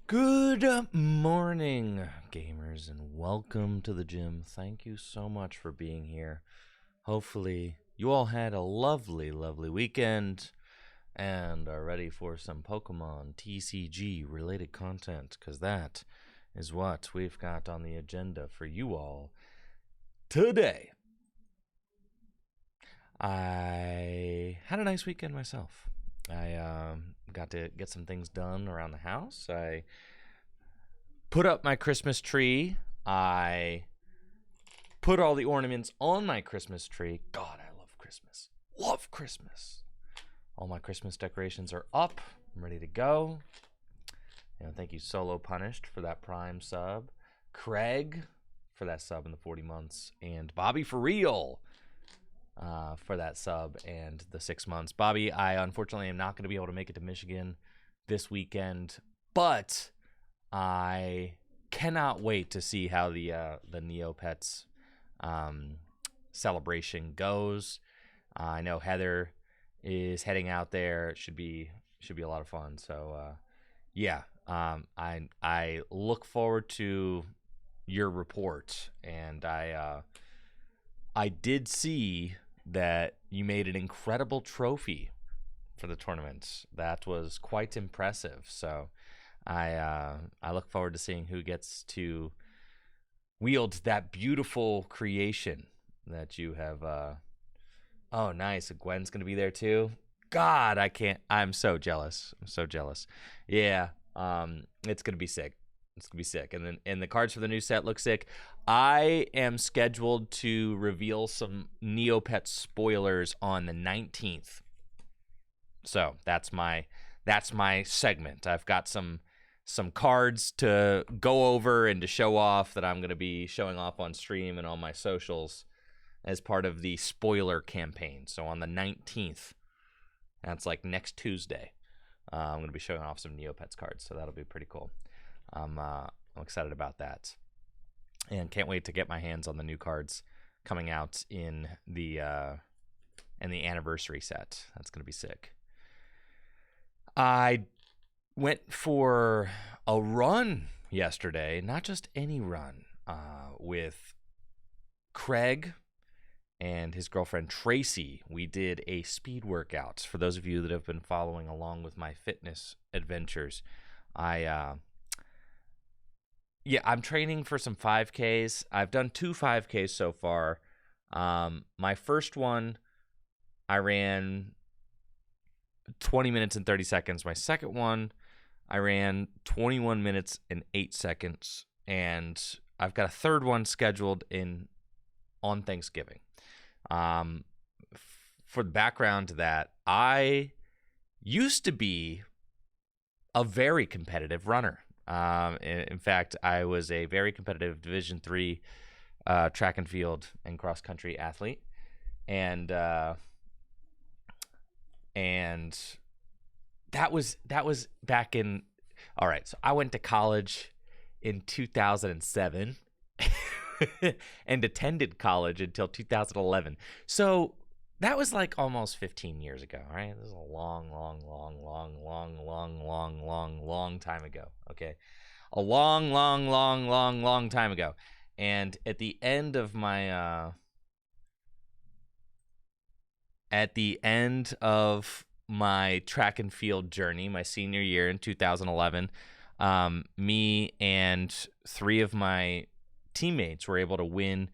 Good morning, gamers, and welcome to the gym. Thank you so much for being here. Hopefully, you all had a lovely, lovely weekend and are ready for some Pokemon TCG related content, because that is what we've got on the agenda for you all today. I had a nice weekend myself. I got to get some things done around the house. I put up my Christmas tree. I put all the ornaments on my Christmas tree. God, I love Christmas. Love Christmas. All my Christmas decorations are up. I'm ready to go. And thank you, Solo Punished, for that Prime sub. Craig for that sub in the 40 months. And Bobby for real for that sub and the 6 months. Bobby, I unfortunately am not going to be able to make it to Michigan this weekend, but I cannot wait to see how the Neopets celebration goes. I know Heather is heading out there. It should be a lot of fun. So I look forward to your report, and I did see that you made an incredible trophy for the tournament. That was quite impressive. So I look forward to seeing who gets to wield that beautiful creation that you have. Oh, nice. Gwen's going to be there too. God, I'm so jealous. Yeah. It's going to be sick. And the cards for the new set look sick. I am scheduled to reveal some Neopet spoilers on the 19th. So that's my segment. I've got some cards to go over and to show off that I'm going to be showing off on stream and on my socials as part of the spoiler campaign. So on the 19th, that's like next Tuesday, I'm going to be showing off some Neopets cards. So that'll be pretty cool. I'm excited about that, and can't wait to get my hands on the new cards coming out in the anniversary set. That's going to be sick. I went for a run yesterday, not just any run, with Craig and his girlfriend Tracy. We did a speed workout. For those of you that have been following along with my fitness adventures, I'm training for some 5Ks. I've done 2 5Ks so far. My first one, I ran 20 minutes and 30 seconds. My second one, I ran 21 minutes and 8 seconds. And I've got a third one scheduled on Thanksgiving. For the background to that, I used to be a very competitive runner. In fact, I was a very competitive Division III track and field and cross country athlete, and that was back in. All right, so I went to college in 2007 and attended college until 2011. So that was like almost 15 years ago, right? This is a long time ago, okay? A long time ago. And at the end of my track and field journey, my senior year in 2011, me and 3 of my teammates were able to win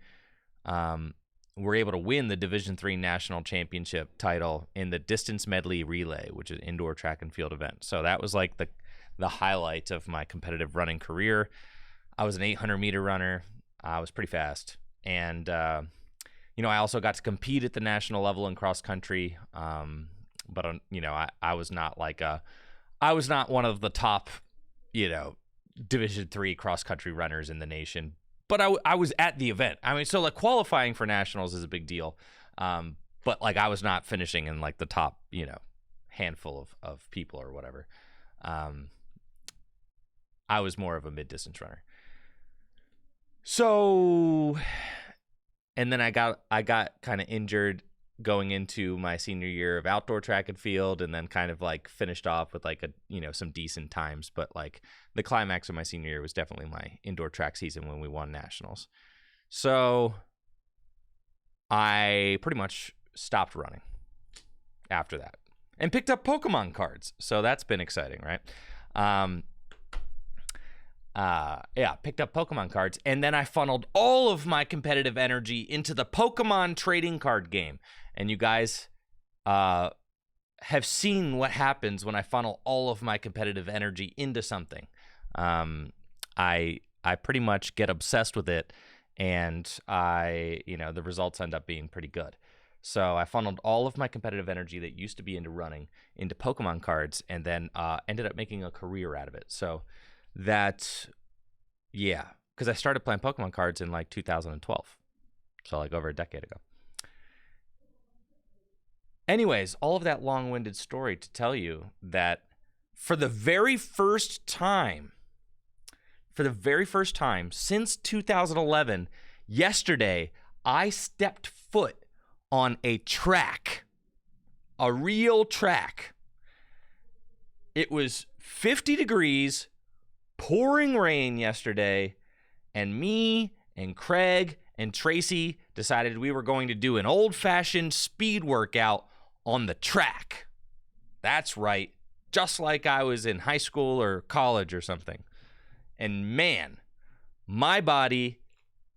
the Division III National Championship title in the distance medley relay, which is an indoor track and field event. So that was like the highlight of my competitive running career. I was an 800-meter runner. I was pretty fast. And, I also got to compete at the national level in cross country. But, I was not I was not one of the top, Division III cross country runners in the nation. But I was at the event. I mean, so like qualifying for nationals is a big deal. But like I was not finishing in like the top, handful of people or whatever. I was more of a mid-distance runner. So, and then I got kind of injured going into my senior year of outdoor track and field, and then kind of like finished off with like some decent times. But like the climax of my senior year was definitely my indoor track season when we won nationals. So I pretty much stopped running after that and picked up Pokemon cards. So that's been exciting, right? Picked up Pokemon cards, and then I funneled all of my competitive energy into the Pokemon trading card game. And you guys have seen what happens when I funnel all of my competitive energy into something. I pretty much get obsessed with it, and the results end up being pretty good. So I funneled all of my competitive energy that used to be into running into Pokemon cards, and then ended up making a career out of it. So that, yeah, because I started playing Pokemon cards in like 2012, so like over a decade ago. Anyways, all of that long-winded story to tell you that for the very first time since 2011, yesterday, I stepped foot on a track, a real track. It was 50 degrees, pouring rain yesterday, and me and Craig and Tracy decided we were going to do an old-fashioned speed workout on the track. That's right, just like I was in high school or college or something. And man, my body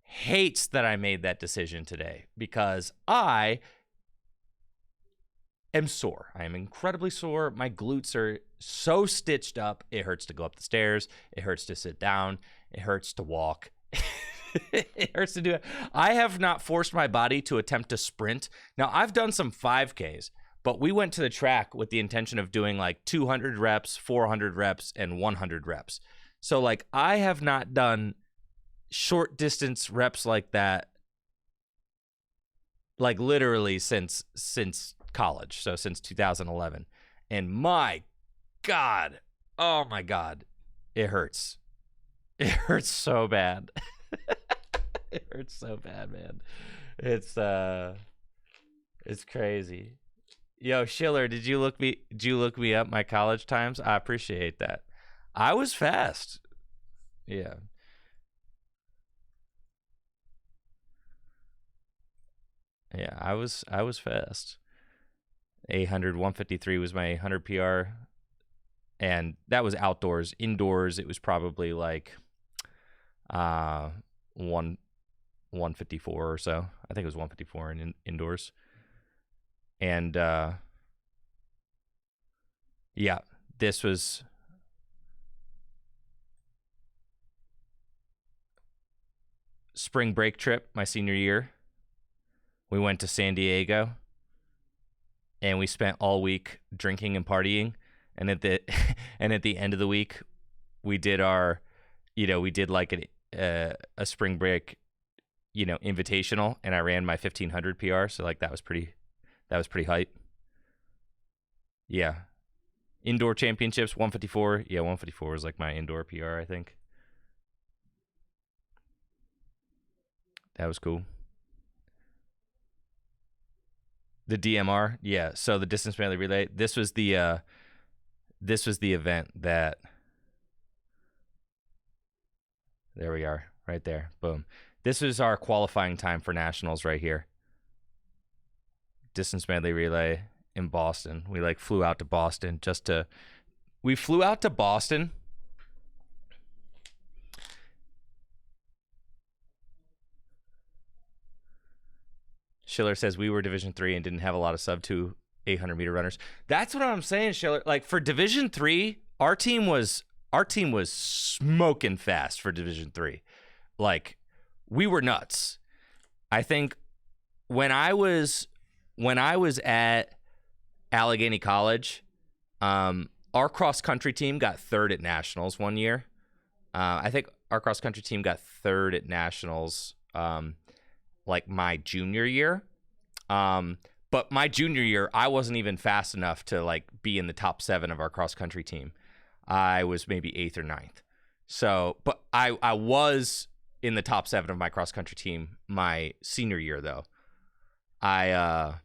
hates that I made that decision today because I am sore. I am incredibly sore. My glutes are so stitched up. It hurts to go up the stairs. It hurts to sit down. It hurts to walk. It hurts to do it. I have not forced my body to attempt to sprint. Now, I've done some 5Ks, but we went to the track with the intention of doing like 200 reps, 400 reps, and 100 reps. So like I have not done short distance reps like that, like literally since college. So since 2011. And my God, oh my God, it hurts. It hurts so bad. It hurts so bad, man. It's crazy. Yo, Schiller, did you look me up my college times? I appreciate that. I was fast. Yeah. Yeah, I was fast. 800, 153 was my 800 PR. And that was outdoors. Indoors, it was probably like 154 or so. I think it was 154 indoors. And yeah, this was spring break trip my senior year. We went to San Diego and we spent all week drinking and partying. And at the end of the week, we did like a spring break, invitational, and I ran my 1500 PR. So like that was pretty hype. Yeah. Indoor championships, 154. Yeah, 154 was like my indoor PR, I think. That was cool. The DMR, yeah. So the distance medley relay. This was the event that. There we are, right there. Boom. This is our qualifying time for nationals right here. Distance medley relay in Boston. We like flew out to Boston we flew out to Boston. Schiller says we were Division 3 and didn't have a lot of sub 2 800 meter runners. That's what I'm saying, Schiller. Like for Division 3, our team was smoking fast for Division 3. Like we were nuts. I think when I was at Allegheny College, our cross country team got third at nationals one year. I think our cross country team got third at nationals like my junior year. But my junior year, I wasn't even fast enough to like be in the top 7 of our cross country team. I was maybe 8th or 9th. So, but I was in the top 7 of my cross country team my senior year though. I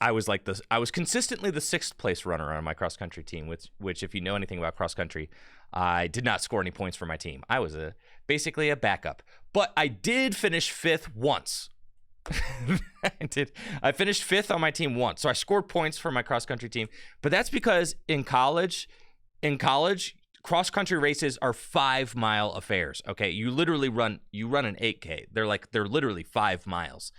I was consistently the 6th place runner on my cross country team, which if you know anything about cross country, I did not score any points for my team. I was basically a backup, but I did finish 5th once. I finished 5th on my team once, so I scored points for my cross country team. But that's because in college, cross country races are 5-mile affairs. Okay, you literally run an 8K. They're literally 5 miles.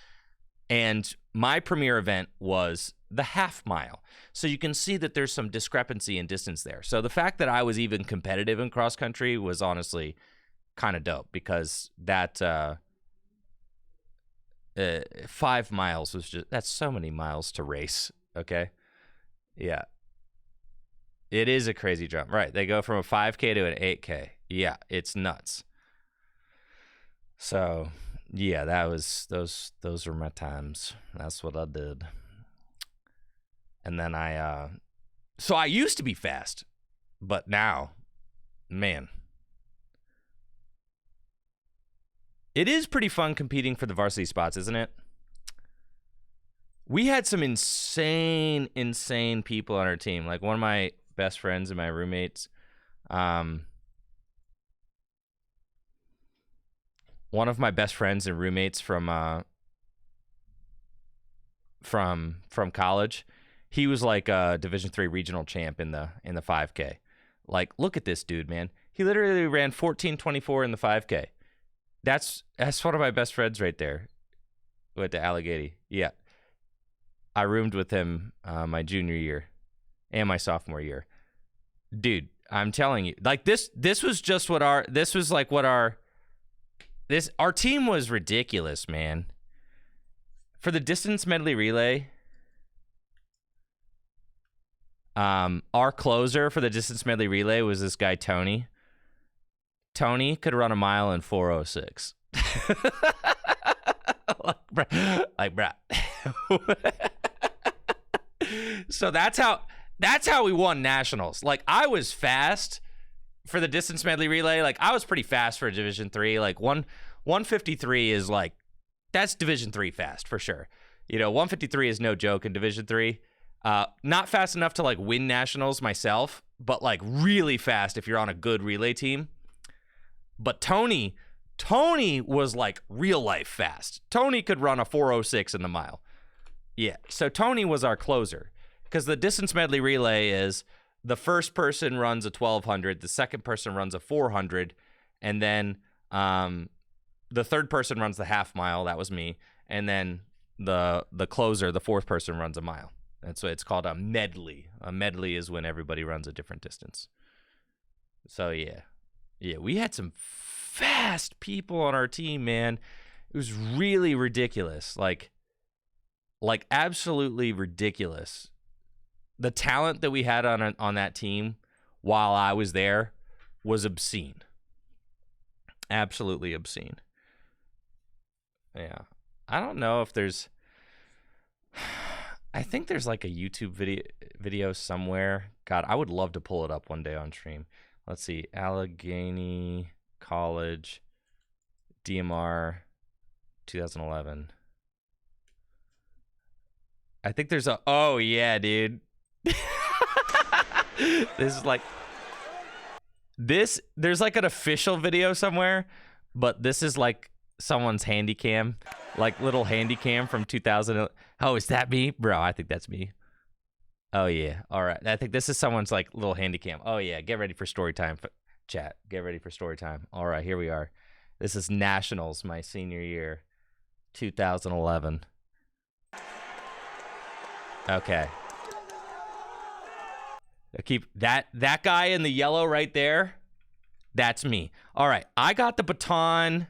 And my premier event was the half mile. So you can see that there's some discrepancy in distance there. So the fact that I was even competitive in cross country was honestly kind of dope, because that 5 miles was that's so many miles to race. Okay. Yeah. It is a crazy jump. Right. They go from a 5K to an 8K. Yeah. It's nuts. So yeah, that was those were my times. That's what I did. And then so I used to be fast, but now, man, it is pretty fun competing for the varsity spots, isn't it? We had some insane people on our team. Like one of my best friends and my roommates, one of my best friends and roommates from college, he was like a Division III regional champ in the 5K. Like, look at this dude, man. He literally ran 14:24 in the 5K. That's one of my best friends right there. Went to Allegheny. Yeah. I roomed with him my junior year and my sophomore year. Dude, I'm telling you, like this was just what our team was ridiculous, man. For the distance medley relay, our closer for the distance medley relay was this guy, Tony. Tony could run a mile in 4:06. like, bruh. So that's how we won nationals. Like, I was fast for the distance medley relay. Like, I was pretty fast for Division III. Like 153 is like, that's Division III fast for sure. You know, 153 is no joke in Division III. Not fast enough to like win nationals myself, but like really fast if you're on a good relay team. But Tony was like real life fast. Tony could run a 4:06 in the mile. Yeah, so Tony was our closer, because the distance medley relay is the first person runs a 1200, the second person runs a 400, and then the third person runs the half mile. That was me, and then the closer, the fourth person, runs a mile. And so it's called a medley. A medley is when everybody runs a different distance. So yeah, we had some fast people on our team, man. It was really ridiculous, like absolutely ridiculous. The talent that we had on that team while I was there was obscene. Absolutely obscene. Yeah. I don't know if there's I think there's like a YouTube video somewhere. God, I would love to pull it up one day on stream. Let's see. Allegheny College DMR 2011. I think there's oh yeah, dude. This is like there's like an official video somewhere, but this is like someone's handy cam, like little handy cam from 2000. Oh, is that me? Bro, I think that's me. Oh yeah. All right. I think this is someone's like little handy cam. Oh yeah, get ready for story time, chat. Get ready for story time. All right, here we are. This is nationals my senior year, 2011. Okay. Keep that guy in the yellow right there. That's me. All right, I got the baton.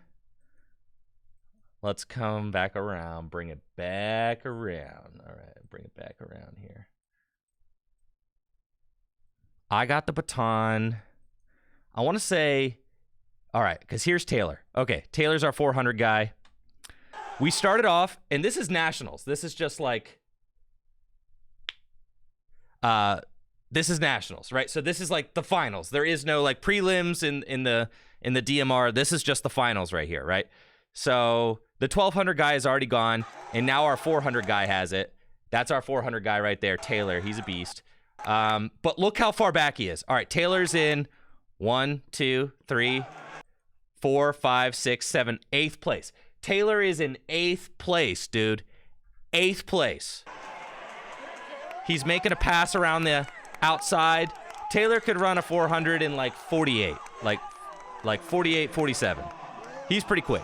Let's come back around. Bring it back around. All right, bring it back around here. I got the baton. I want to say, all right, because here's Taylor. Okay, Taylor's our 400 guy. We started off, and this is nationals. This is just like, this is nationals, right? So this is like the finals. There is no like prelims in the DMR. This is just the finals right here, right? So the 1200 guy is already gone, and now our 400 guy has it. That's our 400 guy right there, Taylor. He's a beast. But look how far back he is. All right, Taylor's in 1, 2, 3, 4, 5, 6, 7, 8th place. Taylor is in 8th place, dude. 8th place. He's making a pass around the outside. Taylor could run a 400 in like 48, like 48, 47. He's pretty quick.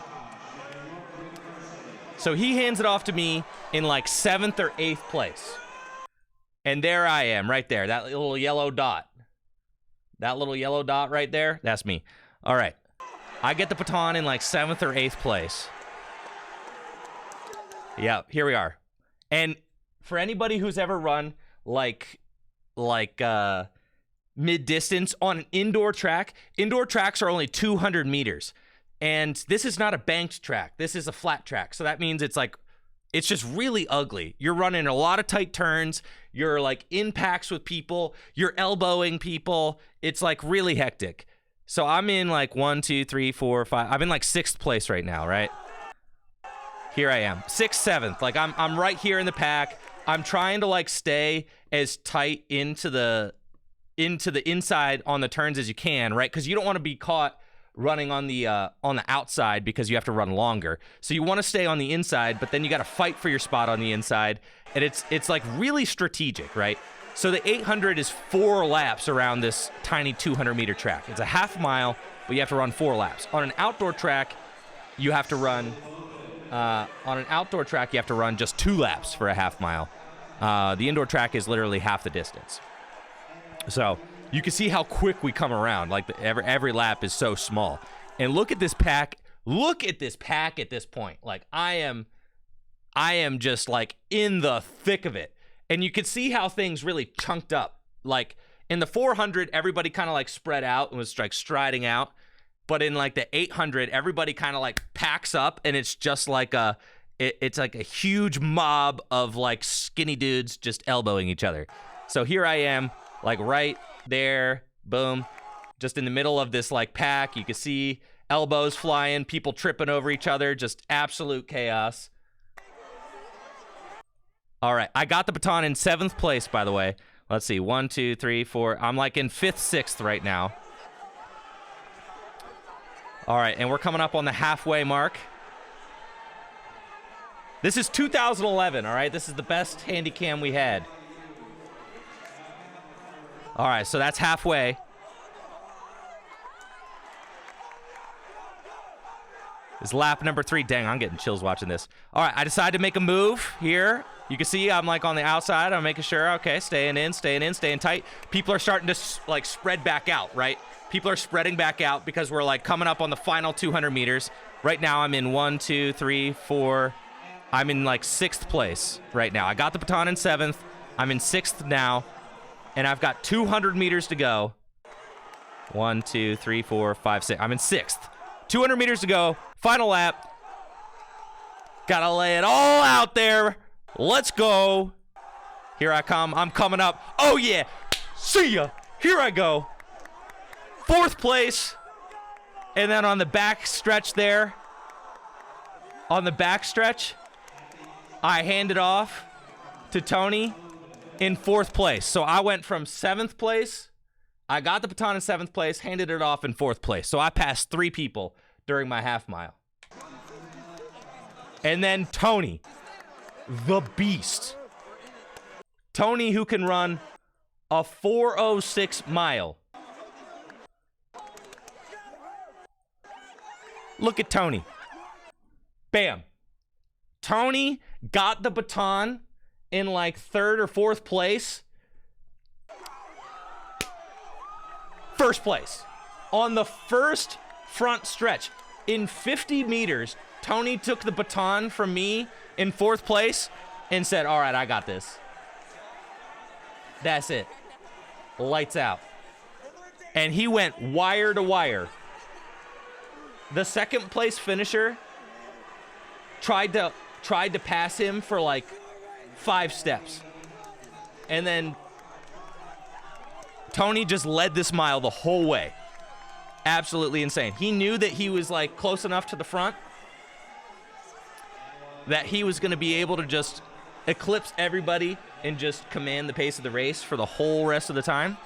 So he hands it off to me in like 7th or 8th place. And there I am, right there. That little yellow dot. That little yellow dot right there, that's me. All right. I get the baton in like 7th or 8th place. Yeah, here we are. And for anybody who's ever run like mid-distance on an indoor tracks are only 200 meters. And this is not a banked track. This is a flat track. So that means it's just really ugly. You're running a lot of tight turns. You're like in packs with people. You're elbowing people. It's like really hectic. So I'm in like 1, 2, 3, 4, 5. I'm in like 6th place right now, right? Here I am, 6th, 7th. Like I'm right here in the pack. I'm trying to like stay as tight into the inside on the turns as you can, right? Because you don't want to be caught running on the outside because you have to run longer. So you want to stay on the inside, but then you got to fight for your spot on the inside, and it's like really strategic, right? So the 800 is 4 laps around this tiny 200-meter track. It's a half mile, but you have to run 4 laps. On an outdoor track, you have to run just 2 laps for a half mile. The indoor track is literally half the distance. So you can see how quick we come around. Like every lap is so small. And look at this pack. Look at this pack at this point. Like I am just like in the thick of it. And you can see how things really chunked up. Like in the 400, everybody kind of like spread out and was like striding out. But in like the 800, everybody kind of like packs up, and it's just like it's like a huge mob of like skinny dudes just elbowing each other. So here I am, like right there, boom, just in the middle of this like pack. You can see elbows flying, people tripping over each other, just absolute chaos. All right, I got the baton in 7th place, by the way. Let's see, 1, 2, 3, 4. I'm like in 5th, 6th right now. All right, and we're coming up on the halfway mark. This is 2011, all right? This is the best handy cam we had. All right, so that's halfway. This is lap number 3. Dang, I'm getting chills watching this. All right, I decided to make a move here. You can see I'm like on the outside. I'm making sure, okay, staying in, staying tight. People are starting to like spread back out, right? People are spreading back out because we're like coming up on the final 200 meters. Right now I'm in 1, 2, 3, 4. I'm in like 6th place right now. I got the baton in 7th. I'm in 6th now. And I've got 200 meters to go. 1, 2, 3, 4, 5, 6. I'm in 6th. 200 meters to go. Final lap. Gotta lay it all out there. Let's go. Here I come. I'm coming up. Oh, yeah. See ya. Here I go. 4th place. And then on the back stretch there, I hand it off to Tony in 4th place. So I went from 7th place. I got the baton in 7th place, handed it off in 4th place. So I passed 3 people during my half mile. And then Tony, the beast. Tony, who can run a 4:06 mile. Look at Tony. Bam. Tony got the baton in like 3rd or 4th place. 1st place. On the first front stretch. In 50 meters, Tony took the baton from me in 4th place and said, all right, I got this. That's it. Lights out. And he went wire to wire. The 2nd place finisher tried to pass him for like 5 steps. And then Tony just led this mile the whole way. Absolutely insane. He knew that he was like close enough to the front that he was going to be able to just eclipse everybody and just command the pace of the race for the whole rest of the time.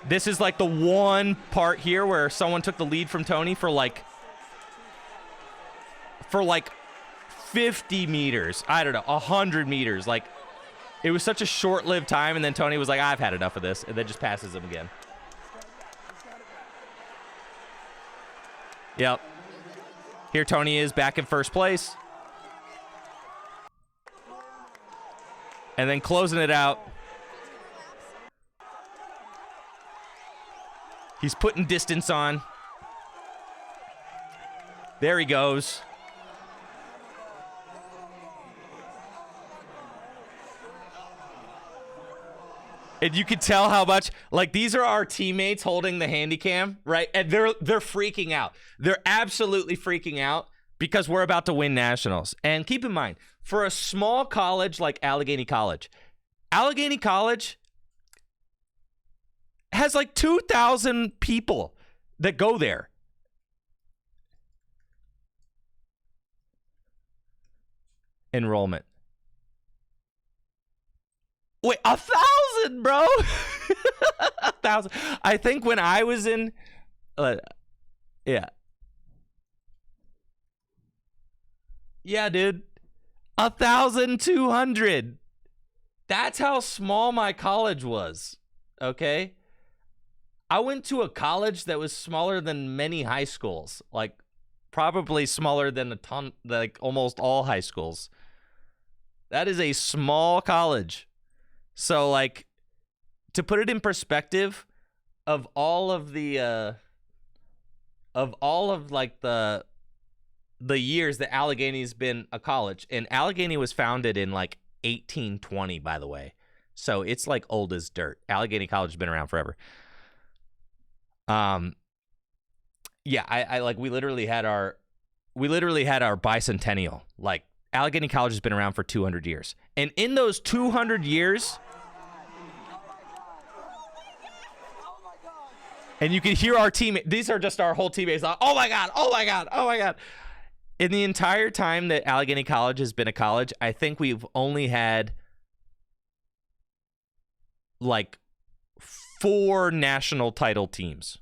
This is like the one part here where someone took the lead from Tony for like 50 meters. I don't know, 100 meters. Like, it was such a short-lived time, and then Tony was like, I've had enough of this, and then just passes him again. Yep. Here Tony is back in first place. And then closing it out. He's putting distance on. There he goes. And you can tell how much, like, these are our teammates holding the handy cam, right? And they're freaking out. They're absolutely freaking out because we're about to win nationals. And keep in mind, for a small college like Allegheny College has like 2,000 people that go there. Enrollment. Wait, 1,000, bro. 1,000. I think when I was in, yeah, dude, 1,200. That's how small my college was. Okay, I went to a college that was smaller than many high schools, like probably smaller than a ton, like almost all high schools. That is a small college. So, like, to put it in perspective, of all of the years that Allegheny's been a college, and Allegheny was founded in like 1820, by the way, so it's like old as dirt. Allegheny College has been around forever. Yeah, I like we literally had our bicentennial. Like, Allegheny College has been around for 200 years, and in those 200 years. And you can hear our teammates. These are just our whole teammates. Like, oh my God, oh my God, oh my God. In the entire time that Allegheny College has been a college, I think we've only had like 4 national title teams.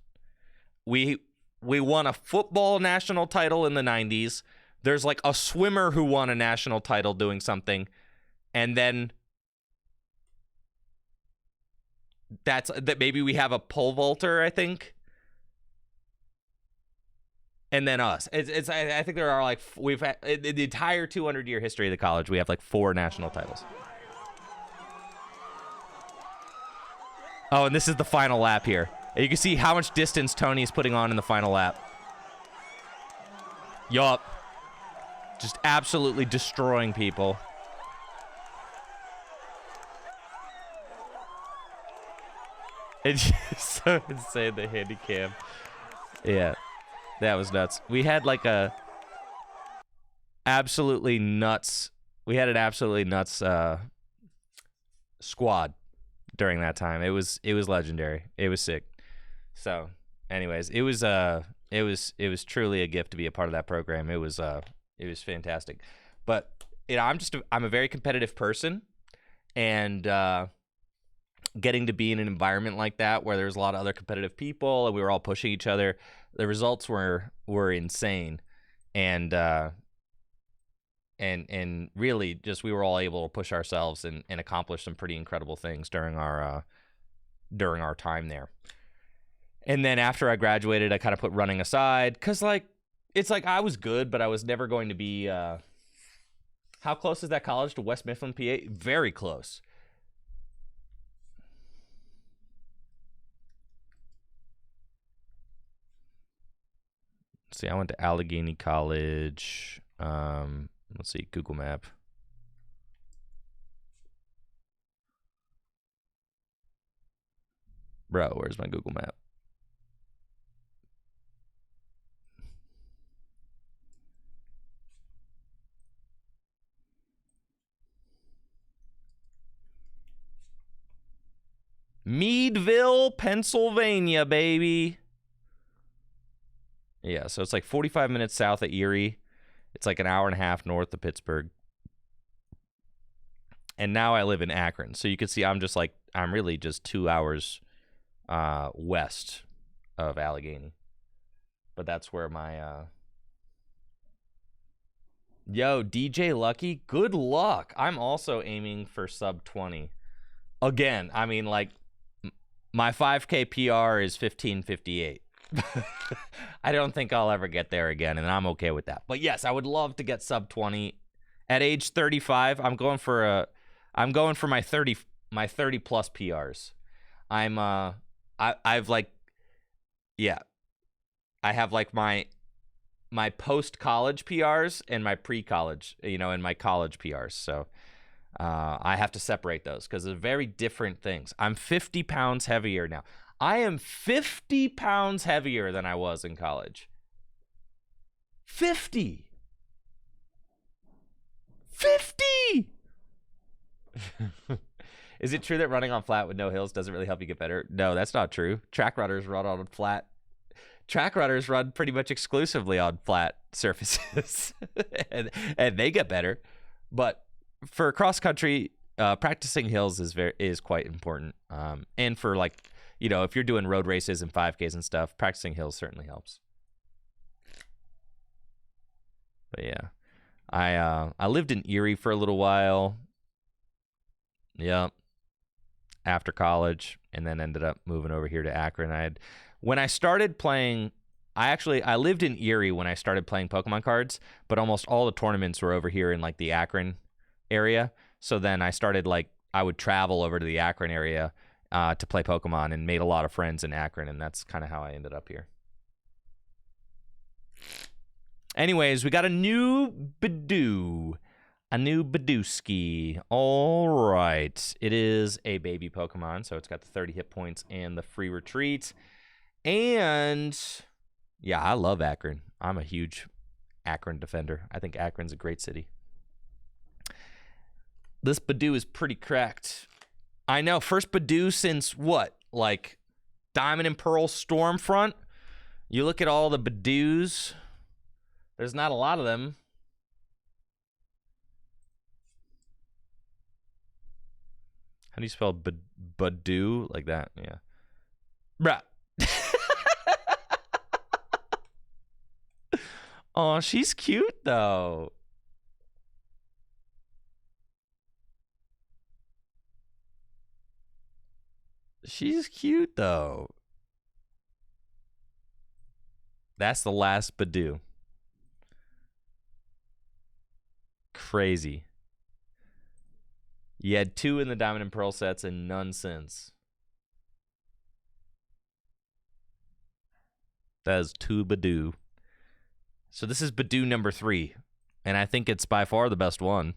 We won a football national title in the 90s. There's like a swimmer who won a national title doing something. And then that maybe we have a pole vaulter, I think, and then us. I think there are like we've had in the entire 200-year history of the college, we have like 4 national titles. Oh, and this is the final lap here. And you can see how much distance Tony is putting on in the final lap. Yup, just absolutely destroying people. It's just so insane, the handicap. Yeah, that was nuts. We had like a absolutely nuts. We had an absolutely nuts squad during that time. It was legendary. It was sick. So, anyways, it was truly a gift to be a part of that program. It was fantastic. But you know, I'm a very competitive person, and getting to be in an environment like that where there's a lot of other competitive people and we were all pushing each other, the results were insane, and really just we were all able to push ourselves and accomplish some pretty incredible things during our time there. And then after I graduated, I kind of put running aside because like it's like I was good, but I was never going to be. How close is that college to West Mifflin, PA? Very close. See, I went to Allegheny College. Let's see, Google Map. Bro, where's my Google Map? Meadville, Pennsylvania, baby. Yeah, so it's like 45 minutes south of Erie. It's like an hour and a half north of Pittsburgh. And now I live in Akron. So you can see I'm really just 2 hours west of Allegheny. But that's where my yo, DJ Lucky, good luck. I'm also aiming for sub 20. Again, I mean, like, my 5K PR is 15:58. I don't think I'll ever get there again, and I'm okay with that. But yes, I would love to get sub 20 at age 35. I'm going for my 30 plus PRs. I've like, yeah, I have like my post college PRs and my pre college, and my college PRs. So I have to separate those because they're very different things. I'm 50 pounds heavier now. I am 50 pounds heavier than I was in college. 50. Is it true that running on flat with no hills doesn't really help you get better? No, that's not true. Track runners run on flat. Track runners run pretty much exclusively on flat surfaces, and they get better. But for cross country, practicing hills is quite important. And for, like, if you're doing road races and 5Ks and stuff, practicing hills certainly helps. But yeah, I lived in Erie for a little while. Yep. After college, and then ended up moving over here to Akron. When I started playing, I lived in Erie when I started playing Pokemon cards, but almost all the tournaments were over here in, like, the Akron area. So then I started, like, I would travel over to the Akron area to play Pokemon, and made a lot of friends in Akron, and that's kind of how I ended up here. Anyways, we got a new Badoo. A new Badooski. All right. It is a baby Pokemon, so it's got the 30 hit points and the free retreat. And, yeah, I love Akron. I'm a huge Akron defender. I think Akron's a great city. This Badoo is pretty cracked. I know. First Badoo since what? Like Diamond and Pearl Stormfront? You look at all the Badoos. There's not a lot of them. How do you spell Badoo? Like that? Yeah. Bruh. Oh, she's cute, though. She's cute, though. That's the last Badoo. Crazy. You had 2 in the Diamond and Pearl sets and none since. That is 2 Badoo. So this is Badoo number 3. And I think it's by far the best one.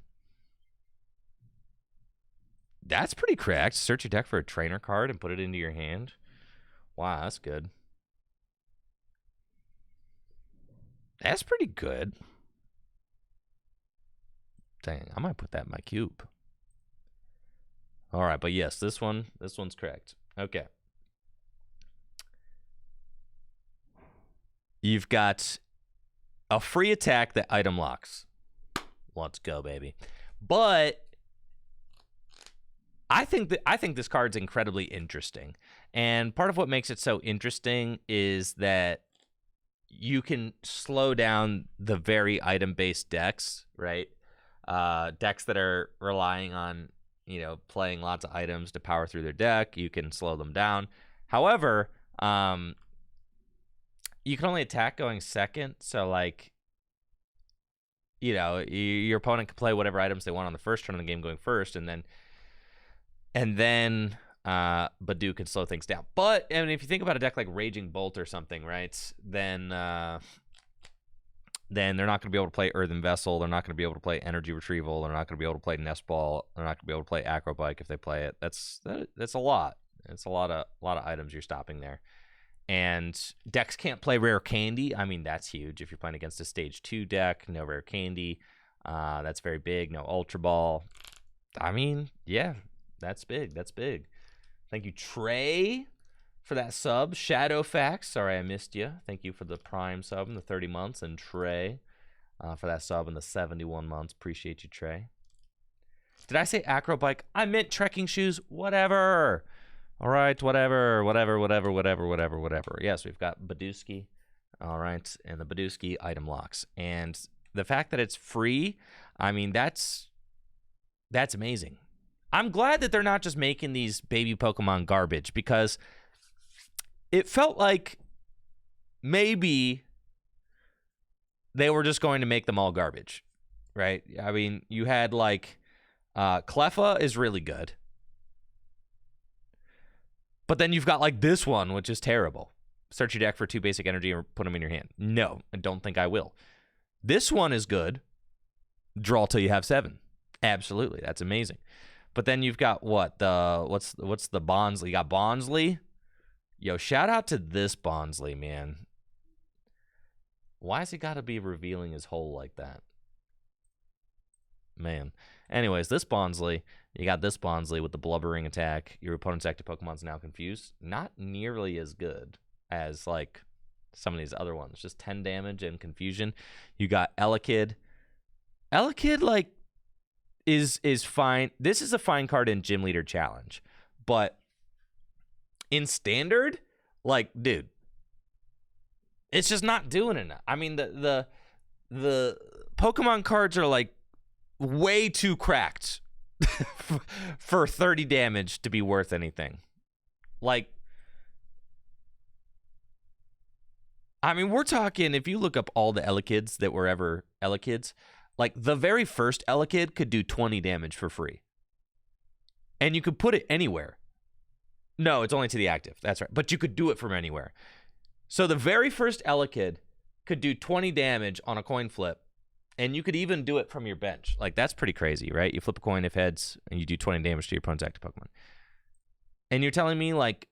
That's pretty cracked. Search your deck for a trainer card and put it into your hand. Wow, that's good. That's pretty good. Dang, I might put that in my cube. All right, but yes, this one's correct. Okay. You've got a free attack that item locks. Let's go, baby. But I think this card's incredibly interesting. And part of what makes it so interesting is that you can slow down the very item-based decks, right? Decks that are relying on, playing lots of items to power through their deck. You can slow them down. However, you can only attack going second. So, like, your opponent can play whatever items they want on the first turn of the game going first, and then Badoo can slow things down. But, I mean, if you think about a deck like Raging Bolt or something, right, then they're not going to be able to play Earthen Vessel. They're not going to be able to play Energy Retrieval. They're not going to be able to play Nest Ball. They're not going to be able to play Acrobike if they play it. That's a lot. It's a lot of items you're stopping there. And decks can't play Rare Candy. I mean, that's huge. If you're playing against a Stage 2 deck, no Rare Candy. That's very big. No Ultra Ball. I mean, yeah. That's big. That's big. Thank you, Trey, for that sub. Shadowfax, sorry I missed you. Thank you for the Prime sub and the 30 months. And Trey, for that sub in the 71 months. Appreciate you, Trey. Did I say acrobike? I meant trekking shoes. Whatever. All right, whatever. Yes, we've got Badooski. All right, and the Badooski item locks. And the fact that it's free, I mean, that's amazing. I'm glad that they're not just making these baby Pokemon garbage, because it felt like maybe they were just going to make them all garbage, right? I mean, you had like Cleffa is really good, but then you've got like this one, which is terrible. Search your deck for 2 basic energy or put them in your hand. No, I don't think I will. This one is good. Draw till you have 7. Absolutely, that's amazing. But then you've got what? What's the Bonsly? You got Bonsly. Yo, shout out to this Bonsly, man. Why has he got to be revealing his hole like that? Man. Anyways, this Bonsly, you got this Bonsly with the blubbering attack. Your opponent's active Pokemon's now confused. Not nearly as good as like some of these other ones. Just 10 damage and confusion. You got Elekid. Elekid, like, is fine. This is a fine card in Gym Leader Challenge, but in Standard, like, dude, it's just not doing enough. I mean, the Pokemon cards are like way too cracked for 30 damage to be worth anything. Like, I mean, we're talking, if you look up all the Elekids that were ever Elekids, like, the very first Elekid could do 20 damage for free. And you could put it anywhere. No, it's only to the active. That's right. But you could do it from anywhere. So the very first Elekid could do 20 damage on a coin flip. And you could even do it from your bench. Like, that's pretty crazy, right? You flip a coin if heads, and you do 20 damage to your opponent's active Pokemon. And you're telling me, like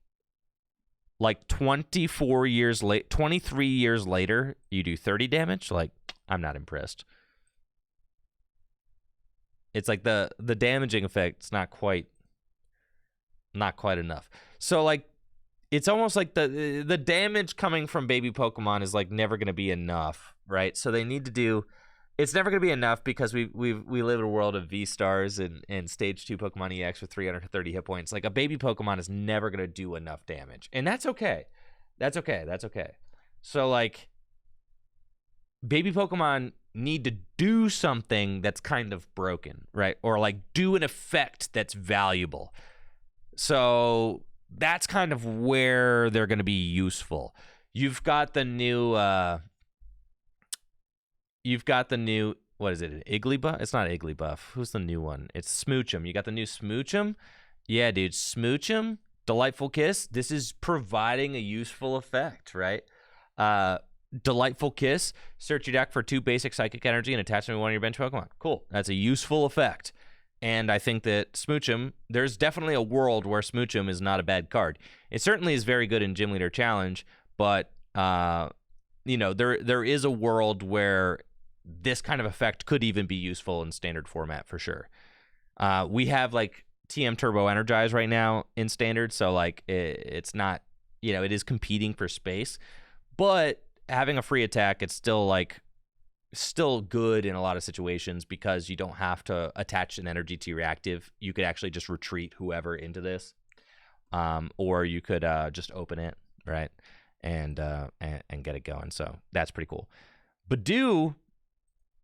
23 years later, you do 30 damage? Like, I'm not impressed. It's like the damaging effect's not quite enough. So, like, it's almost like the damage coming from baby Pokemon is like never going to be enough, right? So they need to do. It's never going to be enough because we live in a world of V-Stars and Stage 2 Pokemon EX with 330 hit points. Like, a baby Pokemon is never going to do enough damage. And that's okay. That's okay. So, like, baby Pokemon need to do something that's kind of broken, right? Or, like, do an effect that's valuable. So that's kind of where they're going to be useful. You've got the new, what is it, Igglybuff? It's not Igglybuff. Who's the new one? It's Smoochum. You got the new Smoochum? Yeah, dude, Smoochum, Delightful Kiss. This is providing a useful effect, right? Delightful Kiss. Search your deck for 2 basic Psychic Energy and attach them to one of your bench Pokemon. Cool. That's a useful effect. And I think that Smoochum, there's definitely a world where Smoochum is not a bad card. It certainly is very good in Gym Leader Challenge, but you know, there is a world where this kind of effect could even be useful in Standard format for sure. We have like TM Turbo Energize right now in Standard, so like it's not, you know, it is competing for space, but having a free attack, it's still good in a lot of situations because you don't have to attach an energy to your active. You could actually just retreat whoever into this, or you could just open it, right, and get it going. So that's pretty cool. Badoo,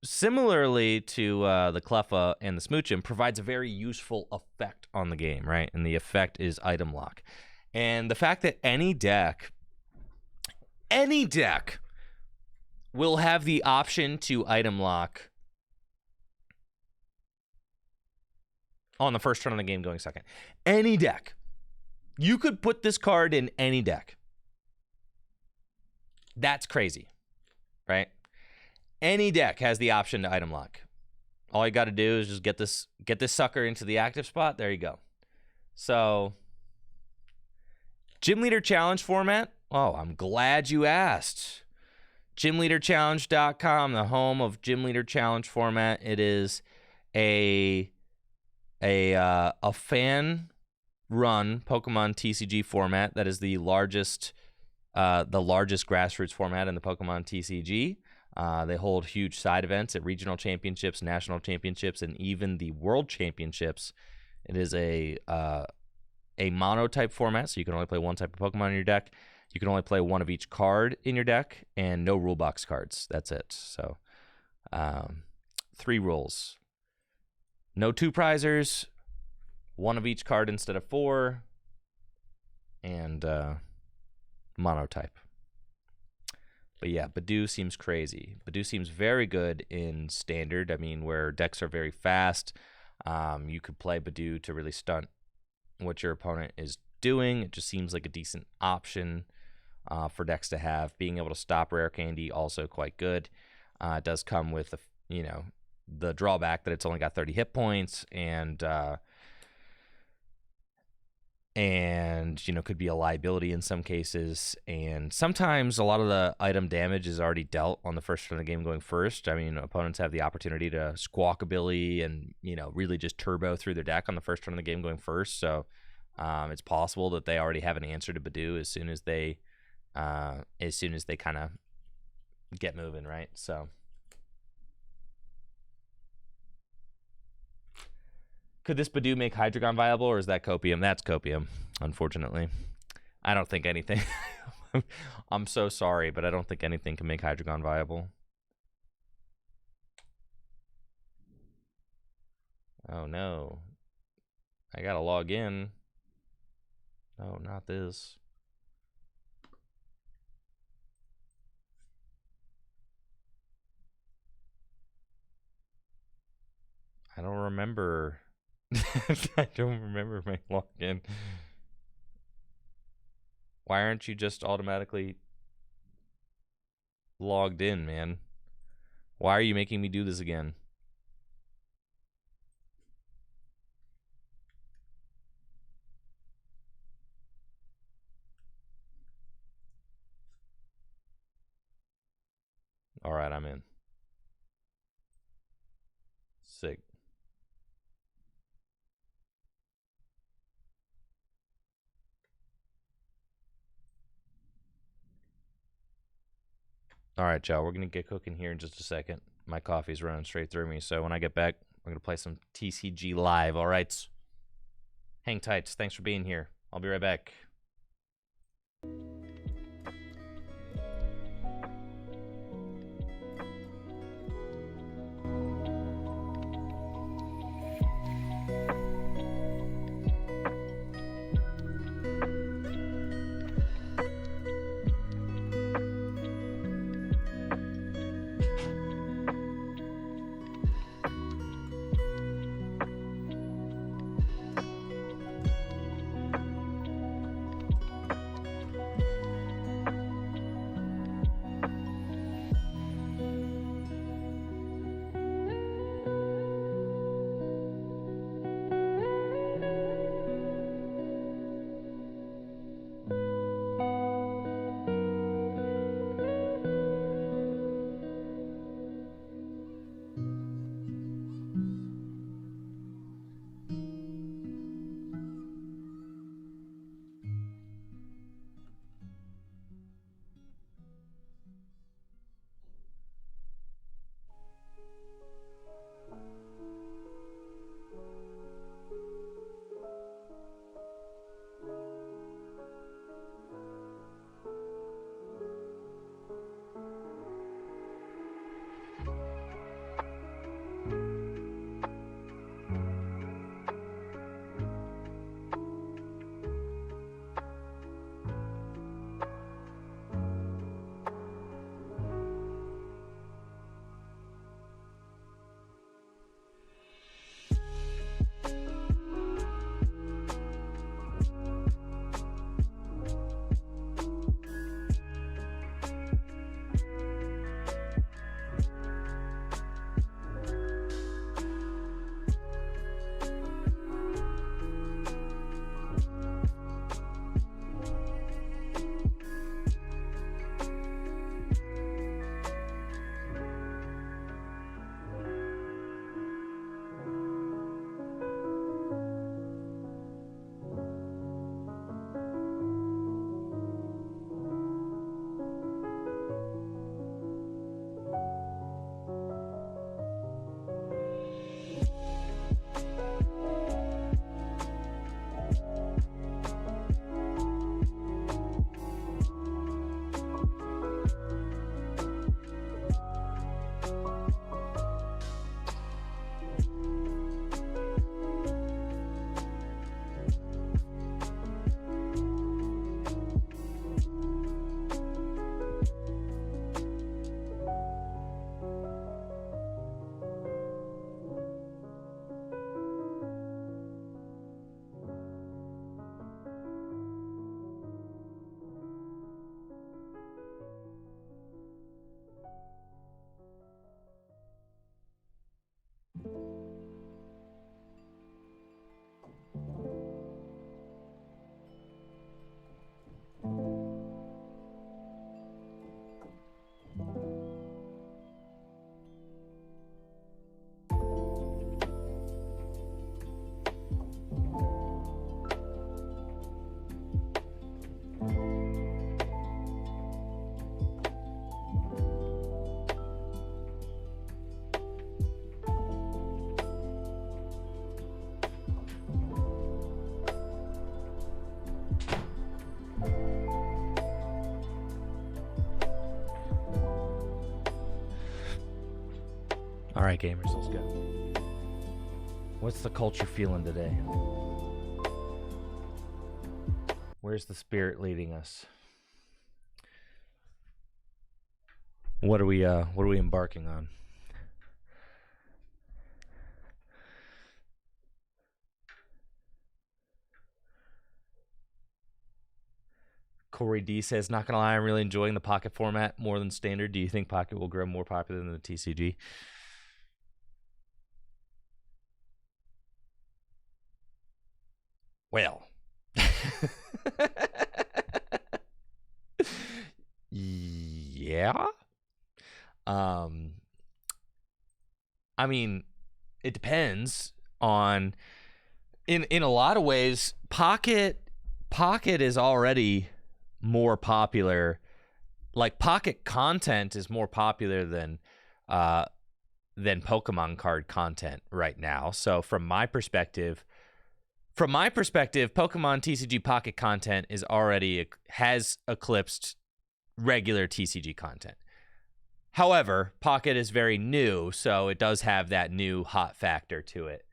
similarly to the Cleffa and the Smoochum, provides a very useful effect on the game, right? And the effect is item lock. And the fact that any deck will have the option to item lock on the first turn of the game going second. Any deck. You could put this card in any deck. That's crazy, right? Any deck has the option to item lock. All you got to do is just get this sucker into the active spot. There you go. So, Gym Leader Challenge format. Oh, I'm glad you asked. GymLeaderChallenge.com, the home of Gym Leader Challenge format. It is a fan-run Pokemon TCG format that is the largest grassroots format in the Pokemon TCG. They hold huge side events at regional championships, national championships, and even the world championships. It is a mono type format, so you can only play one type of Pokemon in your deck. You can only play one of each card in your deck, and no rule box cards. That's it. So 3 rules. No 2 prizers, 1 of each card instead of 4, and mono type. But yeah, Badoo seems crazy. Badoo seems very good in Standard. I mean, where decks are very fast, you could play Badoo to really stunt what your opponent is doing. It just seems like a decent option for decks to have. Being able to stop rare candy, also quite good. It does come with, the drawback that it's only got 30 hit points, and could be a liability in some cases. And sometimes a lot of the item damage is already dealt on the first turn of the game going first. I mean, opponents have the opportunity to Squawkabilly and, really just turbo through their deck on the first turn of the game going first. So it's possible that they already have an answer to Badoo as soon as they kind of get moving, right? So could this Badoo make Hydreigon viable, or is that Copium? That's Copium, unfortunately. I don't think anything. I'm so sorry, but I don't think anything can make Hydreigon viable. Oh no. I gotta log in. No, not this. I don't remember. I don't remember my login. Why aren't you just automatically logged in, man? Why are you making me do this again? All right, I'm in. Sick. All right, y'all, we're going to get cooking here in just a second. My coffee's running straight through me, so when I get back, we're going to play some TCG live, all right? Hang tight. Thanks for being here. I'll be right back. All right, gamers, let's go. What's the culture feeling today? Where's the spirit leading us? What are we embarking on? Corey D says, not gonna lie, I'm really enjoying the Pocket format more than Standard. Do you think Pocket will grow more popular than the TCG? Well, yeah. I mean, it depends on. In a lot of ways, Pocket is already more popular. Like Pocket content is more popular than Pokemon card content right now. So from my perspective, Pokemon TCG Pocket content has eclipsed regular TCG content. However, Pocket is very new, so it does have that new hot factor to it.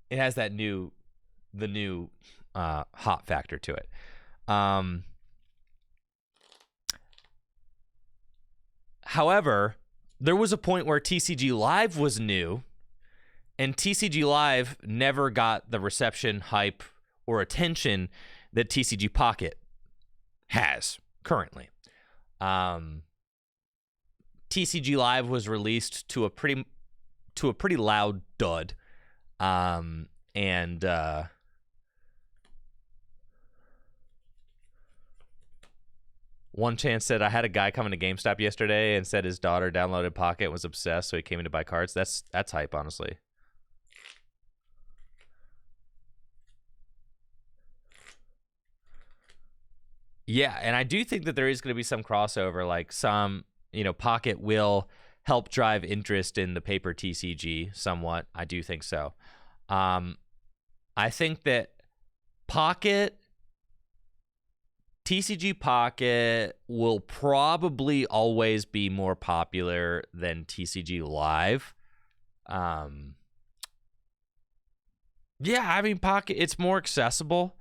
It has the new hot factor to it. However, there was a point where TCG Live was new, and TCG Live never got the reception, hype, or attention that TCG Pocket has currently. TCG Live was released to a pretty loud dud, One Chance said, I had a guy come into GameStop yesterday and said his daughter downloaded Pocket and was obsessed, so he came in to buy cards. That's hype, honestly. Yeah, and I do think that there is going to be some crossover, like some, Pocket will help drive interest in the paper TCG somewhat. I do think so. I think that TCG Pocket will probably always be more popular than TCG Live. Yeah, I mean, Pocket, it's more accessible.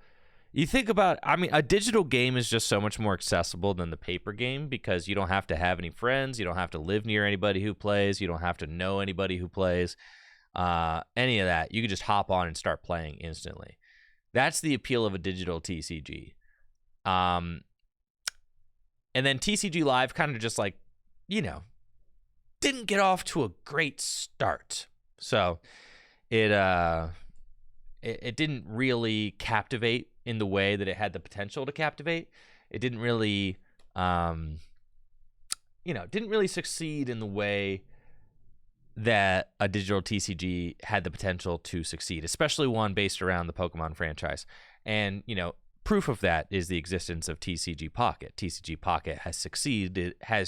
You think about, a digital game is just so much more accessible than the paper game because you don't have to have any friends. You don't have to live near anybody who plays. You don't have to know anybody who plays. Any of that. You can just hop on and start playing instantly. That's the appeal of a digital TCG. And then TCG Live kind of just didn't get off to a great start. So it didn't really captivate in the way that it had the potential to captivate. It didn't really, didn't really succeed in the way that a digital TCG had the potential to succeed, especially one based around the Pokemon franchise. And, proof of that is the existence of TCG Pocket. TCG Pocket has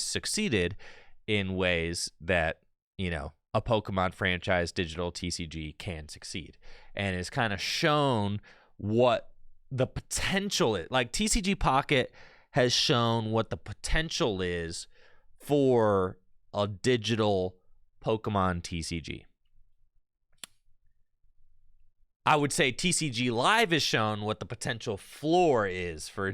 succeeded in ways that, a Pokemon franchise digital TCG can succeed. And it's kind of shown what the potential is. Like TCG Pocket has shown what the potential is for a digital Pokemon TCG. I would say TCG Live has shown what the potential floor is for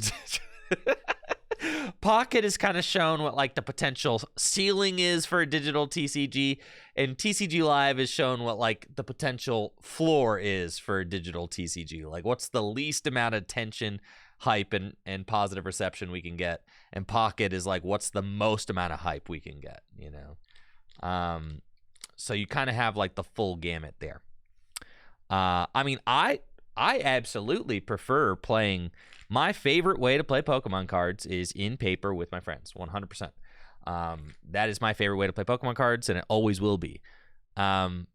Pocket has kind of shown what the potential ceiling is for a digital TCG, and TCG Live has shown what the potential floor is for a digital TCG. What's the least amount of tension, hype, and positive reception we can get, and Pocket is what's the most amount of hype we can get, So you kind of have the full gamut there. I absolutely prefer playing. My favorite way to play Pokemon cards is in paper with my friends, 100%. That is my favorite way to play Pokemon cards, and it always will be. But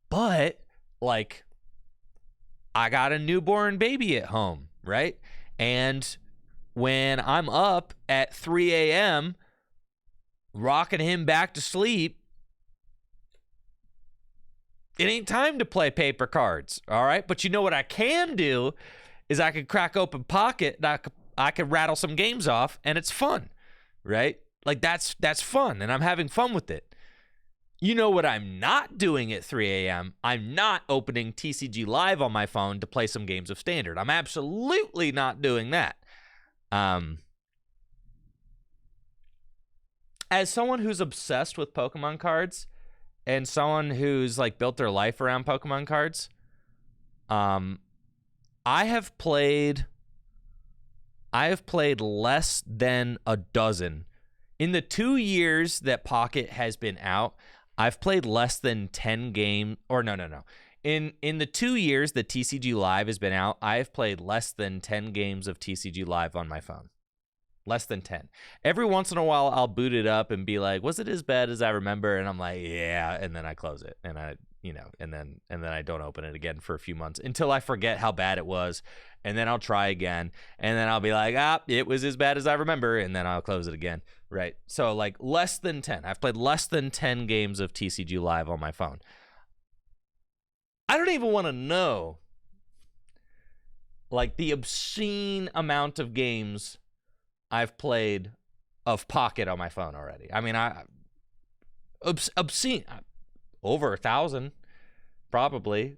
I got a newborn baby at home, right? And when I'm up at 3 a.m. rocking him back to sleep, it ain't time to play paper cards, all right? But you know what I can do is I could crack open Pocket, and I could rattle some games off, and it's fun, right? Like, that's fun, and I'm having fun with it. You know what I'm not doing at 3 a.m.? I'm not opening TCG Live on my phone to play some games of Standard. I'm absolutely not doing that. As someone who's obsessed with Pokemon cards and someone who's like built their life around Pokemon cards, I have played less than a dozen. In the 2 years that Pocket has been out, I've played less than 10 games. Or no. In the 2 years that TCG Live has been out, I've played less than 10 games of TCG Live on my phone. Less than 10. Every once in a while, I'll boot it up and be like, was it as bad as I remember? And I'm like, yeah. And then I close it. And and then I don't open it again for a few months until I forget how bad it was. And then I'll try again. And then I'll be like, it was as bad as I remember. And then I'll close it again. Right. So like less than 10. I've played less than 10 games of TCG Live on my phone. I don't even want to know like the obscene amount of games I've played of Pocket on my phone already. I mean, obscene, over 1,000, probably.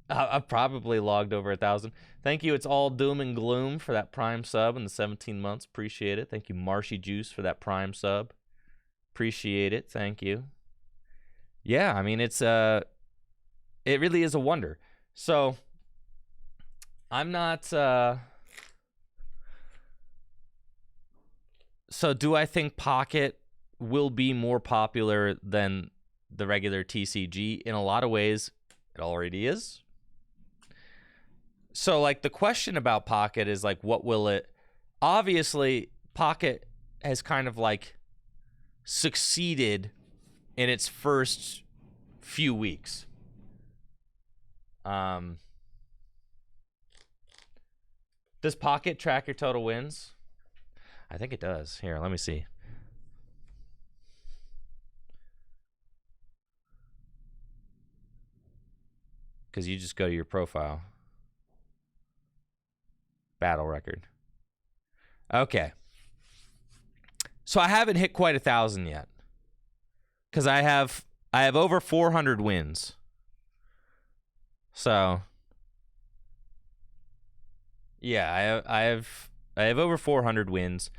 I've probably logged over 1,000. Thank you. It's all doom and gloom for that Prime sub in the 17 months. Appreciate it. Thank you, Marshy Juice, for that Prime sub. Appreciate it. Thank you. Yeah, I mean, it really is a wonder. So I'm not. So do I think Pocket will be more popular than the regular TCG? In a lot of ways, it already is. So, like, the question about Pocket is, like, what will it... Obviously, Pocket has kind of, like, succeeded in its first few weeks. Does Pocket track your total wins? I think it does. Here, let me see. Because you just go to your profile. Battle record. Okay. So I haven't hit quite 1,000 yet. Because I have over 400 wins. So yeah, I have over 400 wins.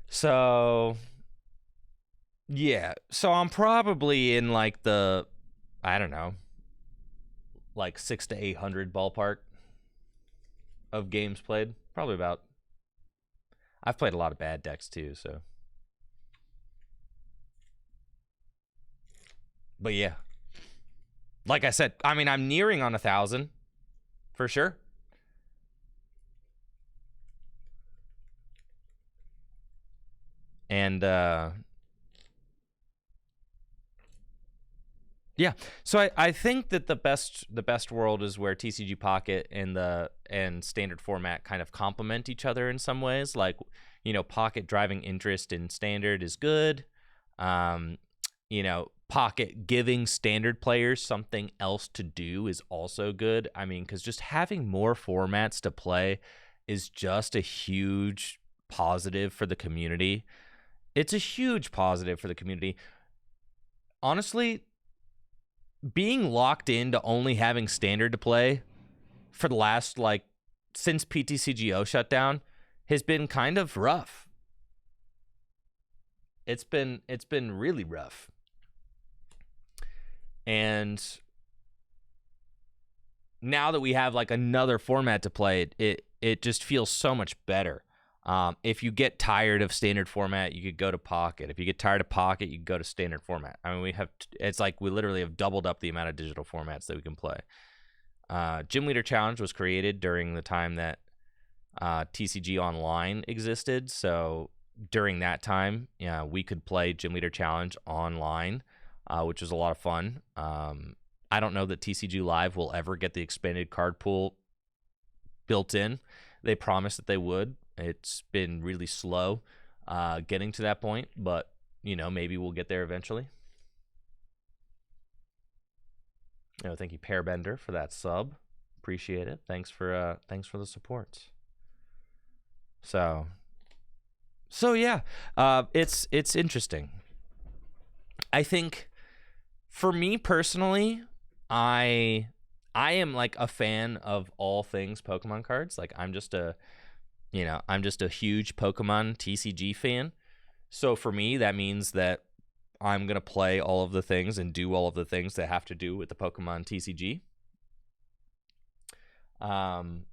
So yeah, so I'm probably in like the, I don't know, like 600 to 800 ballpark of games played. Probably about. I've played a lot of bad decks too, so. But yeah, like I said, I mean, I'm nearing on 1,000 for sure. And yeah, so I think that the best world is where TCG Pocket and standard format kind of complement each other in some ways. Like, you know, Pocket driving interest in standard is good. You know, Pocket giving standard players something else to do is also good. I mean, because just having more formats to play is just a huge positive for the community. It's a huge positive for the community. Honestly, being locked into only having standard to play for the last, like, since PTCGO shut down has been kind of rough. It's been really rough. And now that we have like another format to play, it just feels so much better. If you get tired of standard format, you could go to Pocket. If you get tired of Pocket, you could go to standard format. I mean, it's like we literally have doubled up the amount of digital formats that we can play. Gym Leader Challenge was created during the time that TCG Online existed. So during that time, yeah, we could play Gym Leader Challenge online, which was a lot of fun. I don't know that TCG Live will ever get the expanded card pool built in. They promised that they would. It's been really slow getting to that point, but, you know, maybe we'll get there eventually. You know, thank you, Pairbender, for that sub. Appreciate it. Thanks for the support. So, So yeah, it's interesting. I think for me personally, I I am like a fan of all things Pokemon cards. Like I'm just a huge Pokemon TCG fan. So for me, that means that I'm gonna play all of the things and do all of the things that have to do with the Pokemon TCG. Um,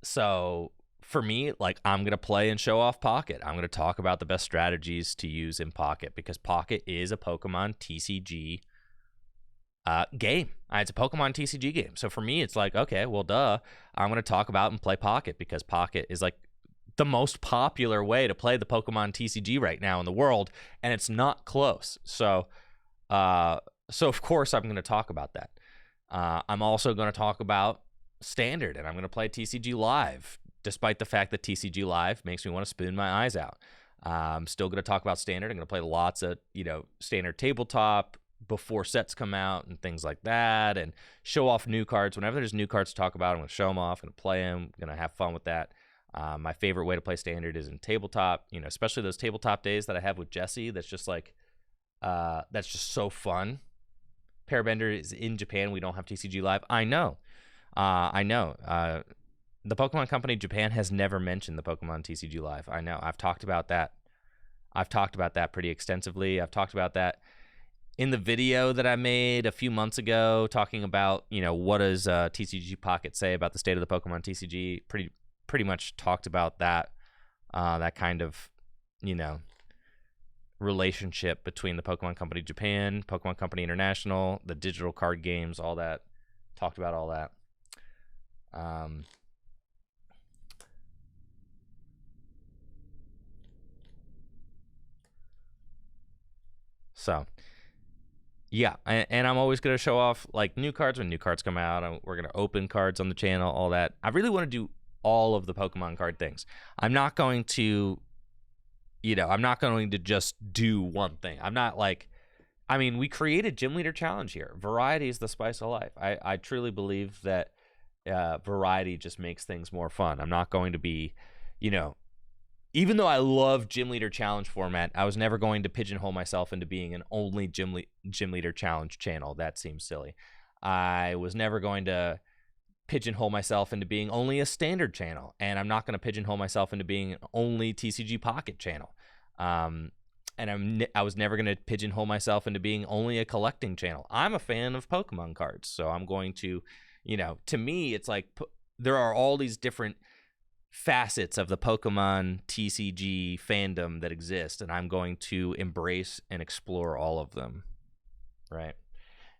so for me, like I'm gonna play and show off Pocket. I'm gonna talk about the best strategies to use in Pocket because Pocket is a Pokemon TCG game. It's a Pokemon TCG game. So for me, it's like, okay, well, duh. I'm gonna talk about and play Pocket because Pocket is like the most popular way to play the Pokemon TCG right now in the world, and it's not close. Uh, so of course I'm going to talk about that. I'm also going to talk about Standard, and I'm going to play TCG Live, despite the fact that TCG Live makes me want to spoon my eyes out. I'm still going to talk about Standard. I'm going to play lots of Standard tabletop before sets come out and things like that, and show off new cards. Whenever there's new cards to talk about, I'm going to show them off. I'm going to play them. I'm going to have fun with that. My favorite way to play Standard is in tabletop. Especially those tabletop days that I have with Jesse. That's just like that's just so fun. Parabender is in Japan. We don't have TCG Live. I know. I know. The Pokemon Company Japan has never mentioned the Pokemon TCG Live. I know. I've talked about that. I've talked about that pretty extensively. I've talked about that in the video that I made a few months ago, talking about what does TCG Pocket say about the state of the Pokemon TCG. Pretty much talked about that. That kind of relationship between the Pokemon Company Japan, Pokemon Company International, the digital card games, all that. Talked about all that. So yeah, and I'm always going to show off like new cards when new cards come out. We're going to open cards on the channel, all that. I really want to do all of the Pokemon card things. I'm not going to just do one thing. I'm not like, we created Gym Leader Challenge here. Variety is the spice of life. I truly believe that variety just makes things more fun. I'm not going to be, even though I love Gym Leader Challenge format, I was never going to pigeonhole myself into being an only Gym Leader Challenge channel. That seems silly. I was never going to pigeonhole myself into being only a Standard channel, and I'm not going to pigeonhole myself into being only TCG Pocket channel. And I was never going to pigeonhole myself into being only a collecting channel. I'm a fan of Pokemon cards, so I'm going to, to me, it's like there are all these different facets of the Pokemon TCG fandom that exist, and I'm going to embrace and explore all of them, right?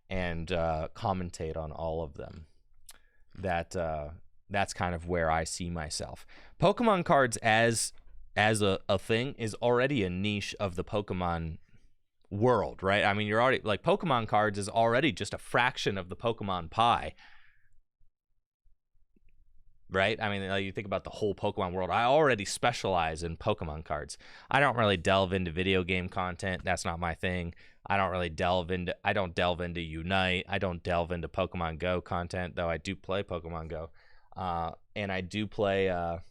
And commentate on all of them. That's kind of where I see myself. Pokemon cards as a thing is already a niche of the Pokemon world, right? You're already like Pokemon cards is already just a fraction of the Pokemon pie, right? Like you think about the whole Pokemon world. I already specialize in Pokemon cards. I don't really delve into video game content. That's not my thing. I don't delve into Unite. I don't delve into Pokemon Go content, though I do play Pokemon Go. And I do play I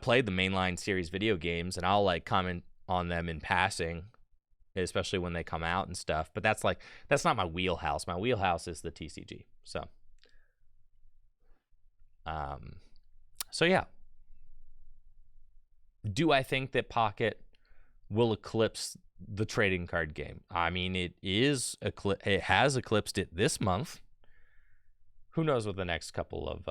played the mainline series video games, and I'll like comment on them in passing, especially when they come out and stuff. But that's not my wheelhouse. My wheelhouse is the TCG. So yeah. Do I think that Pocket will eclipse the trading card game? It has eclipsed it this month. Who knows what the next couple of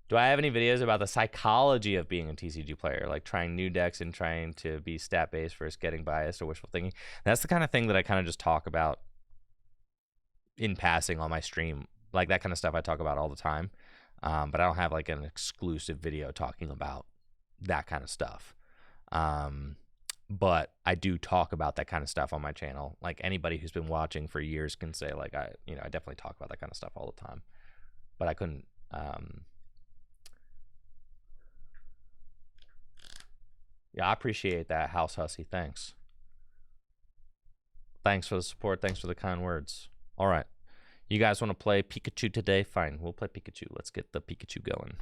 Do I have any videos about the psychology of being a TCG player, like trying new decks and trying to be stat-based versus getting biased or wishful thinking? That's the kind of thing that I kind of just talk about in passing on my stream. Like that kind of stuff I talk about all the time. But I don't have like an exclusive video talking about that kind of stuff. But I do talk about that kind of stuff on my channel. Like anybody who's been watching for years can say like I definitely talk about that kind of stuff all the time. But I couldn't yeah, I appreciate that, House Hussy. Thanks. Thanks for the support. Thanks for the kind words. All right. You guys want to play Pikachu today? Fine. We'll play Pikachu. Let's get the Pikachu going.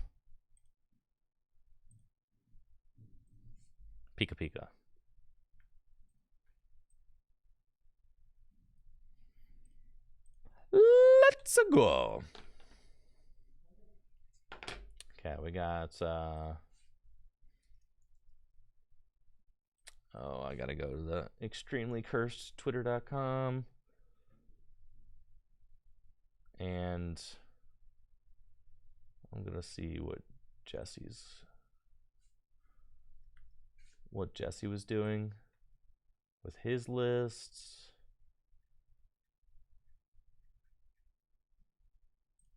Pika Pika. Let's go. Okay, we got oh, I gotta go to the extremely cursed twitter.com and I'm gonna see what Jesse was doing with his lists.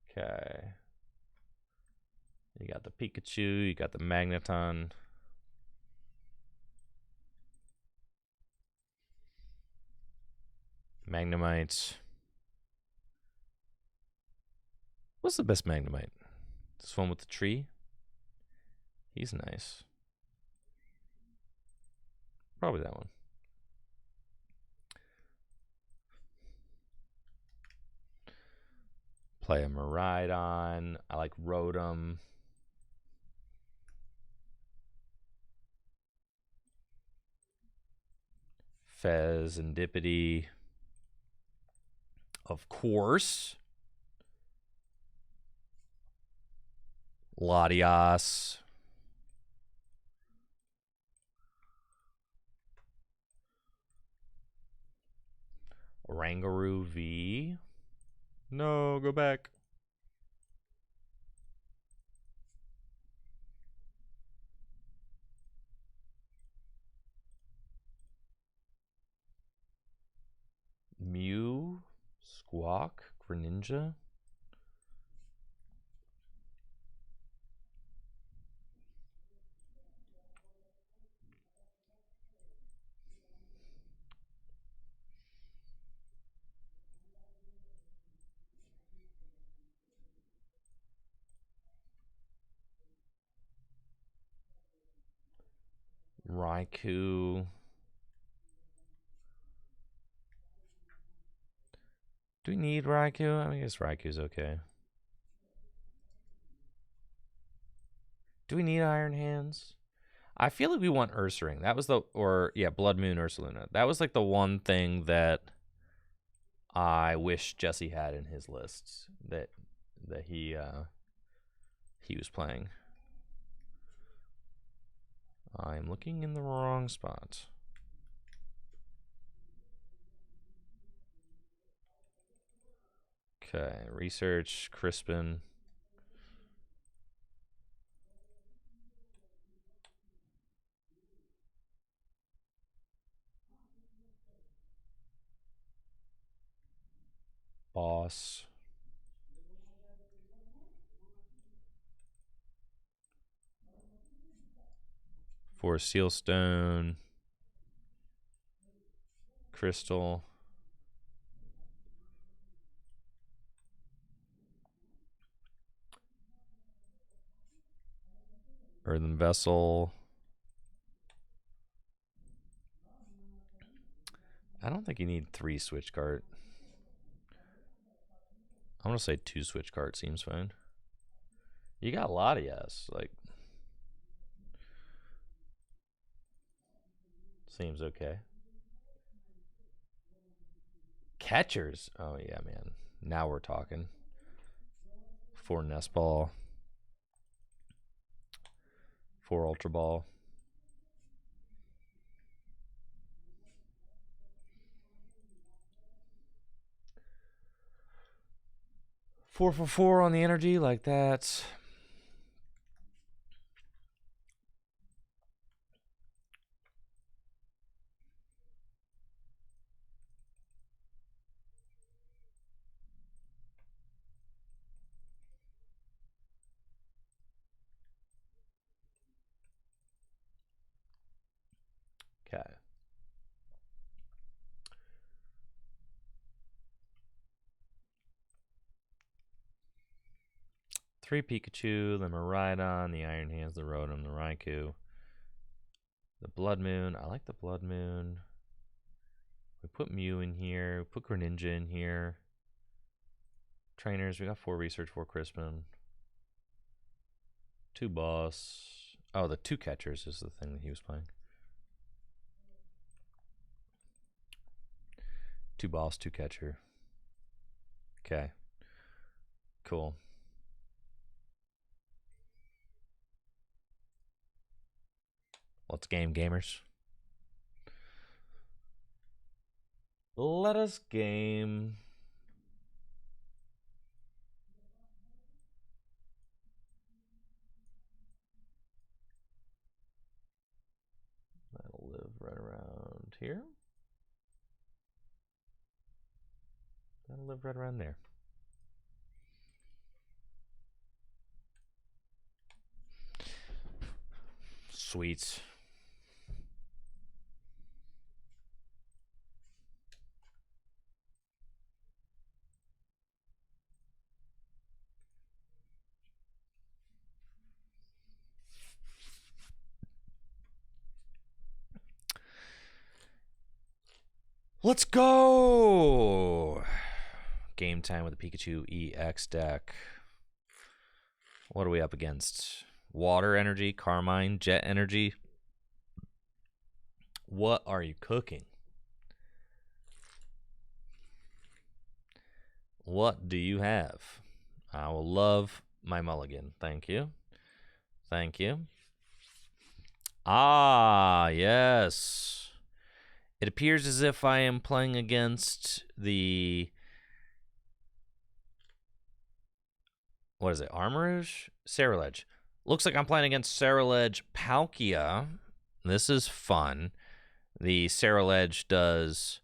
Okay. You got the Pikachu, you got the Magneton. Magnemite. What's the best Magnemite? This one with the tree? He's nice. Probably that one. Play a Miraidon. I like Rotom. Fez and Dippity. Of course. Latias. Rangaroo V. No, go back. Mew. Squawk. Greninja. Raikou. Do we need Raikou? I guess Raikou's okay. Do we need Iron Hands? I feel like we want Ursaring. That was Blood Moon Ursaluna. That was like the one thing that I wish Jesse had in his lists that he was playing. I'm looking in the wrong spot. Okay, research, Crispin. Boss. For Sealstone. Crystal. Earthen Vessel. I don't think you need 3 switch cart. I'm gonna say 2 switch cart seems fine. You got Latias, like seems okay. Catchers. Oh yeah, man. Now we're talking. 4 Nest Ball. 4 Ultra Ball. 4 for 4 on the energy like that. Okay. Three Pikachu, the Miraidon, the Iron Hands, the Rotom, the Raikou, the Blood Moon. I like the Blood Moon. We put Mew in here. Put Greninja in here. Trainers, we got 4 research, 4 Crispin. 2 boss. Oh, the 2 catchers is the thing that he was playing. 2 boss, 2 catcher. Okay. Cool. Let's game, gamers. Let us game. That'll live right around here. That'll live right around there. Sweet. Let's go! Game time with the Pikachu EX deck. What are we up against? Water energy, Carmine, Jet energy. What are you cooking? What do you have? I will love my mulligan. Thank you. Thank you. Ah, yes. It appears as if I am playing against the... What is it? Armourouge? Ceruledge. Looks like I'm playing against Ceruledge Palkia. This is fun. The Ceruledge does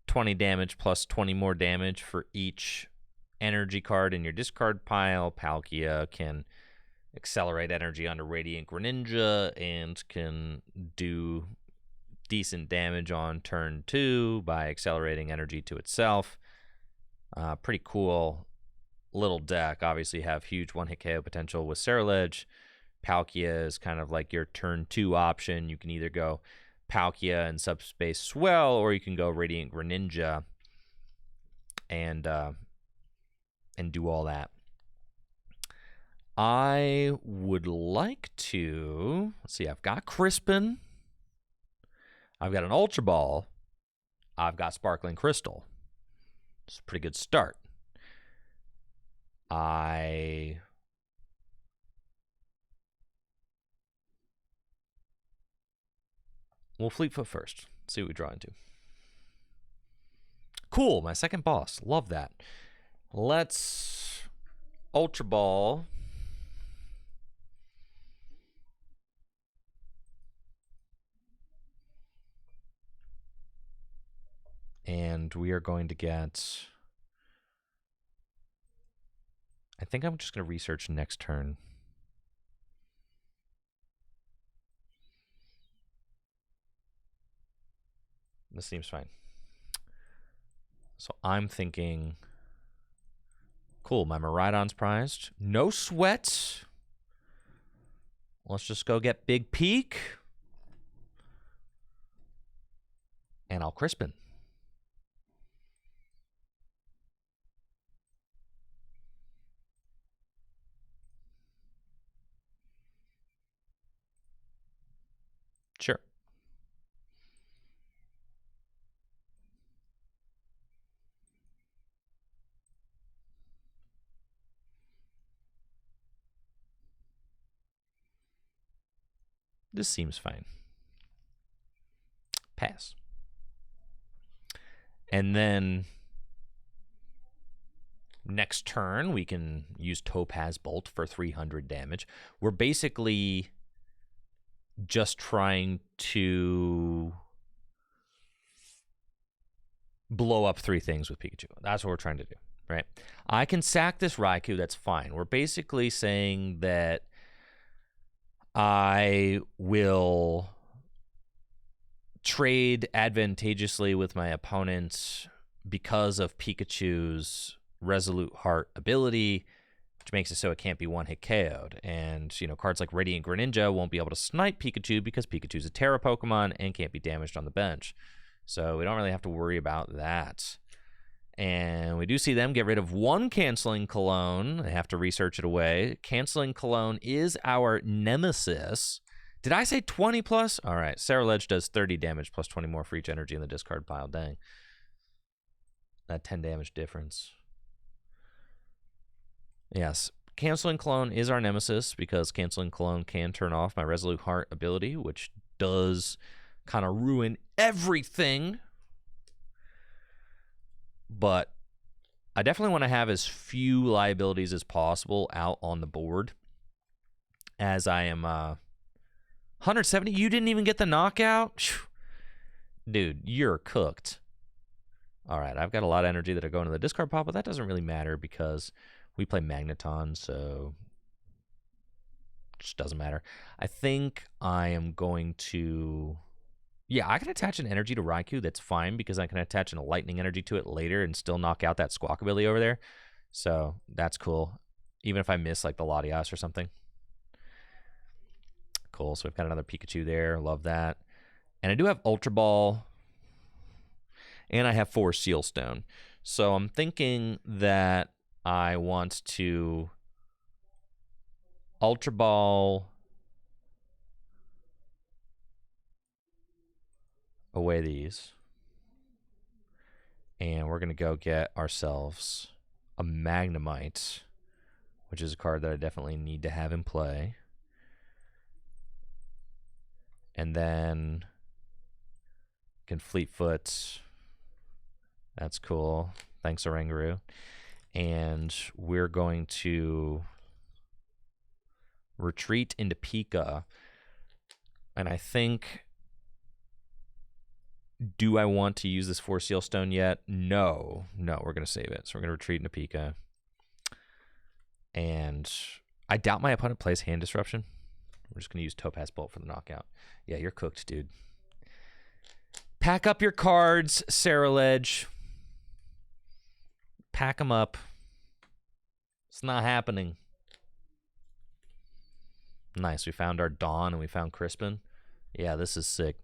20 damage plus 20 more damage for each energy card in your discard pile. Palkia can accelerate energy onto Radiant Greninja and can do decent damage on turn 2 by accelerating energy to itself. Pretty cool little deck. Obviously have huge one-hit KO potential with Ceruledge. Palkia is kind of like your turn 2 option. You can either go Palkia and Subspace Swell, or you can go Radiant Greninja and do all that. I would like to... Let's see, I've got Crispin. I've got an Ultra Ball. I've got Sparkling Crystal. It's a pretty good start. I will Fleetfoot first. See what we draw into. Cool, my second boss. Love that. Let's Ultra Ball. And we are going to get... I think I'm just going to research next turn. This seems fine. So I'm thinking... Cool, my Miraidon's prized. No sweat. Let's just go get Big Peak. And I'll Crispin. Sure. This seems fine. Pass. And then next turn, we can use Topaz Bolt for 300 damage. We're basically just trying to blow up 3 things with Pikachu. That's what we're trying to do, right? I can sack this Raikou, that's fine. We're basically saying that I will trade advantageously with my opponent because of Pikachu's Resolute Heart ability, which makes it so it can't be one-hit KO'd. And, you know, cards like Radiant Greninja won't be able to snipe Pikachu because Pikachu's a Terra Pokemon and can't be damaged on the bench. So we don't really have to worry about that. And we do see them get rid of one Canceling Cologne. They have to research it away. Canceling Cologne is our nemesis. Did I say 20 plus? All right. Sarah Ledge does 30 damage plus 20 more for each energy in the discard pile. Dang. That 10 damage difference. Yes. Canceling Cologne is our nemesis because Canceling Cologne can turn off my Resolute Heart ability, which does kind of ruin everything. But I definitely want to have as few liabilities as possible out on the board. As I am 170. You didn't even get the knockout? Dude, you're cooked. All right, I've got a lot of energy that are going to the discard pile, but that doesn't really matter because we play Magneton, so it just doesn't matter. I think I am going to... Yeah, I can attach an energy to Raikou. That's fine because I can attach a lightning energy to it later and still knock out that Squawkabilly over there. So that's cool. Even if I miss like the Latias or something. Cool. So we've got another Pikachu there. Love that. And I do have Ultra Ball. And I have 4 Seal Stone. So I'm thinking that I want to Ultra Ball away these. And we're going to go get ourselves a Magnemite, which is a card that I definitely need to have in play. And then can Fleetfoot. That's cool. Thanks, Oranguru. And we're going to retreat into Pika. And I think... Do I want to use this 4 Seal Stone yet? No. No, we're going to save it. So we're going to retreat into Pika. And I doubt my opponent plays Hand Disruption. We're just going to use Topaz Bolt for the knockout. Yeah, you're cooked, dude. Pack up your cards, Sarah Ledge. Pack them up. It's not happening. Nice. We found our Dawn and we found Crispin. Yeah, this is sick.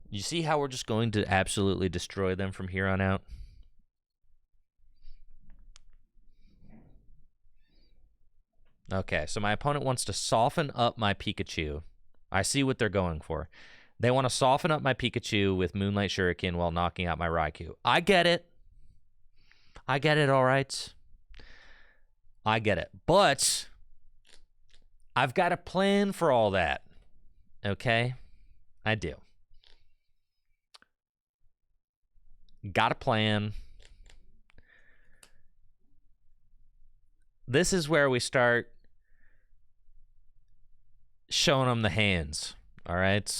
You see how we're just going to absolutely destroy them from here on out? Okay, so my opponent wants to soften up my Pikachu. I see what they're going for. They want to soften up my Pikachu with Moonlight Shuriken while knocking out my Raikou. I get it. I get it, all right. I get it. But I've got a plan for all that. Okay? I do. Got a plan. This is where we start showing them the hands. All right?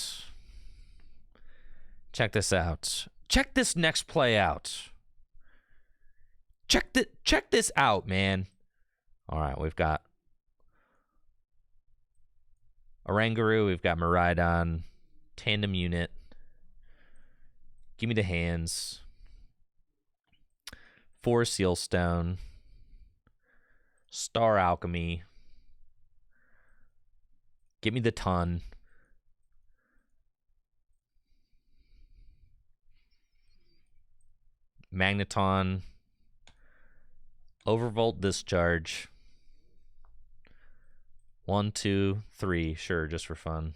Check this out. Check this next play out. Check this out, man. All right, we've got Oranguru, we've got Miraidon, Tandem Unit. Give me the hands. 4 Seal Stone. Star Alchemy. Give me the ton. Magneton. Overvolt Discharge. 1, 2, 3. Sure, just for fun.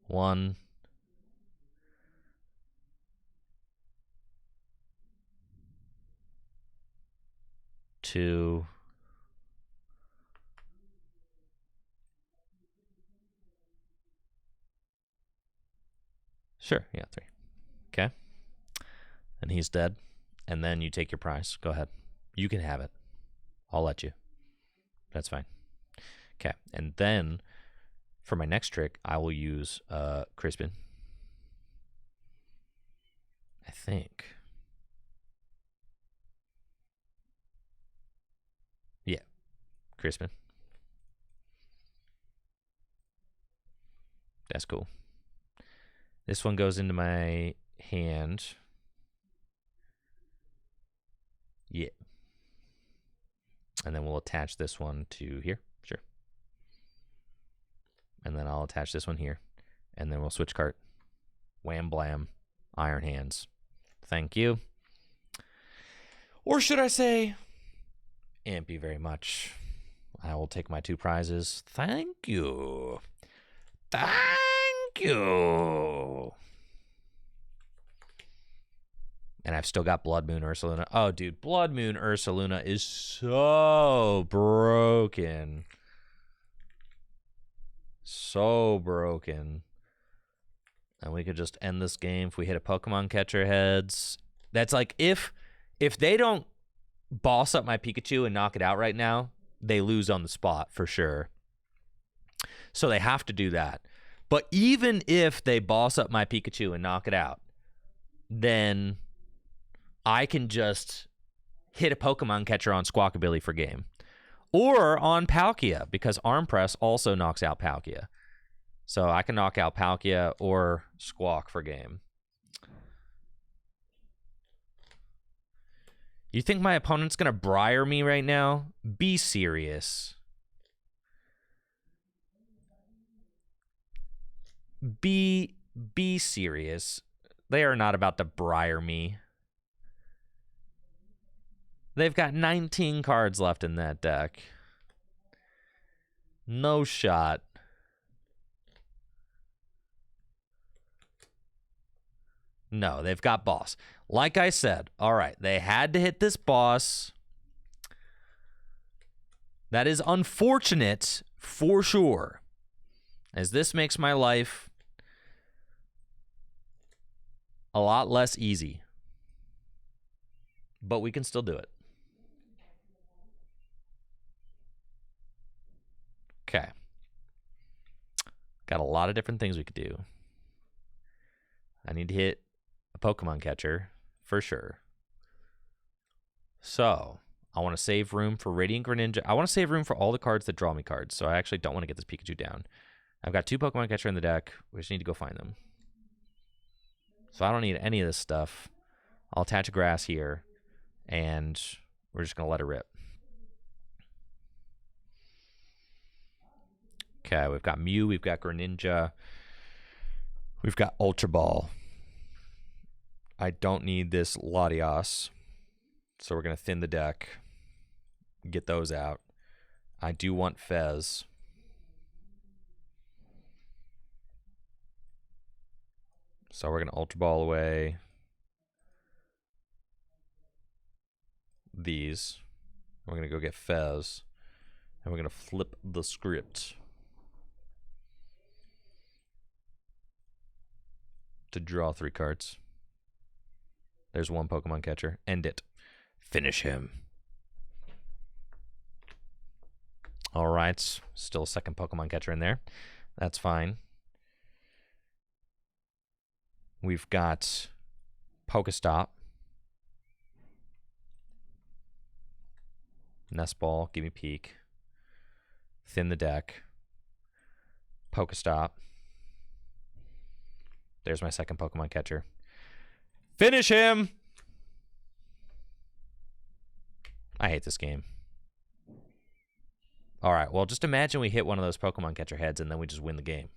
1. 2. Sure, yeah, 3. Okay. And he's dead. And then you take your prize. Go ahead. You can have it. I'll let you. That's fine. Okay. And then for my next trick, I will use Crispin. I think. Yeah. Crispin. That's cool. This one goes into my hand. Yeah. And then we'll attach this one to here. Sure. And then I'll attach this one here. And then we'll switch cart. Wham blam. Iron Hands. Thank you. Or should I say, thank you very much. I will take my 2 prizes. Thank you. Thank you. And I've still got Blood Moon Ursaluna. Oh, dude, Blood Moon Ursaluna is so broken. So broken. And we could just end this game if we hit a Pokemon catcher heads. That's like, if they don't boss up my Pikachu and knock it out right now, they lose on the spot for sure. So they have to do that. But even if they boss up my Pikachu and knock it out, then I can just hit a Pokemon catcher on Squawkabilly for game. Or on Palkia, because Arm Press also knocks out Palkia. So I can knock out Palkia or Squawk for game. You think my opponent's going to briar me right now? Be serious. Be serious. They are not about to briar me. They've got 19 cards left in that deck. No shot. No, they've got boss. Like I said, all right, they had to hit this boss. That is unfortunate for sure, as this makes my life a lot less easy. But we can still do it. Okay. Got a lot of different things we could do. I need to hit a Pokemon catcher for sure. So I want to save room for Radiant Greninja. I want to save room for all the cards that draw me cards. So I actually don't want to get this Pikachu down. I've got 2 Pokemon catcher in the deck. We just need to go find them. So I don't need any of this stuff. I'll attach a grass here, and we're just going to let it rip. Okay, we've got Mew, we've got Greninja, we've got Ultra Ball. I don't need this Latios, so we're going to thin the deck, get those out. I do want Fez. So we're going to Ultra Ball away these. We're going to go get Fez, and we're going to flip the script to draw 3 cards. There's 1 Pokemon catcher. End it. Finish him. All right. Still a second Pokemon catcher in there. That's fine. We've got Pokestop. Nest Ball. Give me Peek. Thin the deck. Pokestop. There's my second Pokemon catcher. Finish him! I hate this game. All right, well, just imagine we hit one of those Pokemon catcher heads and then we just win the game.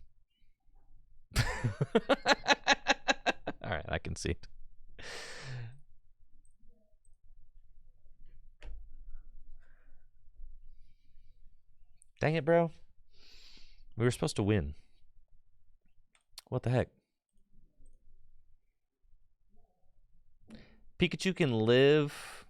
All right, I can see it. Dang it, bro. We were supposed to win. What the heck? Pikachu can live.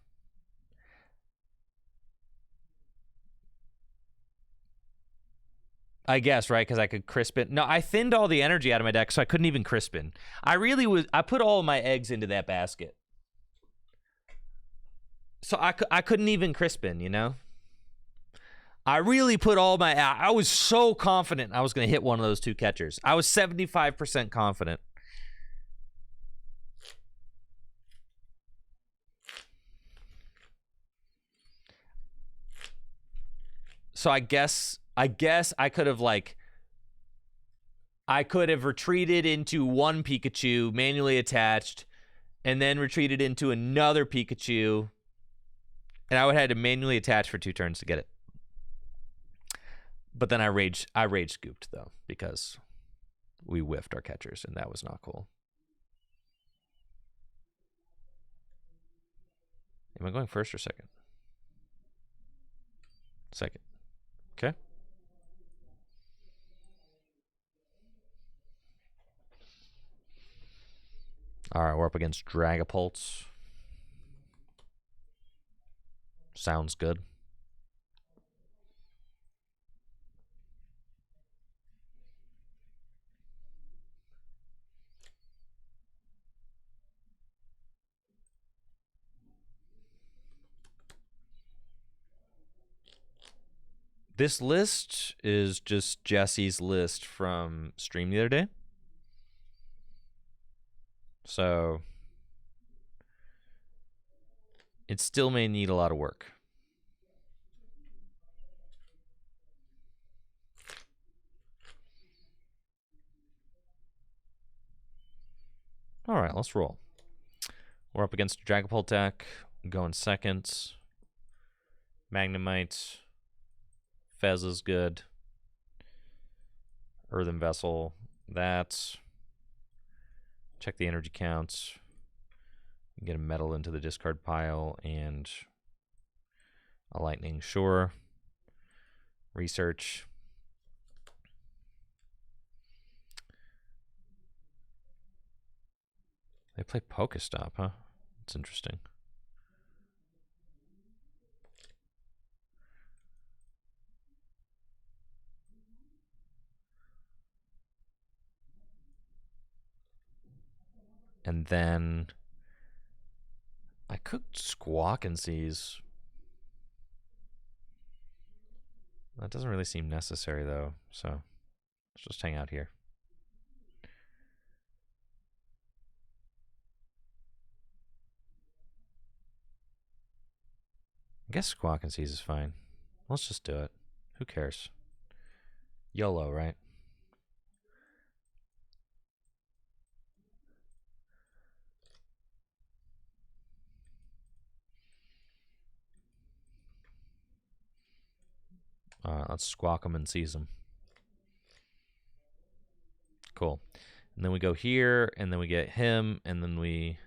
I guess, right? Because I could Crispin. No, I thinned all the energy out of my deck, so I couldn't even Crispin. I put all of my eggs into that basket. So I couldn't even Crispin, you know? I really put all my... I was so confident I was going to hit one of those 2 catchers. I was 75% confident. So I guess I could have retreated into 1 Pikachu, manually attached, and then retreated into another Pikachu, and I would have had to manually attach for 2 turns to get it. But then I rage scooped though because we whiffed our catchers and that was not cool. Am I going first or second? Second. Okay. All right, we're up against Dragapult. Sounds good. This list is just Jesse's list from stream the other day. So it still may need a lot of work. All right, let's roll. We're up against a Dragapult deck. Going second. Magnemite. Fez is good. Earthen Vessel. That. Check the energy counts. Get a metal into the discard pile and a lightning. Sure. Research. They play Pokestop, huh? That's interesting. And then I cooked Squawk and Seize. That doesn't really seem necessary though, so let's just hang out here. I guess Squawk and Seize is fine. Let's just do it. Who cares? YOLO, right? Let's squawk them and seize them. Cool. And then we go here, and then we get him, and then we...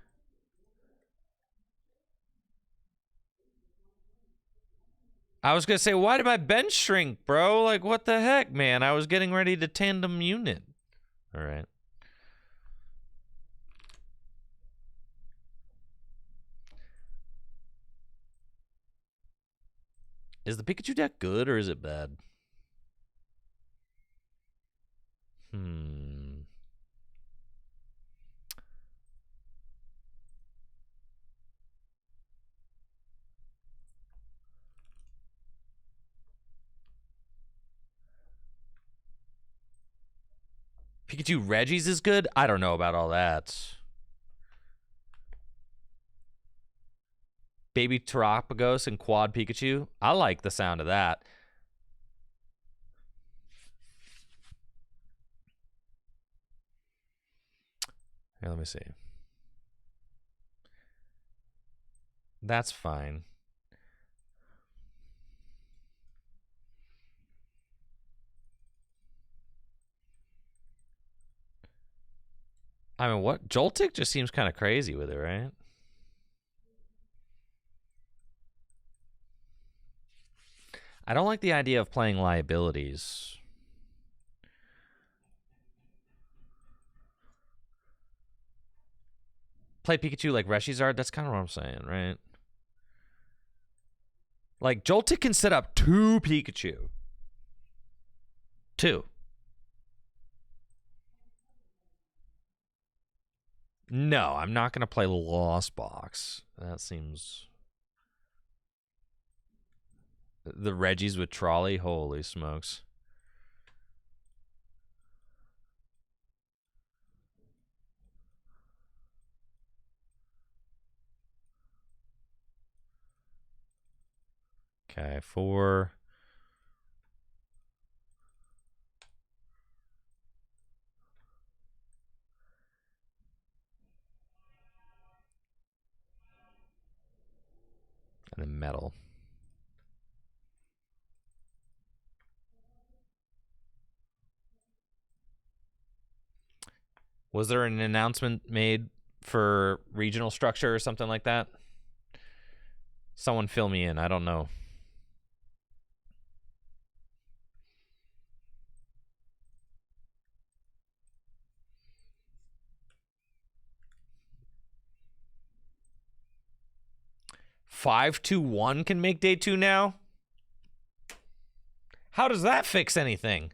I was going to say, why did my bench shrink, bro? Like, what the heck, man? I was getting ready to tandem unit. All right. Is the Pikachu deck good, or is it bad? Pikachu Regis is good? I don't know about all that. Baby Terapagos and Quad Pikachu? I like the sound of that. Here, let me see. That's fine. I mean, what? Joltik just seems kind of crazy with it, right? I don't like the idea of playing liabilities. Play Pikachu like Reshizard? That's kind of what I'm saying, right? Like, Joltik can set up 2 Pikachu. 2. No, I'm not going to play Lost Box. That seems... The Regis with Trolley? Holy smokes. Okay, 4. And then metal. Was there an announcement made for regional structure or something like that? Someone fill me in. I don't know. Five, 2, 1 can make day 2 now? How does that fix anything?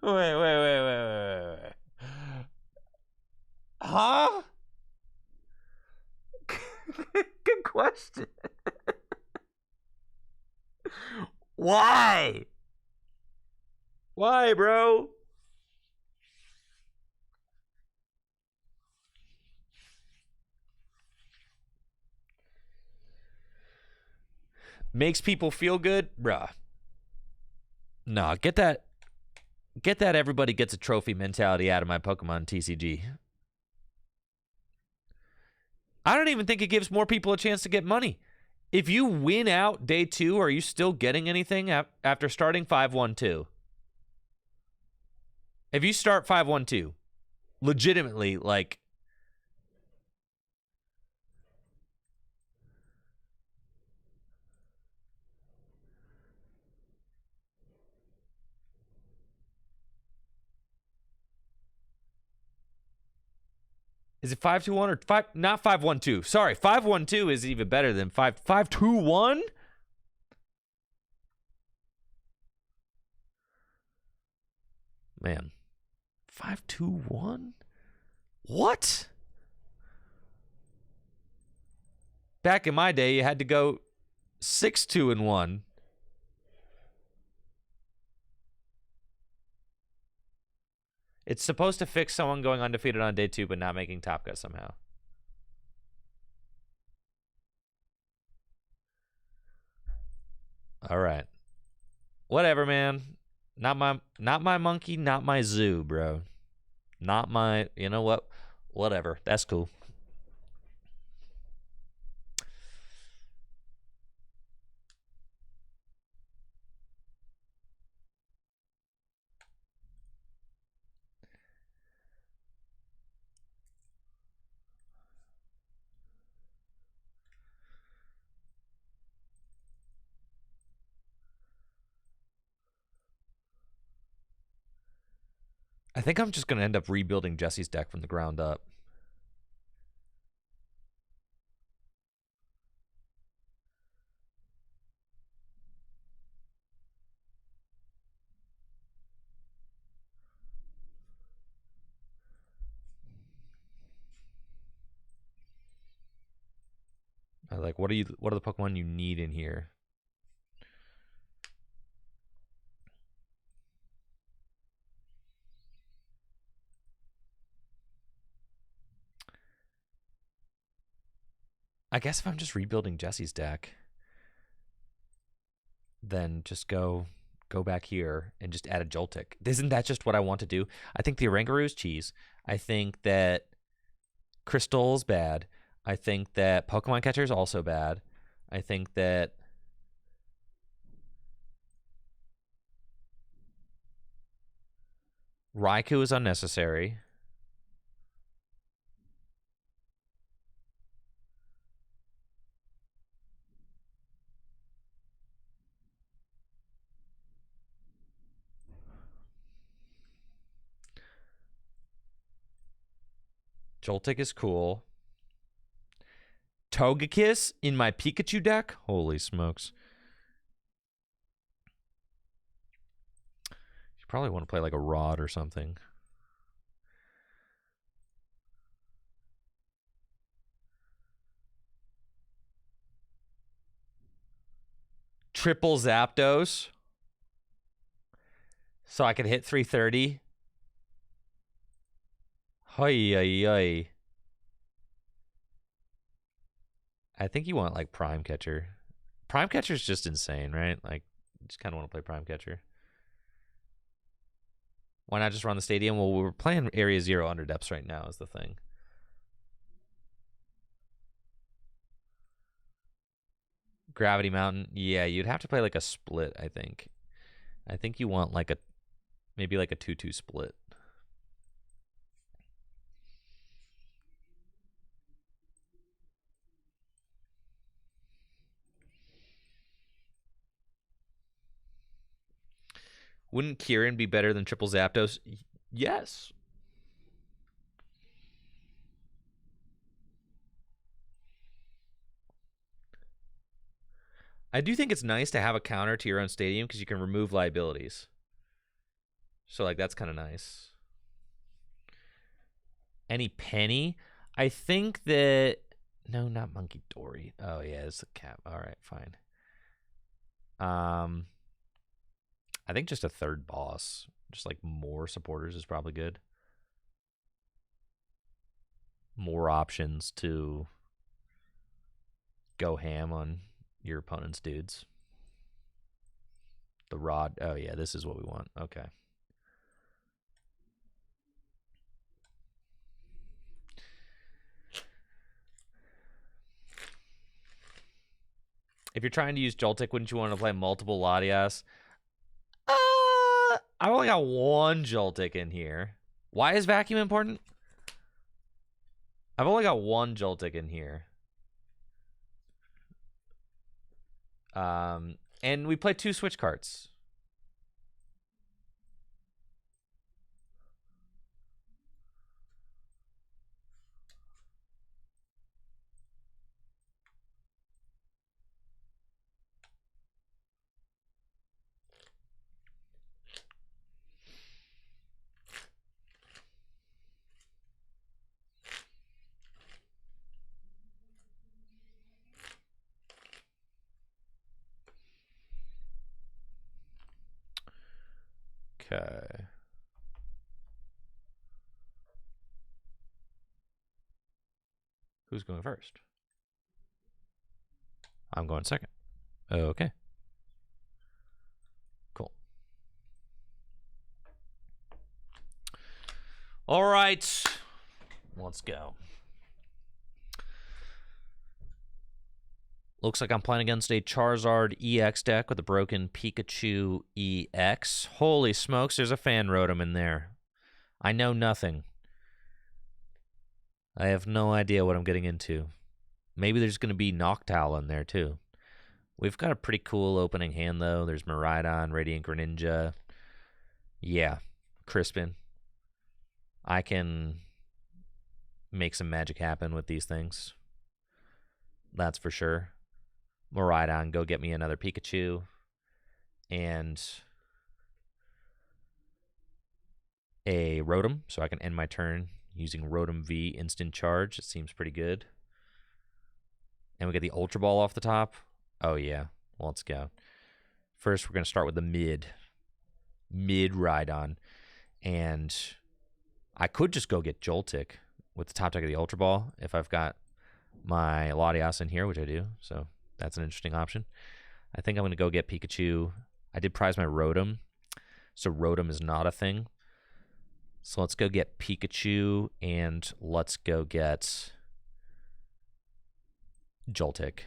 Wait. Huh? Good question. Why? Why, bro? Makes people feel good? Bruh. Nah, get that everybody gets a trophy mentality out of my Pokemon TCG. I don't even think it gives more people a chance to get money. If you win out day 2, are you still getting anything after starting 5-1-2? If you start 5-1-2, legitimately, like, is it 5-2-1 or 5? Not 5-1-2. Sorry, 5-1-2 is even better than 5-2-1. Man, 5-2-1. What? Back in my day, you had to go 6-2-1. It's supposed to fix someone going undefeated on day 2, but not making top cut somehow. All right. Whatever, man. Not my monkey, not my zoo, bro. Not my, you know what? Whatever. That's cool. I think I'm just going to end up rebuilding Jesse's deck from the ground up. Like, what are the Pokemon you need in here? I guess if I'm just rebuilding Jesse's deck, then just go back here and just add a Joltik. Isn't that just what I want to do? I think the Oranguru is cheese. I think that Crystal's bad. I think that Pokemon Catcher is also bad. I think that Raikou is unnecessary. Joltik is cool. Togekiss in my Pikachu deck? Holy smokes. You probably want to play like a Rod or something. Triple Zapdos. So I could hit 330. Hi. I think you want like Prime Catcher. Prime Catcher is just insane, right? Like, you just kind of want to play Prime Catcher. Why not just run the stadium? Well, we're playing Area 0 under depths right now is the thing. Gravity Mountain. Yeah, you'd have to play like a split, I think. I think you want like maybe like a 2-2 split. Wouldn't Kieran be better than triple Zapdos? Yes. I do think it's nice to have a counter to your own stadium because you can remove liabilities. So, like, that's kind of nice. Any penny? I think that... No, not Monkey Dory. Oh, yeah, it's a cap. All right, fine. I think just a third boss. Just, like, more supporters is probably good. More options to go ham on your opponent's dudes. The rod. Oh, yeah, this is what we want. Okay. If you're trying to use Joltik, wouldn't you want to play multiple Latias? I've only got one Joltik in here. Why is Vacuum important? I've only got one Joltik in here. And we play 2 switch cards. Okay. Who's going first? I'm going second. Okay. Cool. All right. Let's go. Looks like I'm playing against a Charizard EX deck with a broken Pikachu EX. Holy smokes, there's a fan Rotom in there. I know nothing. I have no idea what I'm getting into. Maybe there's going to be Noctowl in there, too. We've got a pretty cool opening hand, though. There's Miraidon, Radiant Greninja. Yeah, Crispin. I can make some magic happen with these things. That's for sure. Miraidon, go get me another Pikachu. And a Rotom, so I can end my turn using Rotom V instant charge. It seems pretty good. And we get the Ultra Ball off the top. Oh, yeah. Let's go. First, we're going to start with the mid Rhydon. And I could just go get Joltik with the top deck of the Ultra Ball if I've got my Latias in here, which I do. So that's an interesting option. I think I'm going to go get Pikachu. I did prize my Rotom, so Rotom is not a thing. So let's go get Pikachu, and let's go get Joltik.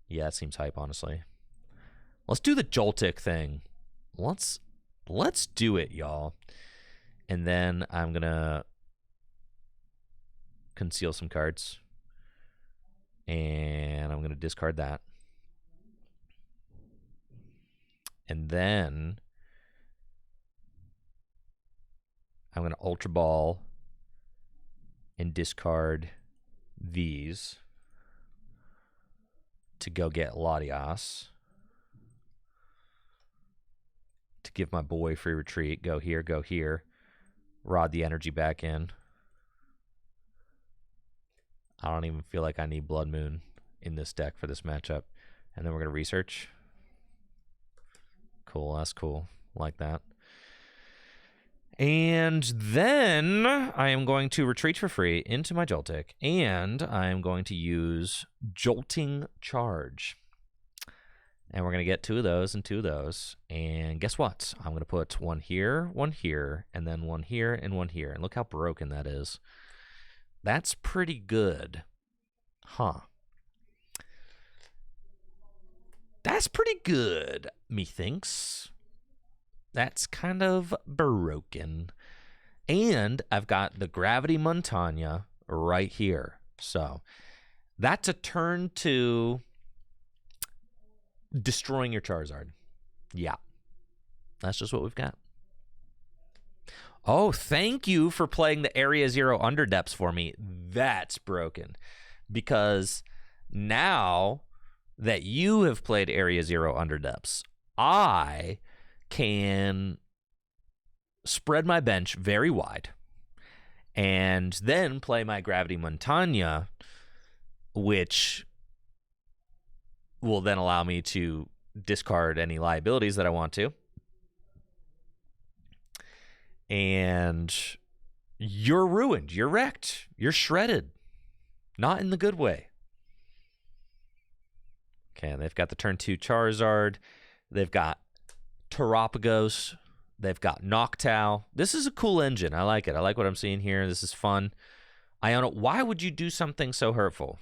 Yeah, it seems hype, honestly. Let's do the Joltik thing. Let's do it, y'all. And then I'm going to conceal some cards. And I'm going to discard that. And then I'm going to Ultra Ball and discard these to go get Latias. To give my boy free retreat. Go here, go here. Rod the energy back in. I don't even feel like I need Blood Moon in this deck for this matchup. And then we're going to research. Cool, that's cool. Like that. And then I am going to retreat for free into my Joltik. And I am going to use Jolting Charge. And we're going to get 2 of those and 2 of those. And guess what? I'm going to put one here, and then one here, and one here. And look how broken that is. That's pretty good. Huh. That's pretty good, methinks. That's kind of broken. And I've got the Gravity Montagna right here. So that's a turn to destroying your Charizard. Yeah. That's just what we've got. Oh, thank you for playing the Area Zero Underdepths for me. That's broken. Because now that you have played Area Zero Underdepths, I can spread my bench very wide and then play my Gravity Montagna, which will then allow me to discard any liabilities that I want to. And you're ruined. You're wrecked. You're shredded. Not in the good way. Okay, they've got the turn 2 Charizard. They've got Terapagos. They've got Noctowl. This is a cool engine. I like it. I like what I'm seeing here. This is fun. Iona, why would you do something so hurtful?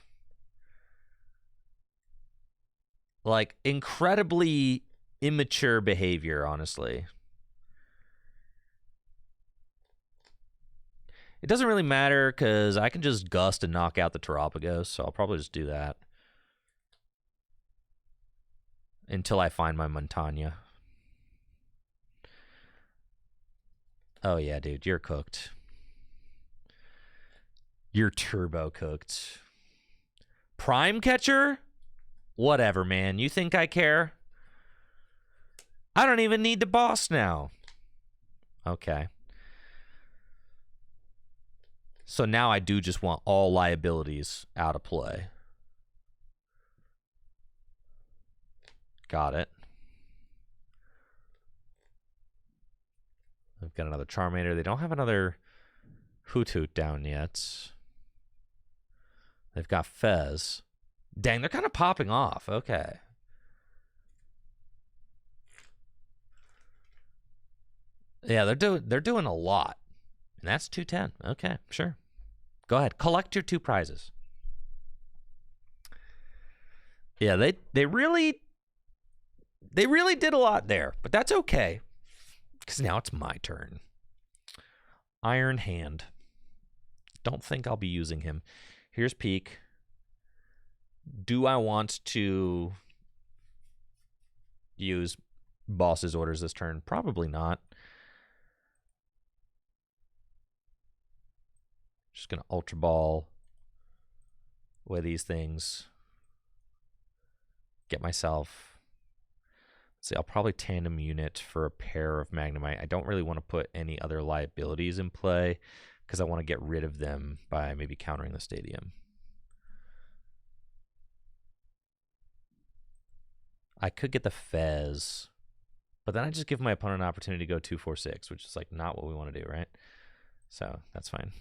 Like, incredibly immature behavior, honestly. It doesn't really matter because I can just gust and knock out the Terapagos, so I'll probably just do that until I find my Montagna. Oh, yeah, dude, you're cooked. You're turbo cooked. Prime Catcher? Whatever, man. You think I care? I don't even need the boss now. Okay. So now I do just want all liabilities out of play. Got it. I've got another Charmander. They don't have another Hoot Hoot down yet. They've got Fez. Dang, they're kind of popping off. Okay. Yeah, they're doing a lot. And that's 210. Okay, sure. Go ahead. Collect your 2 prizes. Yeah, they really did a lot there, but that's okay. Because now it's my turn. Iron Hand. Don't think I'll be using him. Here's Peak. Do I want to use boss's orders this turn? Probably not. Just going to Ultra Ball away these things. Get myself... See, I'll probably tandem unit for a pair of Magnemite. I don't really want to put any other liabilities in play because I want to get rid of them by maybe countering the stadium. I could get the Fez, but then I just give my opponent an opportunity to go 2-4-6, which is like not what we want to do, right? So that's fine.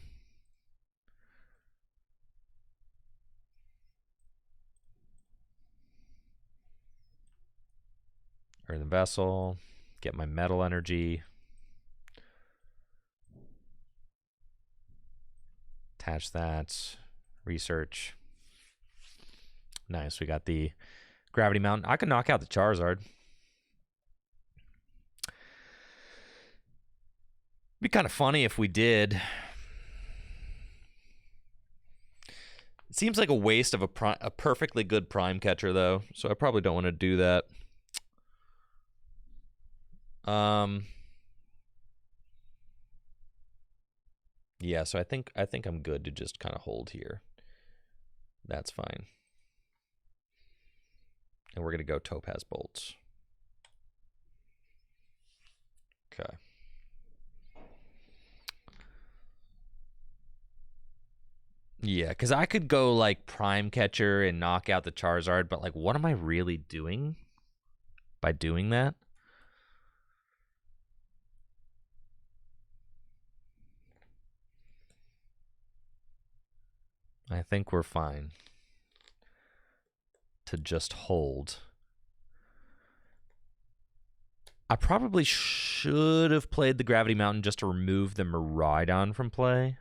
Earn the Vessel, get my Metal Energy, attach that, research. Nice, we got the Gravity Mountain. I can knock out the Charizard. Be kind of funny if we did. It seems like a waste of a perfectly good Prime Catcher, though, so I probably don't want to do that. Yeah, so I think I'm good to just kind of hold here. That's fine. And we're going to go Topaz Bolts. Okay. Yeah, because I could go like Prime Catcher and knock out the Charizard, but like, what am I really doing by doing that? I think we're fine to just hold. I probably should have played the Gravity Mountain just to remove the Miraidon from play.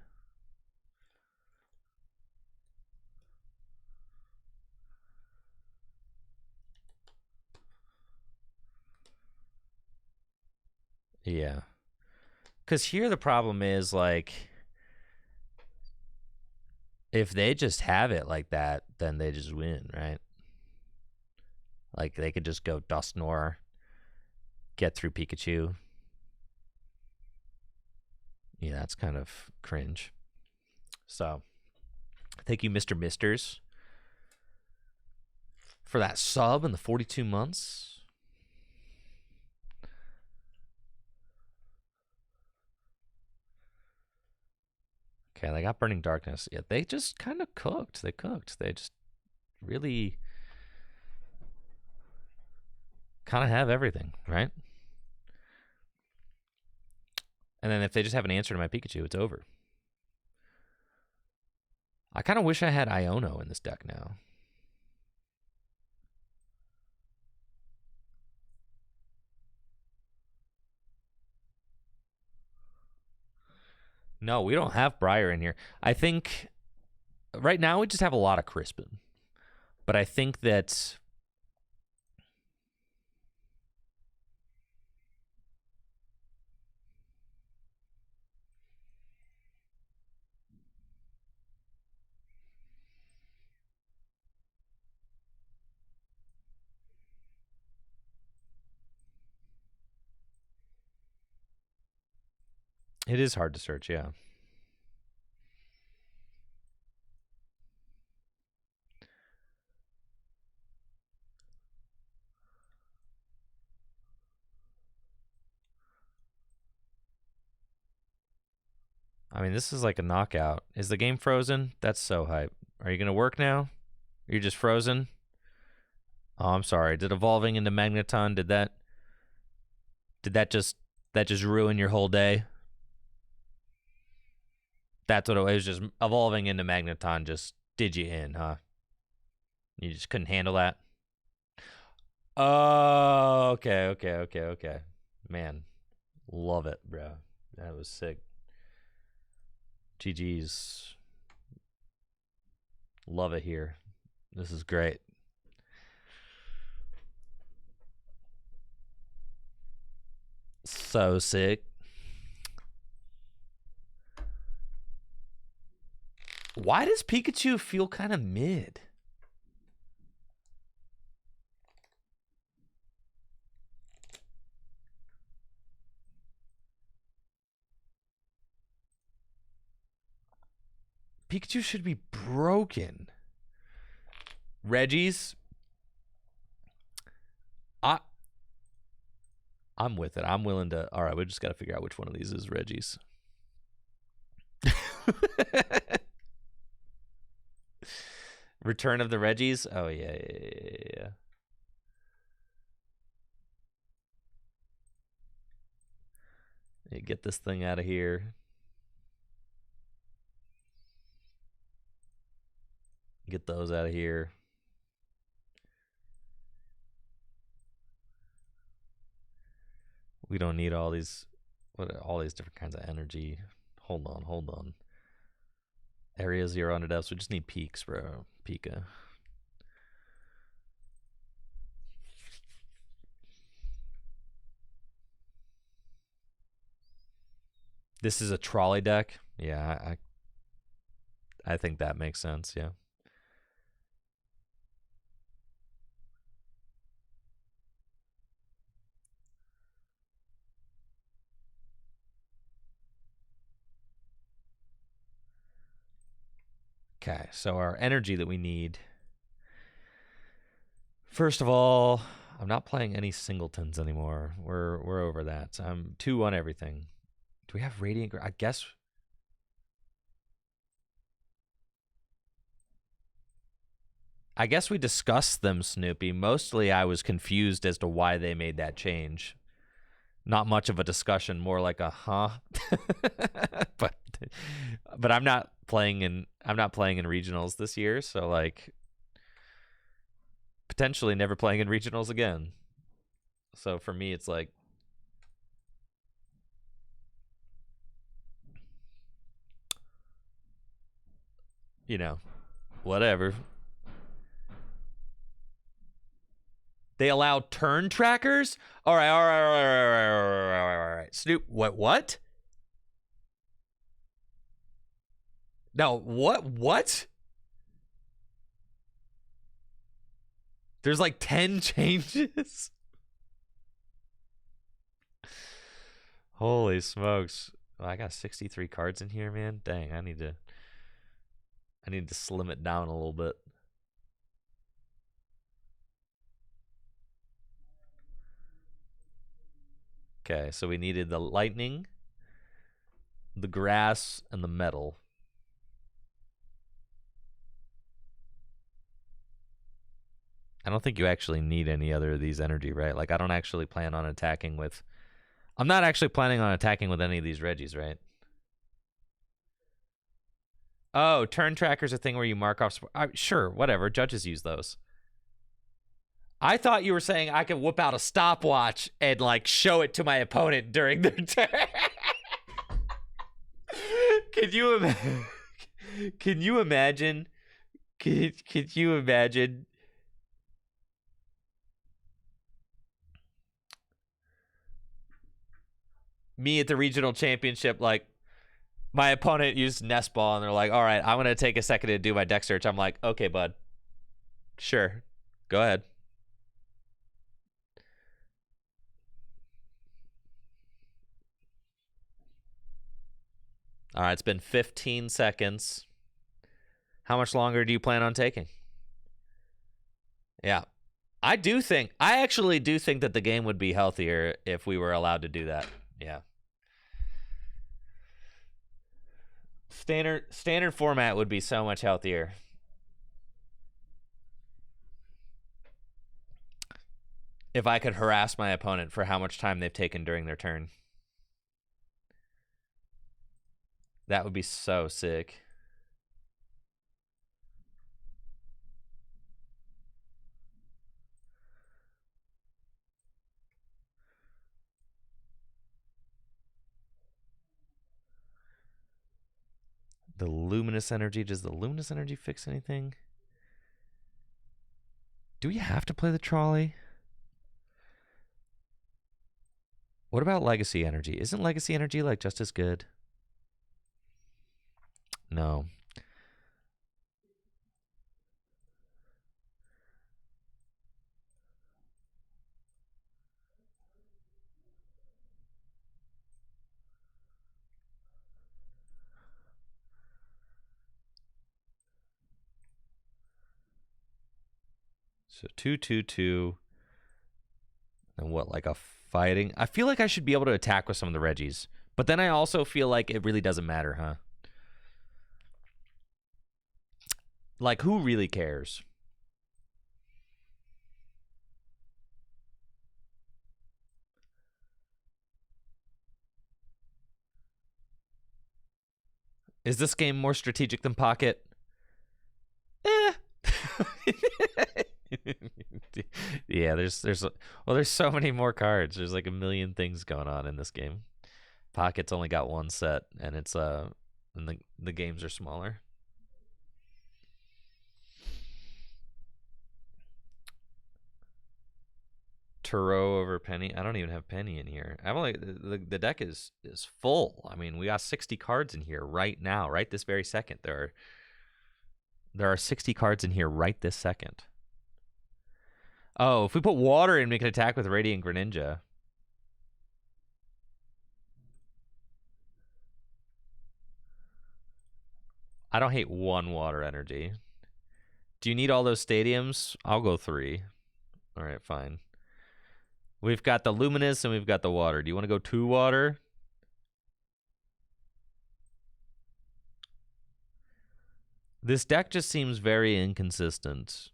Yeah. Because here the problem is, like, if they just have it like that, then they just win, right? Like, they could just go Dusknoir, get through Pikachu. Yeah, that's kind of cringe. So, thank you, Mr. Misters, for that sub in the 42 months. Okay, they got Burning Darkness. Yeah, they just kind of cooked. They cooked. They just really kind of have everything, right? And then if they just have an answer to my Pikachu, it's over. I kind of wish I had Iono in this deck now. No, we don't have Briar in here. I think right now we just have a lot of Crispin. But I think that it is hard to search, yeah. I mean, this is like a knockout. Is the game frozen? That's so hype. Are you going to work now? You're just frozen? Oh, I'm sorry. Did evolving into Magneton, did that just ruin your whole day? That's what it was. Just evolving into Magneton just did you in, huh? You just couldn't handle that? Oh, okay. Man, love it, bro. That was sick. GG's. Love it here. This is great. So sick. Why does Pikachu feel kind of mid? Pikachu should be broken. Regis. I'm with it. I'm willing to. All right, we just got to figure out which one of these is Regis. Return of the Regis. Oh yeah. Get this thing out of here. Get those out of here. We don't need all these different kinds of energy. Hold on. Area 0 under depths. We just need peaks, bro. Pika. This is a trolley deck. Yeah, I think that makes sense. Yeah. Okay, so our energy that we need. First of all, I'm not playing any singletons anymore. We're over that. I'm 2 on everything. Do we have Radiant? I guess. I guess we discussed them, Snoopy. Mostly I was confused as to why they made that change. Not much of a discussion, more like a huh. but I'm not playing in regionals this year, so like potentially never playing in regionals again. So for me it's like whatever. They allow turn trackers? All right. Snoop, what? No, what? There's like 10 changes? Holy smokes. Well, I got 63 cards in here, man. Dang, I need to slim it down a little bit. Okay, so we needed the lightning, the grass, and the metal. I don't think you actually need any other of these energy, right? Like, I don't actually plan on attacking with... I'm not actually planning on attacking with any of these Regis, right? Oh, turn tracker's a thing where you mark off... sure, whatever. Judges use those. I thought you were saying I could whip out a stopwatch and, like, show it to my opponent during their turn. Can you imagine? Can you imagine? Could you imagine? Me at the regional championship, like, my opponent used Nest Ball, and they're like, all right, I'm going to take a second to do my deck search. I'm like, okay, bud. Sure. Go ahead. All right, it's been 15 seconds. How much longer do you plan on taking? Yeah. I actually do think that the game would be healthier if we were allowed to do that. Yeah. Standard format would be so much healthier. If I could harass my opponent for how much time they've taken during their turn. That would be so sick. The luminous energy. Does the luminous energy fix anything? Do we have to play the trolley? What about legacy energy? Isn't legacy energy like just as good? No. So 2/2/2. And what, like a fighting? I feel like I should be able to attack with some of the Regis. But then I also feel like it really doesn't matter, huh? Like, who really cares? Is this game more strategic than Pocket? Yeah, there's so many more cards. There's like a million things going on in this game. Pocket's only got one set, and it's and the games are smaller. Turo over Penny. I don't even have Penny in here. I've only the deck is full. I mean, we got 60 cards in here right now, right this very second. There are 60 cards in here right this second. Oh, if we put water in, we can attack with Radiant Greninja. I don't hate one water energy. Do you need all those stadiums? I'll go 3. All right, fine. We've got the luminous and we've got the water. Do you want to go 2 water? This deck just seems very inconsistent.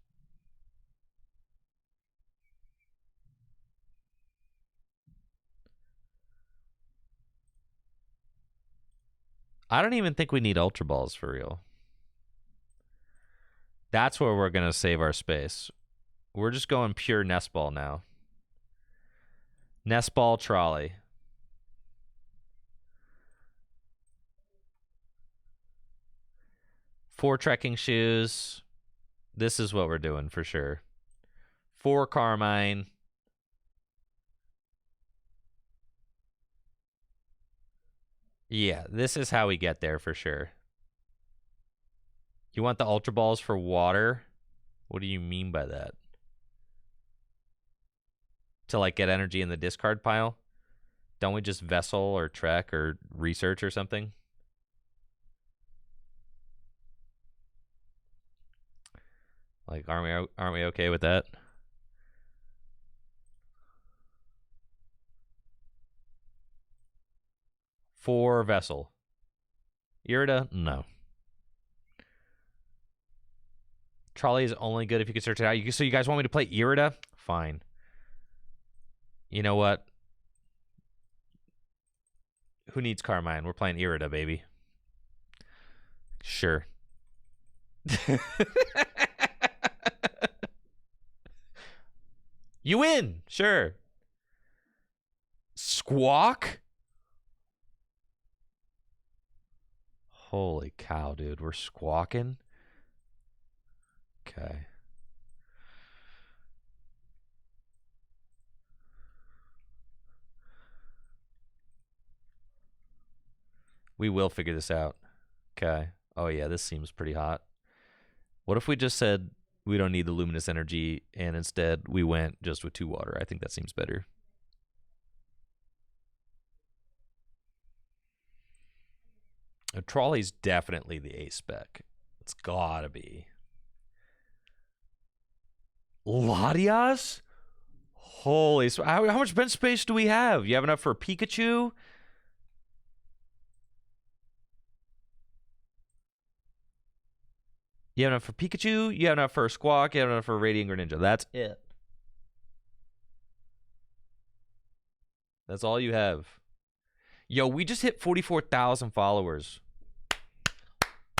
I don't even think we need Ultra Balls for real. That's where we're going to save our space. We're just going pure Nest Ball now. Nest Ball Trolley. Four trekking shoes. This is what we're doing for sure. 4 Carmine. Yeah, this is how we get there for sure. You want the Ultra Balls for water? What do you mean by that? To like get energy in the discard pile? Don't we just Vessel or Trek or Research or something? Like, aren't we okay with that? For Vessel. Irida? No. Trolley is only good if you can search it out. So you guys want me to play Irida? Fine. You know what? Who needs Carmine? We're playing Irida, baby. Sure. You win. Sure. Squawk? Holy cow, dude. We're squawking? Okay. We will figure this out. Okay. Oh, yeah, this seems pretty hot. What if we just said we don't need the luminous energy and instead we went just with 2 water? I think that seems better. A Trolley's definitely the A spec. It's gotta be. Latias? Holy, how much bench space do we have? You have enough for Pikachu? You have enough for Pikachu? You have enough for Squawk? You have enough for Radiant Greninja. That's it. That's all you have. Yo, we just hit 44,000 followers.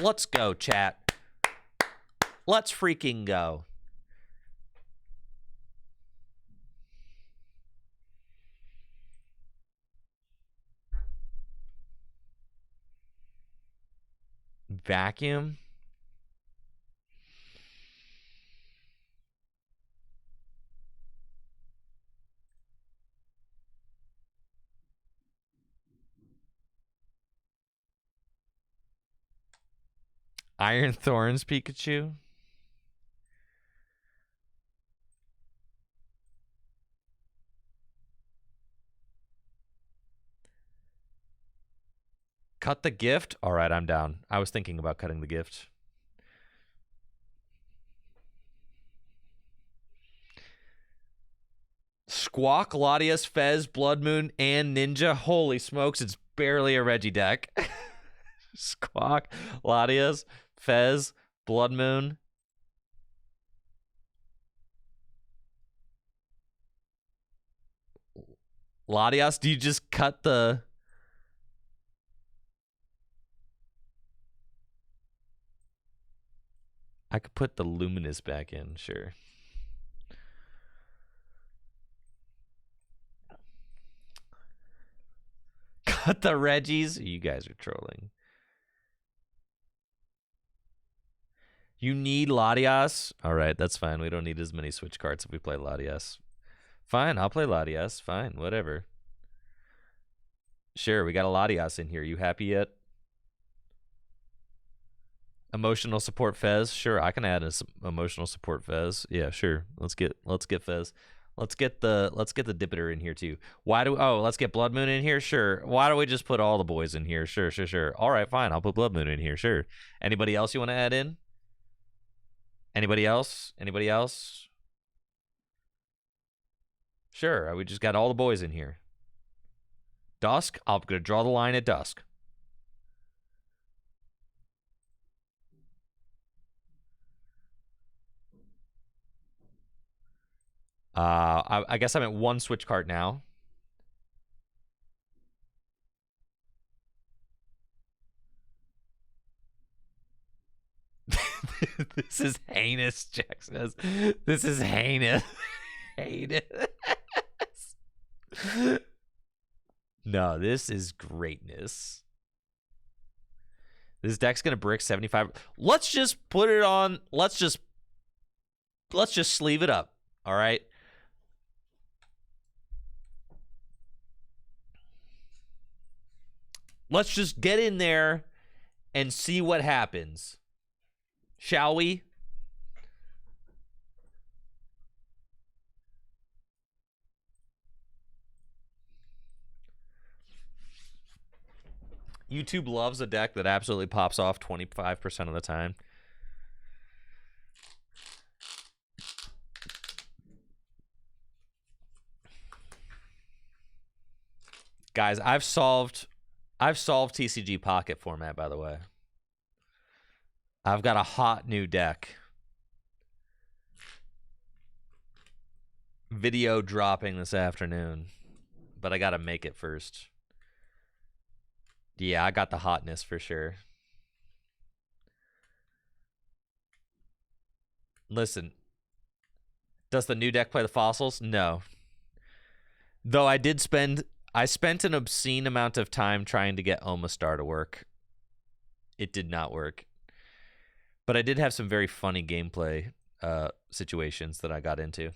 Let's go, chat. Let's freaking go. Vacuum? Iron Thorns Pikachu? Cut the gift? All right, I'm down. I was thinking about cutting the gift. Squawk, Latias, Fez, Blood Moon, and Ninja. Holy smokes, it's barely a Reggie deck. Squawk, Latias, Fez, Blood Moon. Latias, do you just cut the... I could put the Luminous back in, sure. Cut the Reggies? You guys are trolling. You need Latias? All right, that's fine. We don't need as many switch cards if we play Latias. Fine, I'll play Latias. Fine, whatever. Sure, we got a Latias in here. You happy yet? Emotional support Fez? Sure, I can add an emotional support Fez. Yeah, sure. Let's get Fez. Let's get the Dipiter in here too. Let's get Blood Moon in here? Sure. Why don't we just put all the boys in here? Sure. All right, fine. I'll put Blood Moon in here. Sure. Anybody else you want to add in? Anybody else? Sure. We just got all the boys in here. Dusk? I'm going to draw the line at Dusk. I guess I'm at 1 switch card now. This is heinous, Jack says. This is heinous. Heinous. No, this is greatness. This deck's gonna brick 75. Let's just put it on. Let's just sleeve it up. All right. Let's just get in there and see what happens. Shall we? YouTube loves a deck that absolutely pops off 25% of the time. Guys, I've solved TCG Pocket format, by the way. I've got a hot new deck. Video dropping this afternoon, but I gotta make it first. Yeah, I got the hotness for sure. Listen, does the new deck play the fossils? No. Though I spent an obscene amount of time trying to get Omastar to work. It did not work. But I did have some very funny gameplay situations that I got into.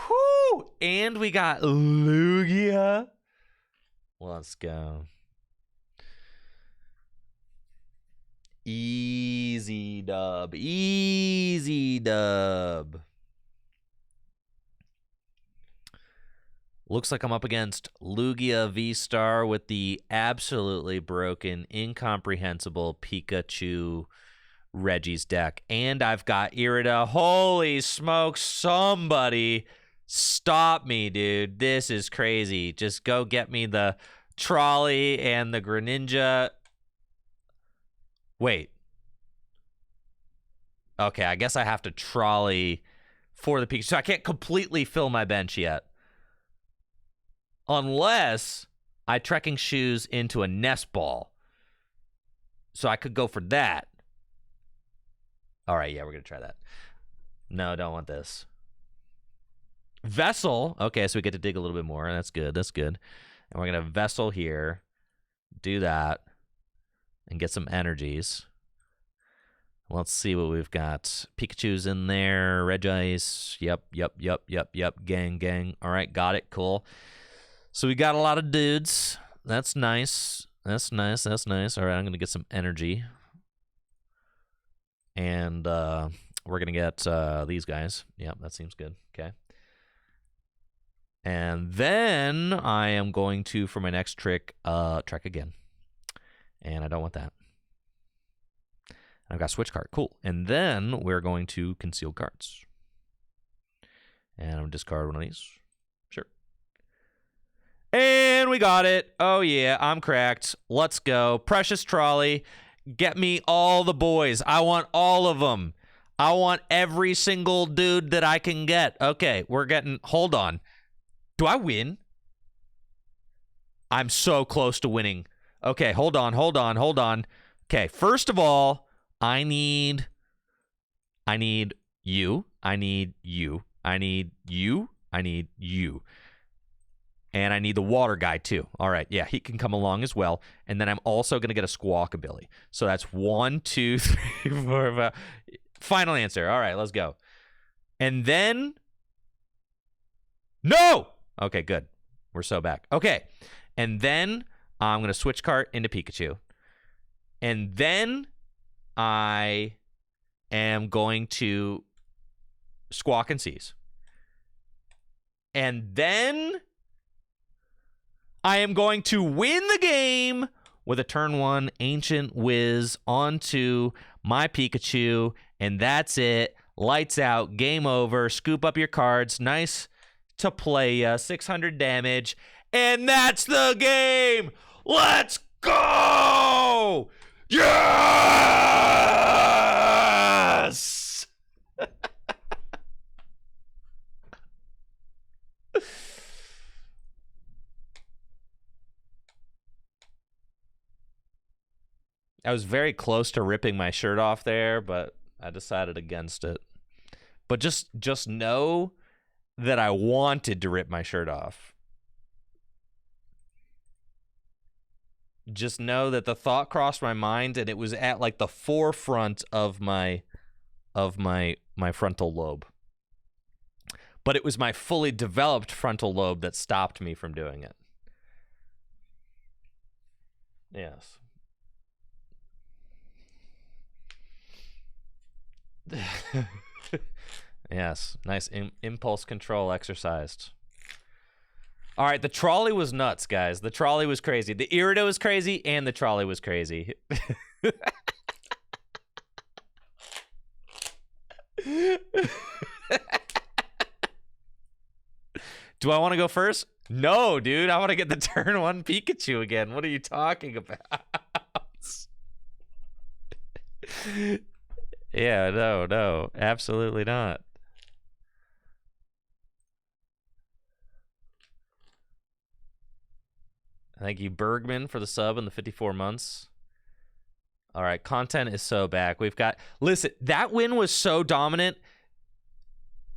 Whoo! And we got Lugia. Let's go. Easy dub. Easy dub. Looks like I'm up against Lugia V-Star with the absolutely broken, incomprehensible Pikachu Regis deck. And I've got Irida. Holy smokes, somebody stop me, dude. This is crazy. Just go get me the trolley and the Greninja. Wait. Okay, I guess I have to trolley for the Pikachu. So I can't completely fill my bench yet. Unless I trekking shoes into a nest ball. So I could go for that. All right, yeah, we're going to try that. No, don't want this. Vessel. Okay, so we get to dig a little bit more. That's good. That's good. And we're going to Vessel here. Do that. And get some energies. Let's see what we've got. Pikachu's in there. Regis. Yep. Gang. All right, got it. Cool. So we got a lot of dudes. That's nice. That's nice. All right, I'm going to get some energy. And we're going to get these guys. Yep, that seems good. Okay. And then I am going to, for my next trick, trek again. And I don't want that. I've got switch card. Cool. And then we're going to conceal cards. And I'm going to discard one of these. Sure. And we got it. Oh, yeah. I'm cracked. Let's go. Precious Trolley. Get me all the boys. I want all of them. I want every single dude that I can get. Okay, we're getting... Hold on. Do I win? I'm so close to winning. Okay, hold on. Okay, first of all, I need you. I need you. And I need the water guy, too. All right, yeah, he can come along as well. And then I'm also going to get a Squawkabilly. So that's 1, 2, 3, 4, 5. Final answer. All right, let's go. And then... No! Okay, good. We're so back. Okay, and then I'm going to switch cart into Pikachu. And then I am going to Squawk and Seize. And then I am going to win the game with a turn 1 Ancient Whiz onto my Pikachu. And that's it. Lights out. Game over. Scoop up your cards. Nice to play 600 damage. And that's the game. Let's go! Yes! I was very close to ripping my shirt off there, but I decided against it. But just know that I wanted to rip my shirt off. Just know that the thought crossed my mind, and it was at like the forefront of my frontal lobe. but it was my fully developed frontal lobe that stopped me from doing it. Yes. Yes, nice impulse control exercised. All right, the trolley was nuts, guys. The trolley was crazy. The Irida was crazy, and the trolley was crazy. Do I want to go first? No, dude. I want to get the turn 1 Pikachu again. What are you talking about? Yeah, no. Absolutely not. Thank you, Bergman, for the sub and the 54 months. All right, content is so back. We've got... Listen, that win was so dominant.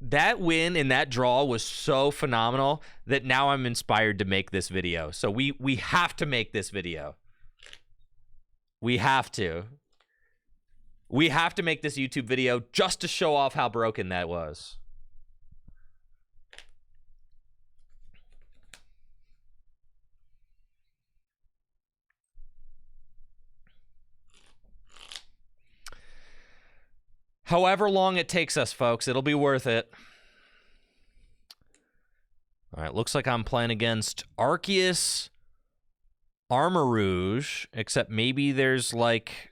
That win and that draw was so phenomenal that now I'm inspired to make this video. So we have to make this video. We have to. We have to make this YouTube video just to show off how broken that was. However long it takes us, folks, it'll be worth it. All right, looks like I'm playing against Arceus Armarouge, except maybe there's like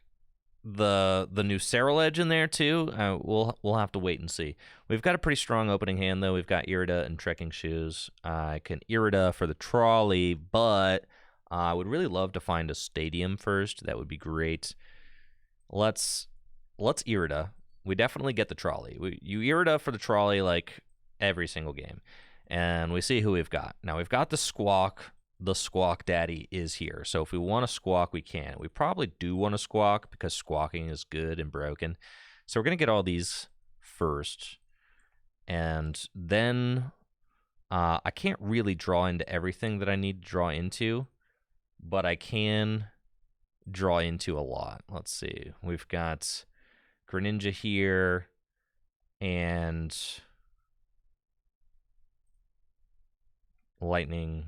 the new Ceruledge in there too. We'll have to wait and see. We've got a pretty strong opening hand though. We've got Irida and Trekking Shoes. I can Irida for the trolley, but I would really love to find a stadium first. That would be great. Let's Irida. We definitely get the trolley. You Irida for the trolley like every single game. And we see who we've got. Now we've got the Squawk. The Squawk Daddy is here. So if we want to squawk, we can. We probably do want to squawk because squawking is good and broken. So we're going to get all these first. And then I can't really draw into everything that I need to draw into, but I can draw into a lot. Let's see. We've got Greninja here and Lightning,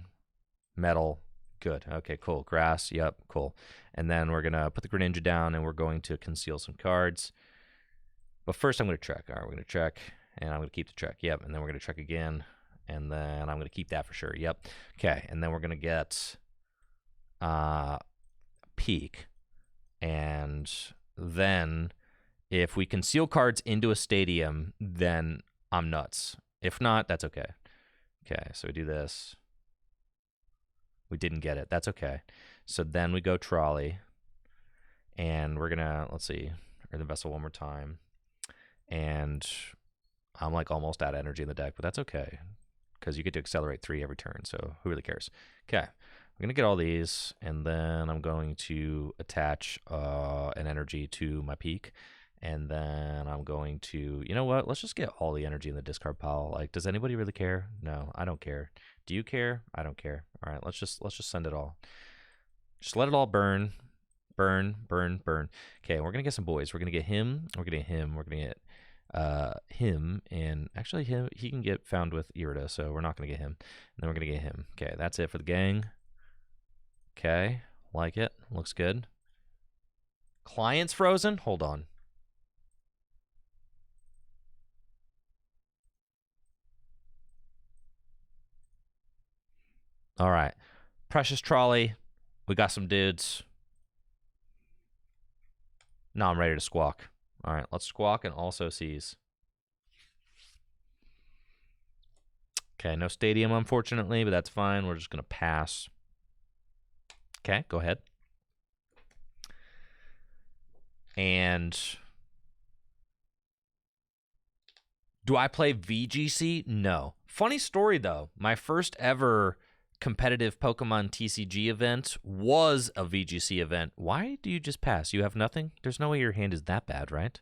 Metal. Good. Okay, cool. Grass. Yep, cool. And then we're going to put the Greninja down and we're going to conceal some cards. But first I'm going to trek. All right, we're going to trek and I'm going to keep the trek. Yep, and then we're going to trek again. And then I'm going to keep that for sure. Yep. Okay, and then we're going to get Peak. And then if we conceal cards into a stadium, then I'm nuts. If not, that's okay. Okay, so we do this. We didn't get it. That's okay. So then we go trolley. And we're going to, let's see, Earthen Vessel one more time. And I'm like almost out of energy in the deck, but that's okay. Because you get to accelerate 3 every turn, so who really cares? Okay, I'm going to get all these, and then I'm going to attach an energy to my Peak. And then I'm going to, you know what? Let's just get all the energy in the discard pile. Like, does anybody really care? No, I don't care. Do you care? I don't care. All right, let's just send it all. Just let it all burn, burn, burn, burn. Okay, we're gonna get some boys. We're gonna get him. We're gonna get him. We're gonna get him, and actually he can get found with Irida, so we're not gonna get him. And then we're gonna get him. Okay, that's it for the gang. Okay, like it. Looks good. Client's frozen. Hold on. All right. Precious Trolley. We got some dudes. Now I'm ready to squawk. All right, let's squawk and also seize. Okay, no stadium, unfortunately, but that's fine. We're just going to pass. Okay, go ahead. And do I play VGC? No. Funny story, though. My first ever competitive Pokemon TCG event was a VGC event. Why do you just pass? You have nothing? There's no way your hand is that bad, right?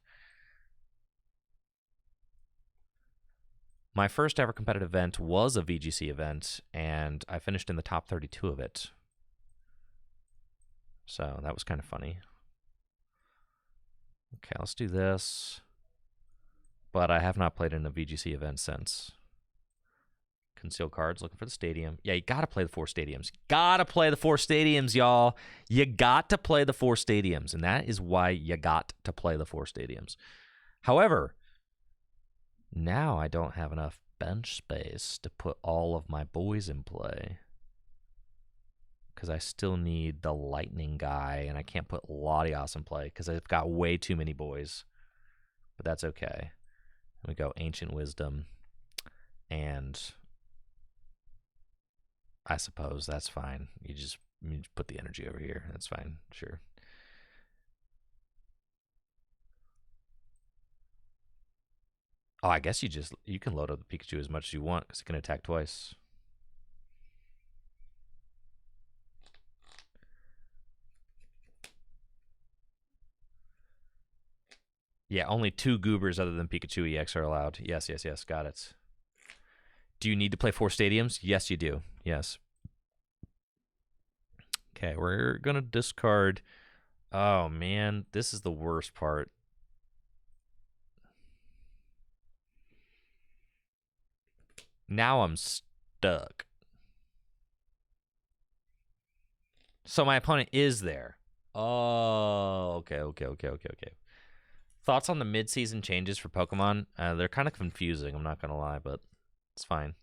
My first ever competitive event was a VGC event, and I finished in the top 32 of it. So that was kind of funny. Okay, let's do this. But I have not played in a VGC event since. Conceal cards, looking for the stadium. Yeah, you got to play the 4 stadiums. Got to play the 4 stadiums, y'all. You got to play the 4 stadiums, and that is why you got to play the 4 stadiums. However, now I don't have enough bench space to put all of my boys in play because I still need the lightning guy, and I can't put Latios in play because I've got way too many boys. But that's okay. We go Ancient Wisdom, and I suppose that's fine. You just put the energy over here. That's fine. Sure. Oh, I guess you can load up the Pikachu as much as you want because it can attack twice. Yeah, only 2 goobers other than Pikachu EX are allowed. Yes, got it. Do you need to play 4 stadiums? Yes, you do. Yes. Okay, we're going to discard. Oh, man, this is the worst part. Now I'm stuck. So my opponent is there. Oh, okay. Thoughts on the mid-season changes for Pokemon? They're kind of confusing, I'm not going to lie, but it's fine.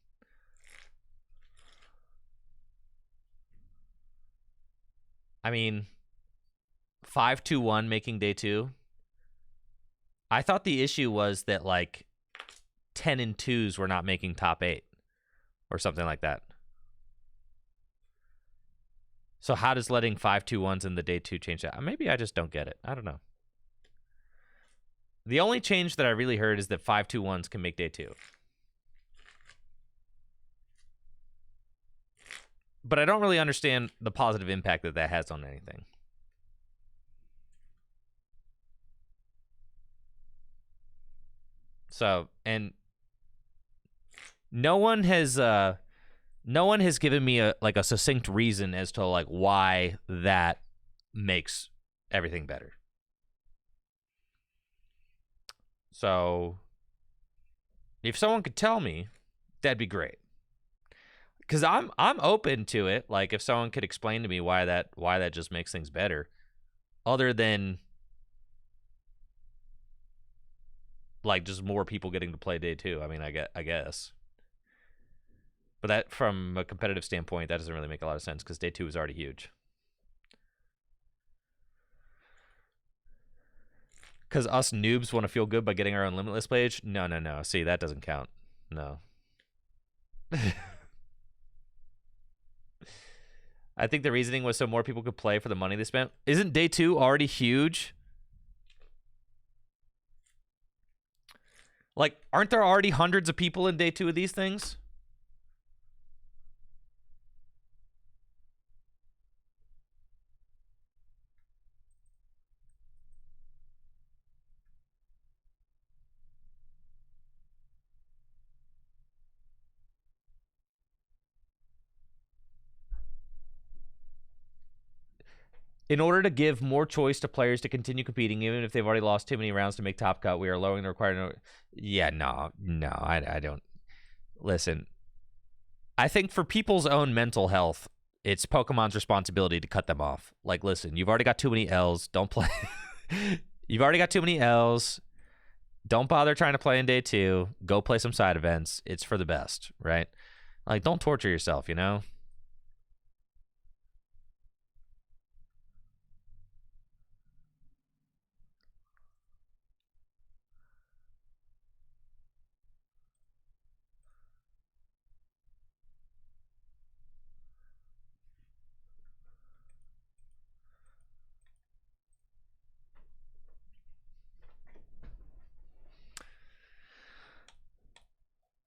I mean, 5-2-1 making day 2. I thought the issue was that, like, 10 and 2s were not making top 8 or something like that. So how does letting 5-2-1s in the day 2 change that? Maybe I just don't get it. I don't know. The only change that I really heard is that 5-2-1s can make day 2. But I don't really understand the positive impact that that has on anything. So, and no one has given me a succinct reason as to like why that makes everything better. So if someone could tell me, that'd be great. Because I'm open to it. Like if someone could explain to me why that just makes things better, other than like just more people getting to play day 2. I mean, I guess. But that, from a competitive standpoint, that doesn't really make a lot of sense because day 2 is already huge. Because us noobs want to feel good by getting our own Limitless page? No. See, that doesn't count. No. I think the reasoning was so more people could play for the money they spent. Isn't day 2 already huge? Like, aren't there already hundreds of people in day 2 of these things? In order to give more choice to players to continue competing, even if they've already lost too many rounds to make top cut, we are lowering the required. Yeah, no, I don't. Listen, I think for people's own mental health, it's Pokemon's responsibility to cut them off. Like, listen, you've already got too many L's. Don't play. You've already got too many L's. Don't bother trying to play in day 2. Go play some side events. It's for the best, right? Like, don't torture yourself, you know?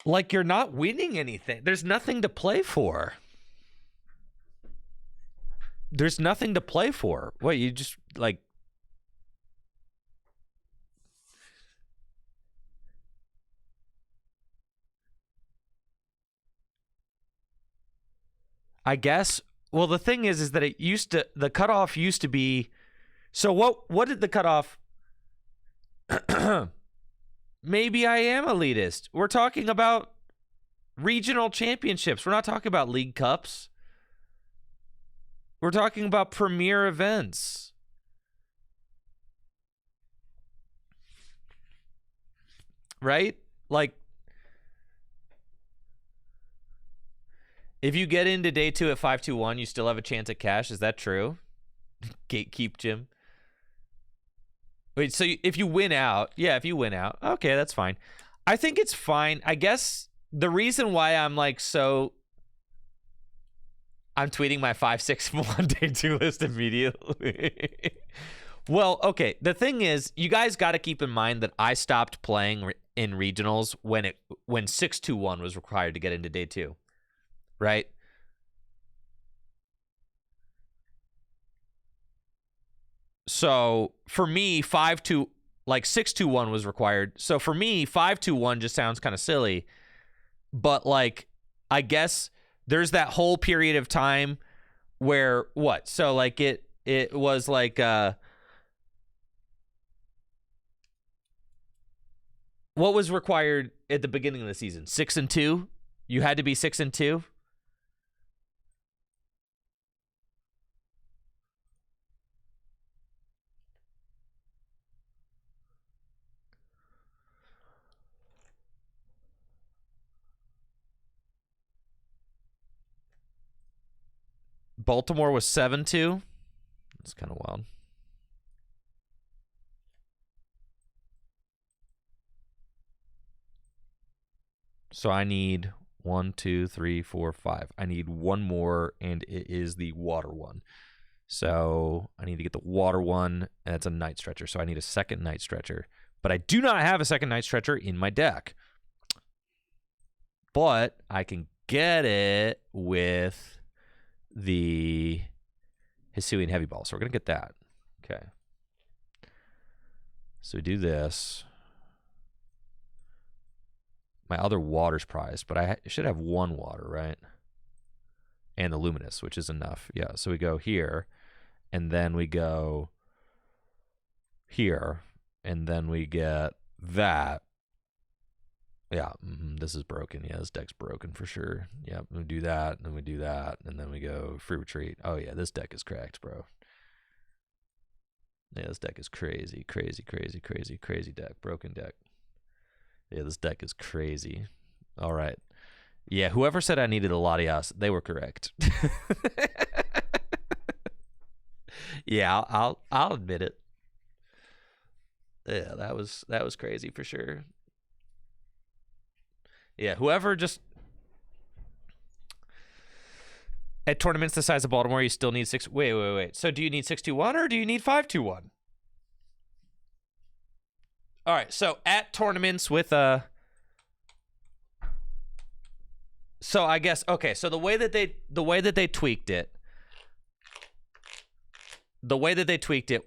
Like, you're not winning anything. There's nothing to play for. There's nothing to play for. What, you just, like... I guess. Well, the thing is that it used to... The cutoff used to be... So what did the cutoff... Maybe I am elitist. We're talking about regional championships. We're not talking about league cups. We're talking about premier events. Right? Like, if you get into day 2 at 5-2-1, you still have a chance at cash. Is that true? Gatekeep, Jim. Wait, so if you win out, yeah, if you win out, okay, that's fine. I think it's fine. I guess the reason why I'm like I'm tweeting my 5-6-1 day 2 list immediately. Well, okay, the thing is, you guys got to keep in mind that I stopped playing in regionals when 6-2-1 was required to get into day 2, right? So for me, 6-2-1 was required. So for me, 5-2-1 just sounds kind of silly. But like, I guess there's that whole period of time where what? So like it was like what was required at the beginning of the season? 6-2? You had to be 6-2? Baltimore was 7-2. That's kind of wild. So I need 1, 2, 3, 4, 5. I need one more, and it is the water one. So I need to get the water one, and it's a night stretcher. So I need a second night stretcher. But I do not have a second night stretcher in my deck. But I can get it with the Hisuian Heavy Ball. So we're going to get that. Okay. So we do this. My other water's prized, but I should have one water, right? And the Luminous, which is enough. Yeah, so we go here, and then we go here, and then we get that. Yeah, this is broken. Yeah, this deck's broken for sure. Yeah, we do that, and then we do that, and then we go free retreat. Oh, yeah, this deck is cracked, bro. Yeah, this deck is crazy, crazy, crazy, crazy, crazy deck. Broken deck. Yeah, this deck is crazy. All right. Yeah, whoever said I needed a Latias, they were correct. Yeah, I'll admit it. Yeah, that was crazy for sure. Yeah, whoever just at tournaments the size of Baltimore, you still need 6. Wait. So do you need 6-2-1 or do you need 5-2-1? All right, so at tournaments with a. So I guess okay. So the way that they tweaked it,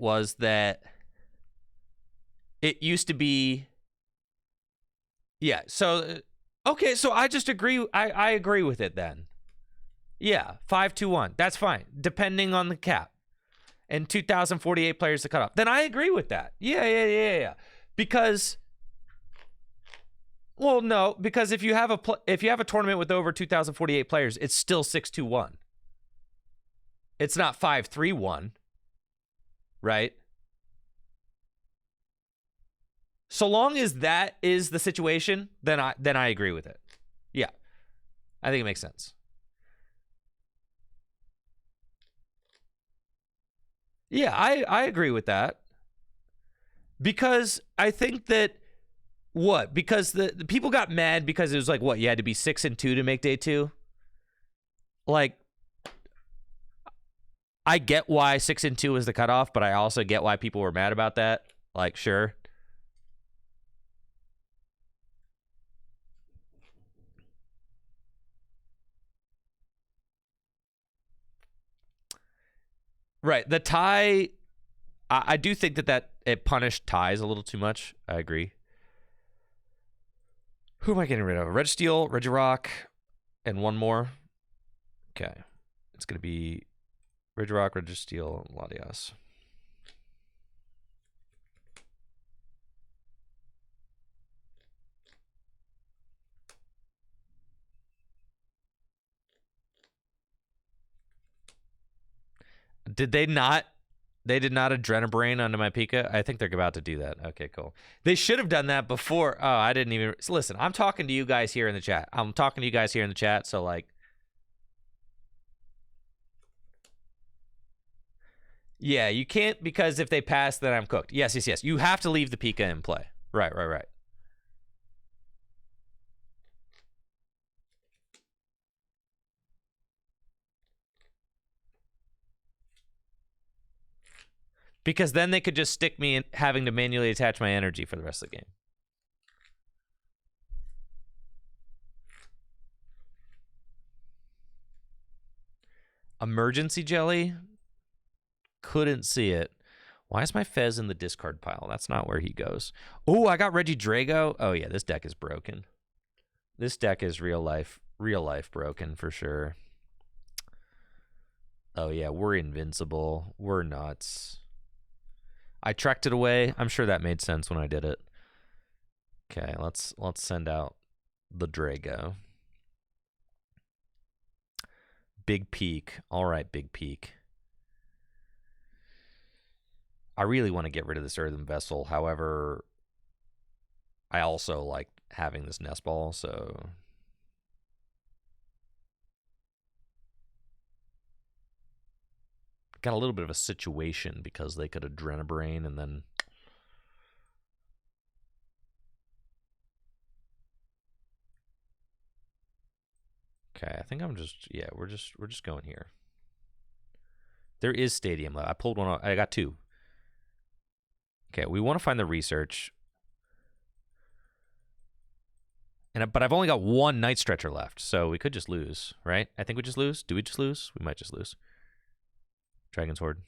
was that it used to be. Yeah. So okay. So I just agree. I agree with it then. Yeah, 5-2-1. That's fine, depending on the cap, and 2,048 players to cut off. Then I agree with that. Yeah. Because. Well, no, because if you have a tournament with over 2,048 players, it's still 6-2-1. It's not 5-3-1, right? So long as that is the situation, then I agree with it. Yeah, I think it makes sense. Yeah, I agree with that, because I think that. What? Because the people got mad because it was like, what, you had to be 6-2 to make day 2? Like, I get why 6-2 is the cutoff, but I also get why people were mad about that. Like, sure. Right. The tie, I do think that it punished ties a little too much. I agree. Who am I getting rid of? Registeel, Regirock, and one more. Okay. It's going to be Regirock, Registeel, and Latias. Did they not? They did not Adrenabrain onto my Pika? I think they're about to do that. Okay, cool. They should have done that before. Oh, I didn't even... Listen, I'm talking to you guys here in the chat. So, like... Yeah, you can't, because if they pass, then I'm cooked. Yes. You have to leave the Pika in play. Right. Because then they could just stick me in having to manually attach my energy for the rest of the game. Emergency jelly? Couldn't see it. Why is my Fez in the discard pile? That's not where he goes. Oh, I got Reggie Drago. Oh, yeah, this deck is broken. This deck is real life broken for sure. Oh, yeah, we're invincible. We're nuts. I trekked it away. I'm sure that made sense when I did it. Okay, let's send out the Drago. Big Peak. All right, Big Peak. I really want to get rid of this Earthen Vessel. However, I also like having this Nest Ball, so... Got a little bit of a situation because they could Adrenabrain and then... Okay, I think I'm just... Yeah, we're just going here. There is Stadium. I pulled one out. I got two. Okay, we want to find the research. But I've only got one Night Stretcher left, so we could just lose, right? I think we just lose. Do we just lose? We might just lose. Dragon's Horde.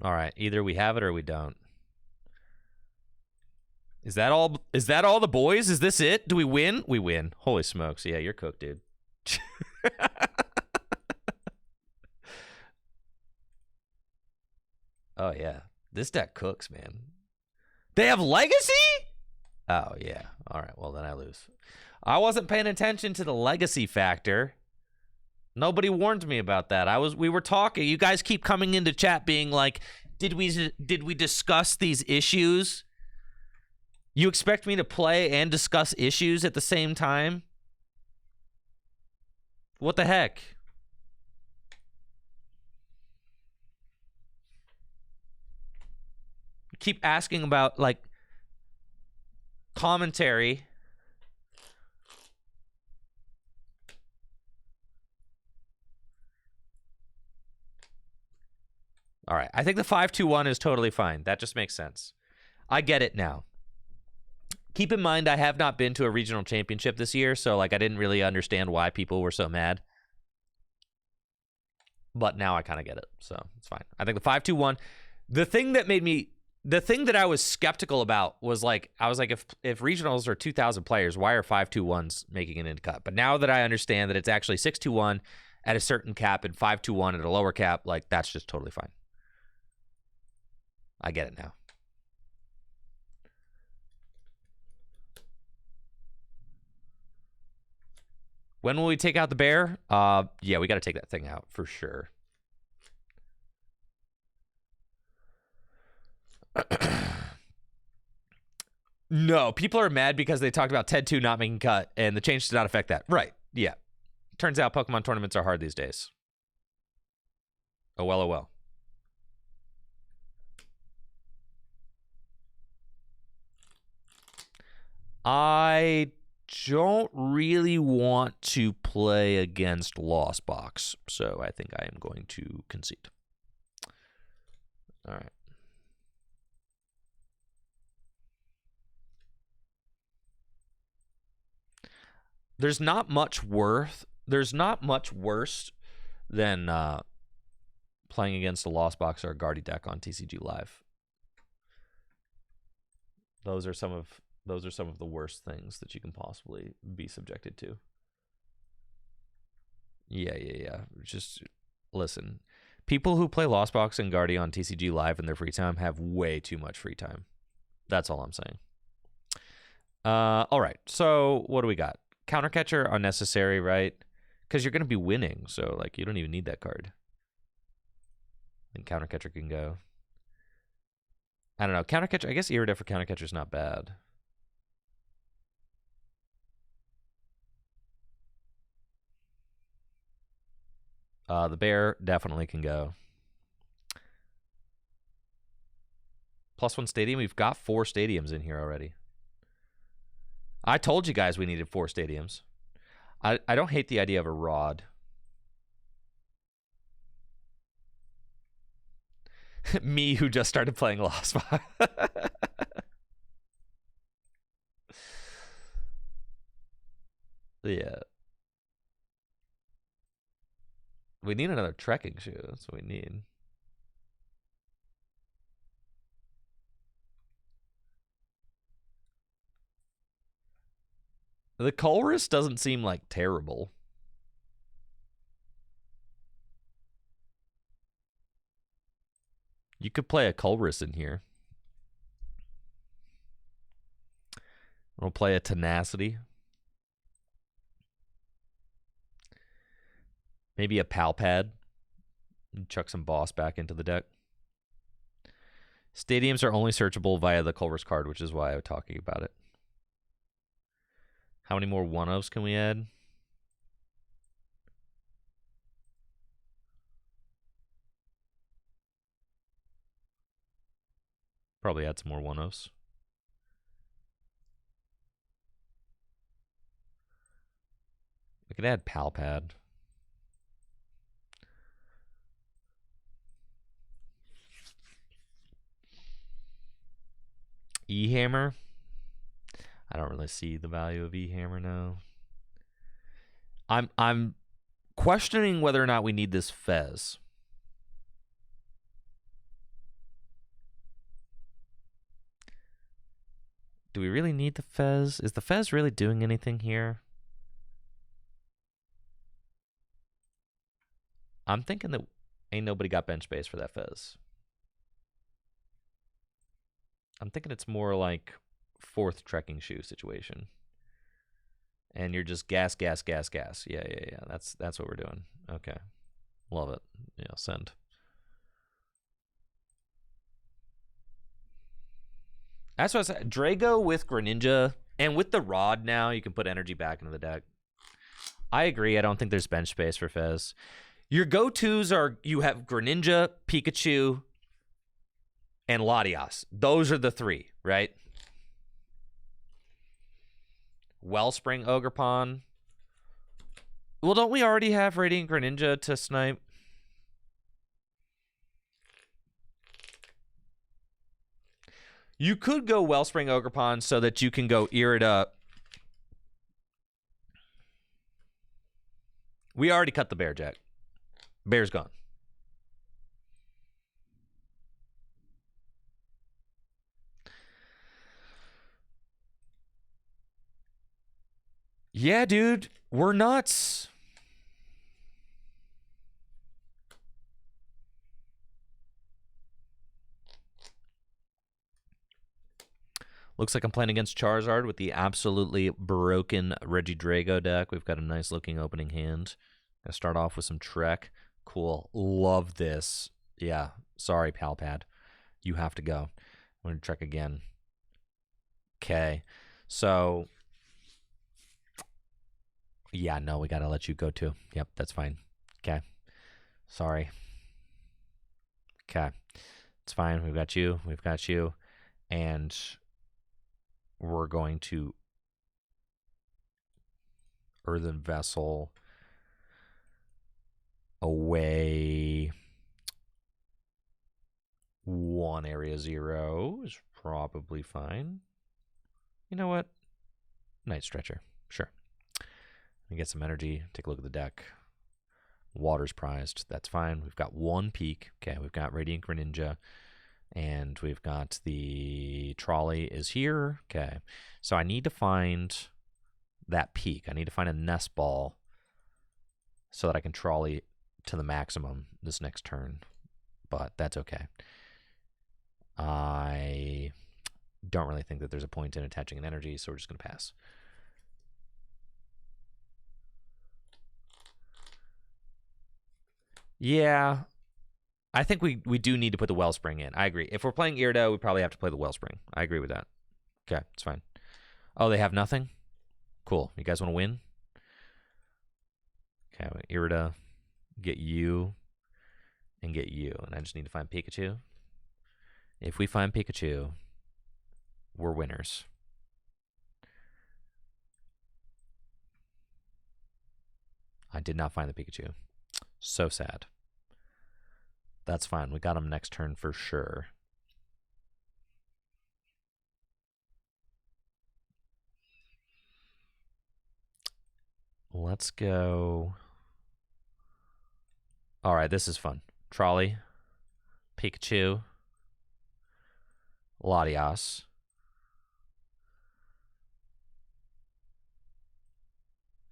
All right, either we have it or we don't. Is that all? Is that all the boys? Is this it? Do we win? We win. Holy smokes! Yeah, you're cooked, dude. Oh yeah, this deck cooks, man. They have Legacy? Oh yeah. All right. Well, then I lose. I wasn't paying attention to the Legacy factor. Nobody warned me about that. We were talking. You guys keep coming into chat being like, "Did we discuss these issues?" You expect me to play and discuss issues at the same time? What the heck? Keep asking about, like, commentary. All right. I think the 5-2-1 is totally fine. That just makes sense. I get it now. Keep in mind, I have not been to a regional championship this year, so, like, I didn't really understand why people were so mad. But now I kind of get it, so it's fine. I think the 5-2-1... The thing that I was skeptical about was, like, I was like, if regionals are 2,000 players, why are 5-2-1s making an in-cut? But now that I understand that it's actually 6-2-1 at a certain cap and 5-2-1 at a lower cap, like, that's just totally fine. I get it now. When will we take out the bear? Yeah, we got to take that thing out for sure. No, people are mad because they talked about TED 2 not making cut, and the change did not affect that. Right, yeah. Turns out Pokemon tournaments are hard these days. Oh well, oh well. I don't really want to play against Lost Box, so I think I am going to concede. All right. There's not much worse than playing against a Lost Box or a Guardy deck on TCG Live. Those are some of the worst things that you can possibly be subjected to. Yeah. Just listen. People who play Lost Box and Guardy on TCG Live in their free time have way too much free time. That's all I'm saying. All right. So what do we got? Counter catcher unnecessary, right? Because you're gonna be winning, so like you don't even need that card. And counter catcher can go. I don't know. Counter catcher. I guess Iridef for counter catcher is not bad. The bear definitely can go. +1 stadium. We've got 4 stadiums in here already. I told you guys we needed 4 stadiums. I don't hate the idea of a rod. Me, who just started playing Lost Spot. Yeah. We need another trekking shoe. That's what we need. The Colress doesn't seem like terrible. You could play a Colress in here. We'll play a Tenacity. Maybe a Palpad. Chuck some Boss back into the deck. Stadiums are only searchable via the Colress card, which is why I'm talking about it. How many more one-ofs can we add? Probably add some more one-ofs. We could add Palpad. E-Hammer. I don't really see the value of E-Hammer now. I'm questioning whether or not we need this Fez. Do we really need the Fez? Is the Fez really doing anything here? I'm thinking that ain't nobody got bench space for that Fez. I'm thinking it's more like 4th trekking shoe situation. And you're just gas. Yeah. That's what we're doing. Okay. Love it. Yeah, send. That's what I said. Drago with Greninja and with the rod now, you can put energy back into the deck. I agree. I don't think there's bench space for Fez. Your go-tos are you have Greninja, Pikachu, and Latias. Those are the 3, right? Wellspring, Ogerpon. Well, don't we already have Radiant Greninja to snipe? You could go Wellspring, Ogerpon so that you can go Irida. We already cut the bear, Jack. Bear's gone. Yeah, dude. We're nuts. Looks like I'm playing against Charizard with the absolutely broken Regidrago deck. We've got a nice looking opening hand. Gonna start off with some Trek. Cool. Love this. Yeah. Sorry, Palpad. You have to go. I'm gonna Trek again. Okay. So yeah, no, we gotta let you go too. Yep, that's fine. Okay. Sorry. Okay. It's fine. We've got you. We've got you. And we're going to Earthen Vessel away. 1 area 0 is probably fine. You know what? Night Stretcher. Sure. Let me get some energy. Take a look at the deck. Water's prized. That's fine. We've got 1 peak. Okay, we've got Radiant Greninja. And we've got the trolley is here. Okay. So I need to find that peak. I need to find a nest ball so that I can trolley to the maximum this next turn. But that's okay. I don't really think that there's a point in attaching an energy, so we're just going to pass. Yeah, I think we do need to put the Wellspring in. I agree. If we're playing Irida, we probably have to play the Wellspring. I agree with that. Okay, it's fine. Oh, they have nothing? Cool. You guys want to win? Okay, Irida, get you, and get you. And I just need to find Pikachu. If we find Pikachu, we're winners. I did not find the Pikachu. So sad. That's fine. We got him next turn for sure. Let's go. All right, this is fun. Trolley, Pikachu, Latias.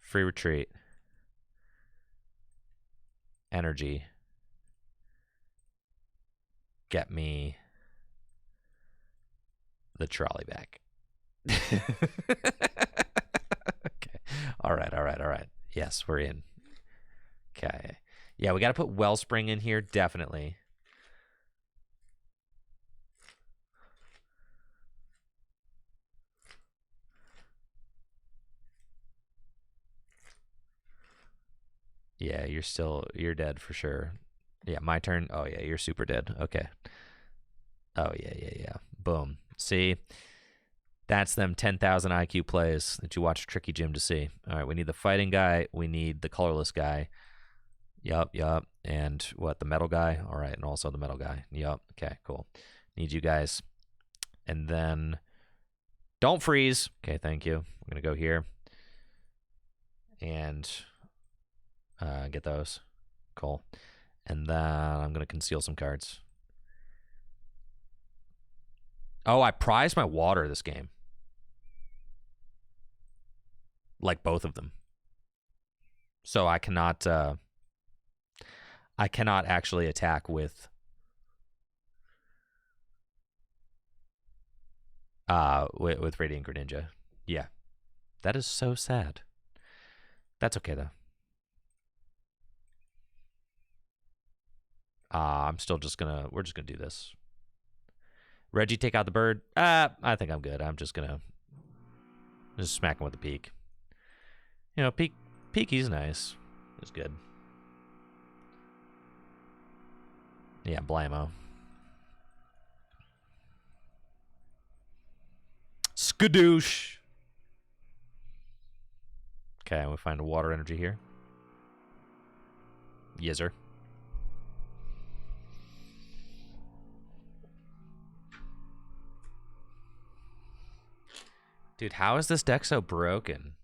Free retreat. Energy. Get me the trolley back. Okay. All right. Yes, we're in. Okay. Yeah, we got to put Wellspring in here, definitely. Yeah, you're dead for sure. Yeah, my turn. Oh, yeah, you're super dead. Okay. Oh, yeah. Boom. See? That's them 10,000 IQ plays that you watch Tricky Jim to see. All right, we need the fighting guy. We need the colorless guy. Yup. And what, the metal guy? All right, and also the metal guy. Yup. Okay, cool. Need you guys. And then don't freeze. Okay, thank you. We're going to go here. And get those. Cool. And then I'm going to conceal some cards. Oh, I prized my water this game. Like both of them. So I cannot actually attack with Radiant Greninja. Yeah. That is so sad. That's okay though. I'm still just gonna we're just gonna do this. Reggie, take out the bird. I think I'm good. I'm just gonna smack him with the peak. You know, Peaky's nice. It's good. Yeah, blammo. Skadoosh. Okay, we find a water energy here. Yizzer. Dude, how is this deck so broken?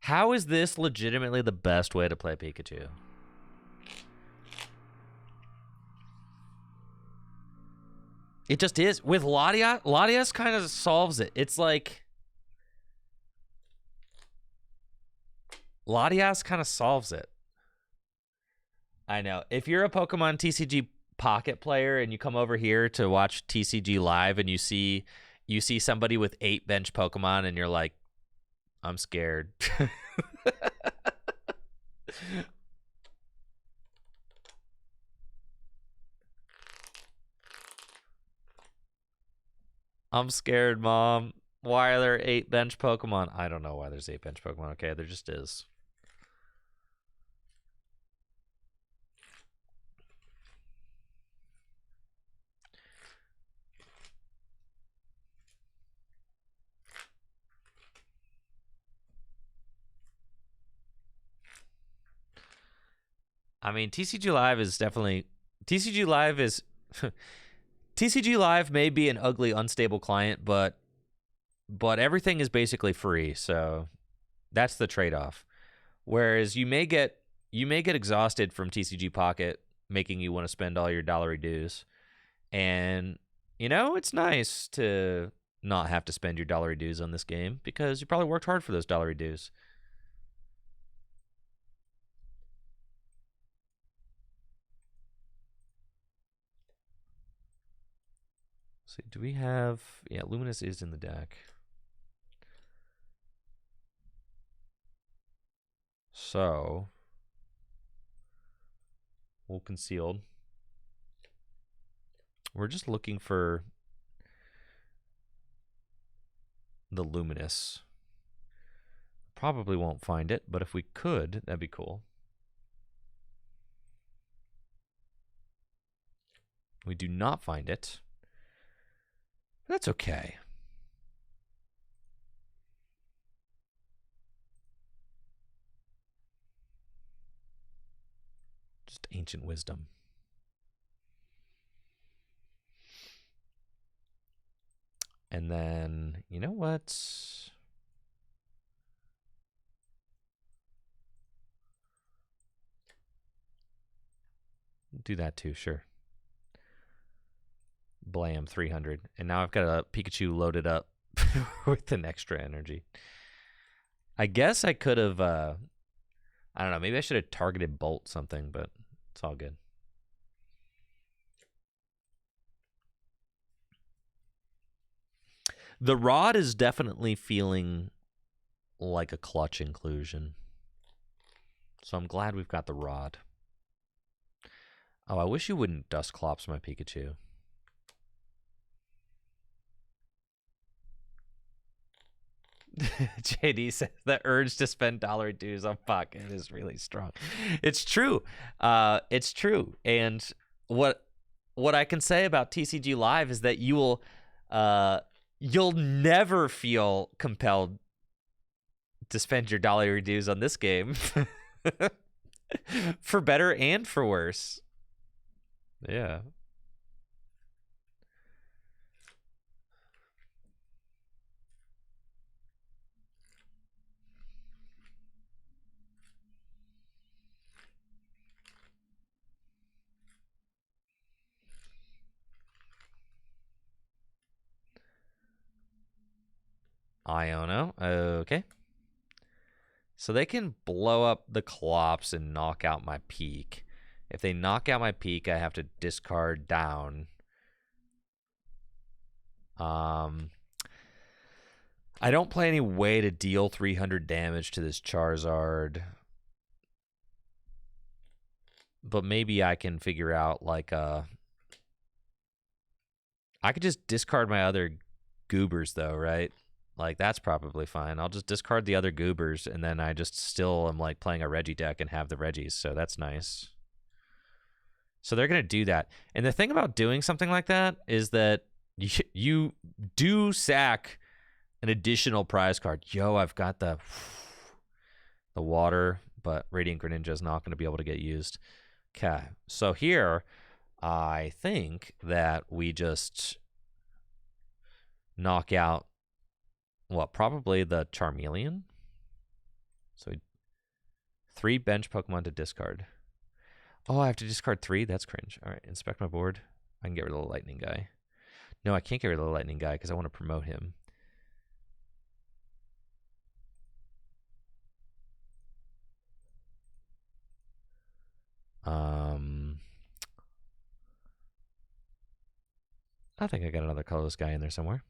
How is this legitimately the best way to play Pikachu? It just is. With Latias, Latias kind of solves it. It's like Latias kind of solves it. I know. If you're a Pokemon TCG Pocket player and you come over here to watch TCG live and you see somebody with 8 bench Pokemon and you're like, I'm scared. I'm scared, Mom. Why are there 8 bench Pokemon? I don't know why there's 8 bench Pokemon. Okay, there just is. I mean, TCG Live is definitely... TCG Live is... TCG Live may be an ugly, unstable client, but everything is basically free, so that's the trade-off. Whereas you may get exhausted from TCG Pocket, making you want to spend all your dollary dues. And, you know, it's nice to not have to spend your dollary dues on this game because you probably worked hard for those dollary dues. See, do we have... Yeah, Luminous is in the deck. So... We'll Concealed. We're just looking for... the Luminous. Probably won't find it, but if we could, that'd be cool. We do not find it. That's okay. Just ancient wisdom. And then, you know what? Do that too, sure. Blam, 300. And now I've got a Pikachu loaded up with an extra energy. I guess I could have, I don't know, maybe I should have targeted Bolt something, but it's all good. The Rod is definitely feeling like a clutch inclusion. So I'm glad we've got the Rod. Oh, I wish you wouldn't Dusclops my Pikachu. JD says the urge to spend dollar dues on Pocket is really strong. It's true. It's true. And what I can say about TCG Live is that you will you'll never feel compelled to spend your dollar dues on this game. For better and for worse. Yeah. Iono. Okay. So they can blow up the Clops and knock out my Peak. If they knock out my Peak, I have to discard down. I don't play any way to deal 300 damage to this Charizard. But maybe I can figure out, like, I could just discard my other Goobers, though, right? Like, that's probably fine. I'll just discard the other Goobers, and then I just still am, like, playing a Reggie deck and have the Reggies, so that's nice. So they're going to do that. And the thing about doing something like that is that you do sack an additional prize card. Yo, I've got the water, but Radiant Greninja is not going to be able to get used. Okay, so here, I think that we just knock out, what, probably the Charmeleon? So 3 bench Pokemon to discard. Oh, I have to discard 3? That's cringe. All right, inspect my board. I can get rid of the Lightning guy. No, I can't get rid of the Lightning guy because I want to promote him. I think I got another colorless guy in there somewhere.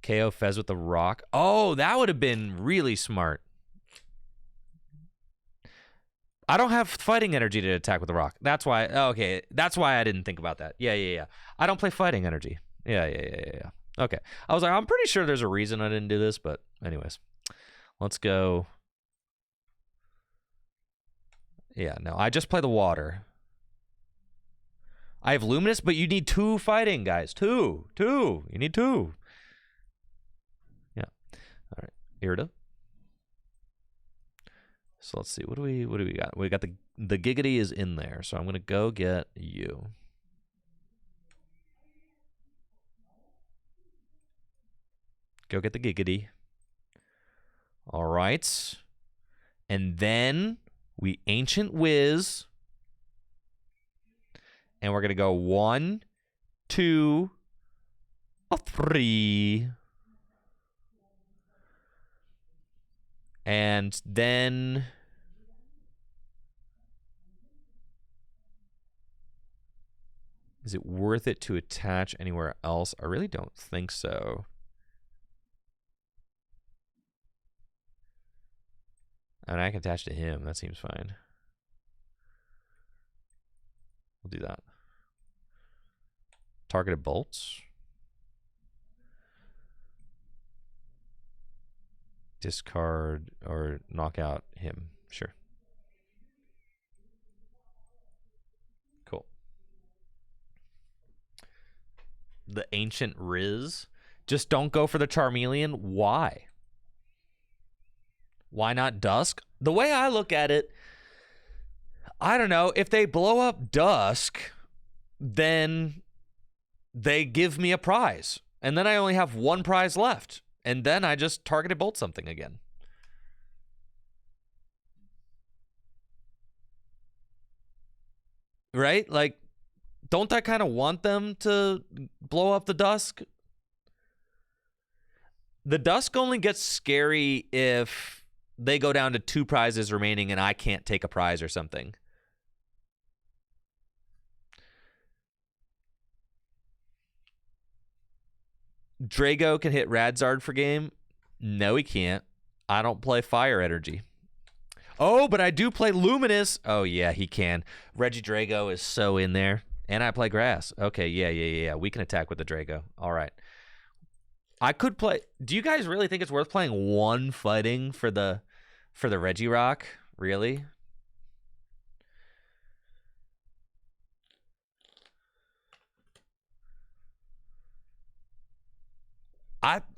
KO Fez with the rock. Oh, that would have been really smart. I don't have fighting energy to attack with the rock. That's why. Okay, that's why I didn't think about that. Yeah. I don't play fighting energy. Yeah. Okay. I was like, I'm pretty sure there's a reason I didn't do this, but anyways, let's go. Yeah, no, I just play the water. I have Luminous, but you need 2 fighting, guys. 2. You need 2. Yeah. All right. Irida. So let's see. What do we got? We got the Giggity is in there. So I'm going to go get you. Go get the Giggity. All right. And then we Ancient Wiz. And we're going to go 1, 2, 3. And then Is it worth it to attach anywhere else? I really don't think so. I mean, I can attach to him. That seems fine. We'll do that. Targeted bolts. Discard or knock out him. Sure. Cool. The Ancient Riz. Just don't go for the Charmeleon. Why? Why not Dusk? The way I look at it, I don't know. If they blow up Dusk, then they give me a prize. And then I only have one prize left. And then I just targeted bolt something again. Right? Like, don't I kind of want them to blow up the Dusk? The Dusk only gets scary if they go down to 2 prizes remaining and I can't take a prize or something. Drago can hit Radzard for game. No, he can't. I don't play Fire Energy. Oh, but I do play Luminous. Oh, yeah, he can. Regidrago is so in there. And I play Grass. Okay, yeah. We can attack with the Drago. All right. I could play. Do you guys really think it's worth playing one fighting for the Regirock? Really?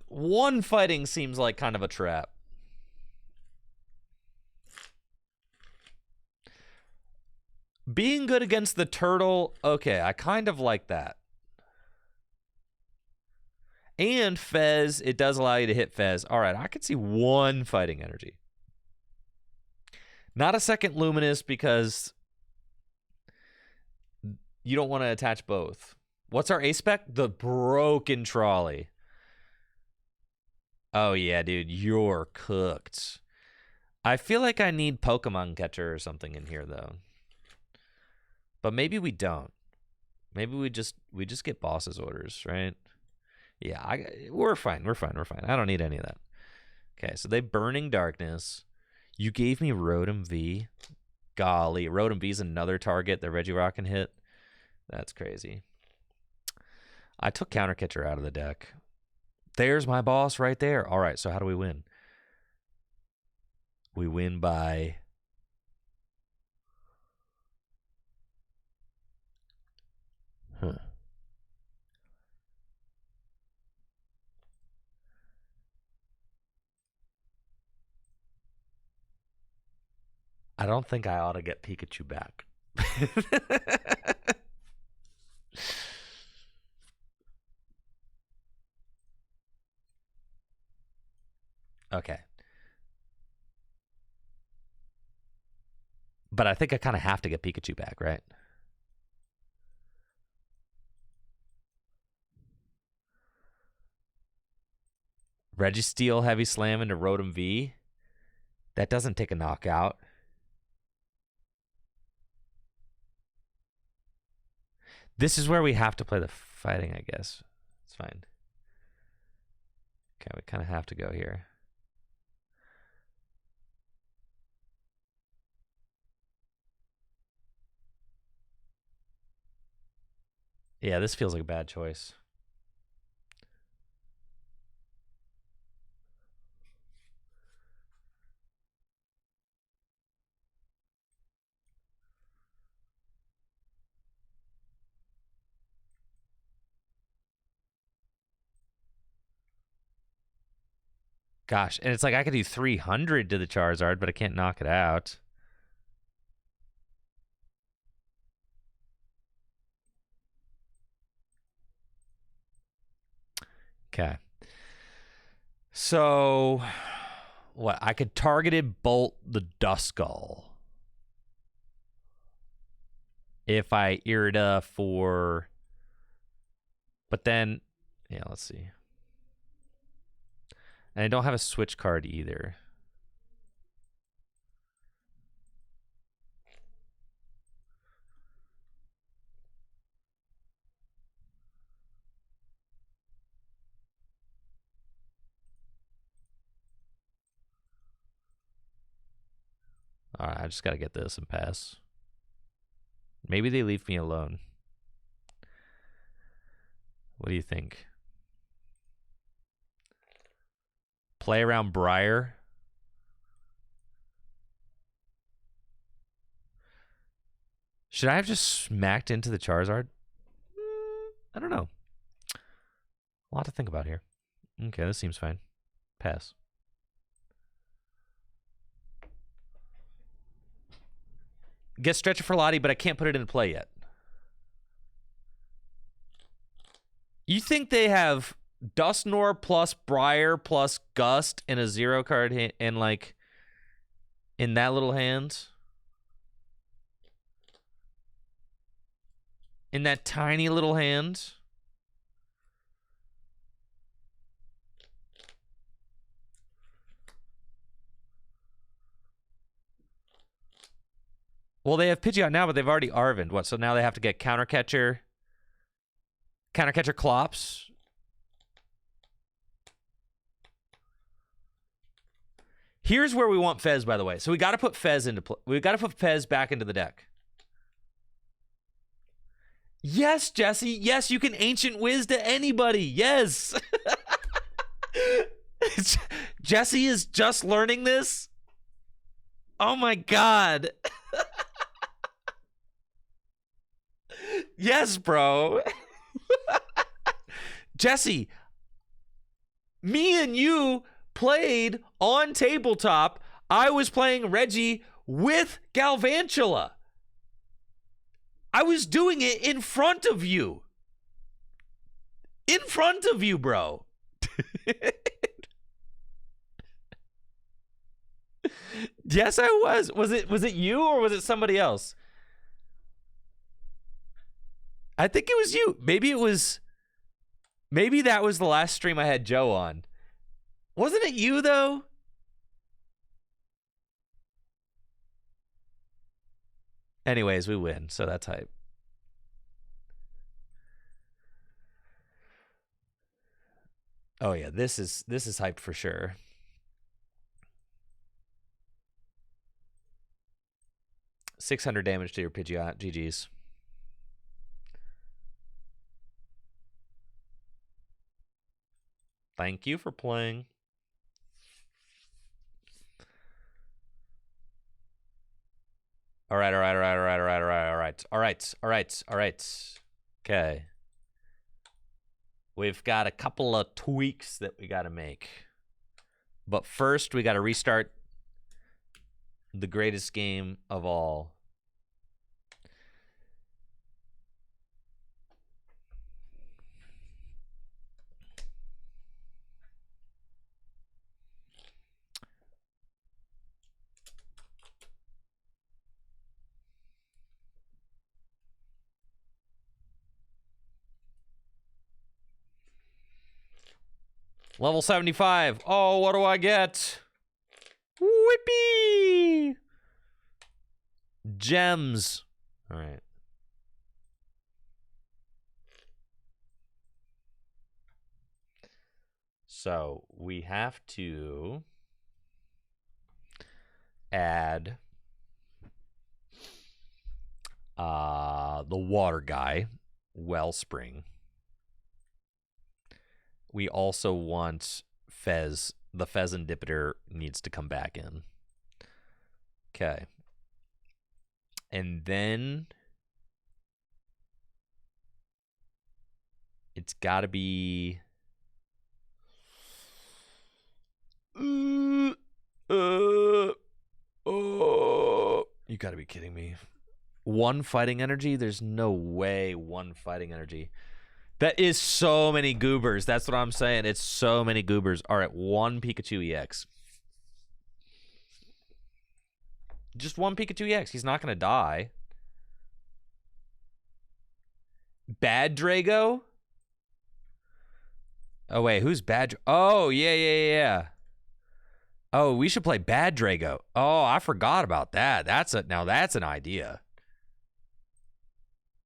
One fighting seems like kind of a trap. Being good against the turtle, okay, I kind of like that. And Fez, it does allow you to hit Fez. All right, I could see one fighting energy. Not a second Luminous because you don't want to attach both. What's our A-spec? The Broken Trolley. Oh, yeah, dude, you're cooked. I feel like I need Pokemon Catcher or something in here, though. But maybe we don't. Maybe we just get boss's orders, right? Yeah, we're fine. I don't need any of that. Okay, so they Burning Darkness. You gave me Rotom V. Golly, Rotom V is another target that Regirock can hit. That's crazy. I took Counter Catcher out of the deck. There's my boss right there. All right, so how do we win? We win by... I don't think I ought to get Pikachu back. Okay. But I think I kind of have to get Pikachu back, right? Registeel Heavy Slam into Rotom V. That doesn't take a knockout. This is where we have to play the fighting, I guess. It's fine. Okay, we kind of have to go here. Yeah, this feels like a bad choice. Gosh, and it's like I could do 300 to the Charizard, but I can't knock it out. Okay. So, what? I could targeted bolt the Duskull. If I Irida for... But then... Yeah, let's see. And I don't have a switch card either. All right, I just got to get this and pass. Maybe they leave me alone. What do you think? Play around Briar. Should I have just smacked into the Charizard? I don't know. A lot to think about here. Okay, this seems fine. Pass. Get Stretcher for Lottie, but I can't put it into play yet. You think they have Dusknoir plus Briar plus Gust in a 0 card and like in that little hand? In that tiny little hand? Well, they have Pidgeot now, but they've already Arvened. What? So now they have to get Counter Catcher Clops. Here's where we want Fez, by the way. So we got to put Fez into play. We got to put Fez back into the deck. Yes, Jesse. Yes, you can Ancient Wiz to anybody. Yes. Jesse is just learning this. Oh my God. Yes, bro. Jesse, me and you played on tabletop. I was playing Reggie with Galvantula. I was doing it in front of you. In front of you, bro. Yes, I was. Was it you or was it somebody else? I think it was you. Maybe that was the last stream I had Joe on. Wasn't it you though? Anyways, we win, so that's hype. Oh yeah, this is hype for sure. $600 damage to your Pidgeot. GG's. Thank you for playing. All right. Okay. We've got a couple of tweaks that we got to make. But first, we got to restart the greatest game of all. Level 75. Oh, what do I get? Whippy! Gems. All right. So we have to add the water guy, Wellspring. We also want Fez. The Fezandipiter needs to come back in. Okay. And then it's got to be... you got to be kidding me. One fighting energy? There's no way one fighting energy. That is so many goobers. That's what I'm saying. It's so many goobers. All right, one Pikachu EX. Just one Pikachu EX. He's not going to die. Bad Drago? Oh, wait. Who's Bad? Oh, yeah. Oh, we should play Bad Drago. Oh, I forgot about that. Now that's an idea.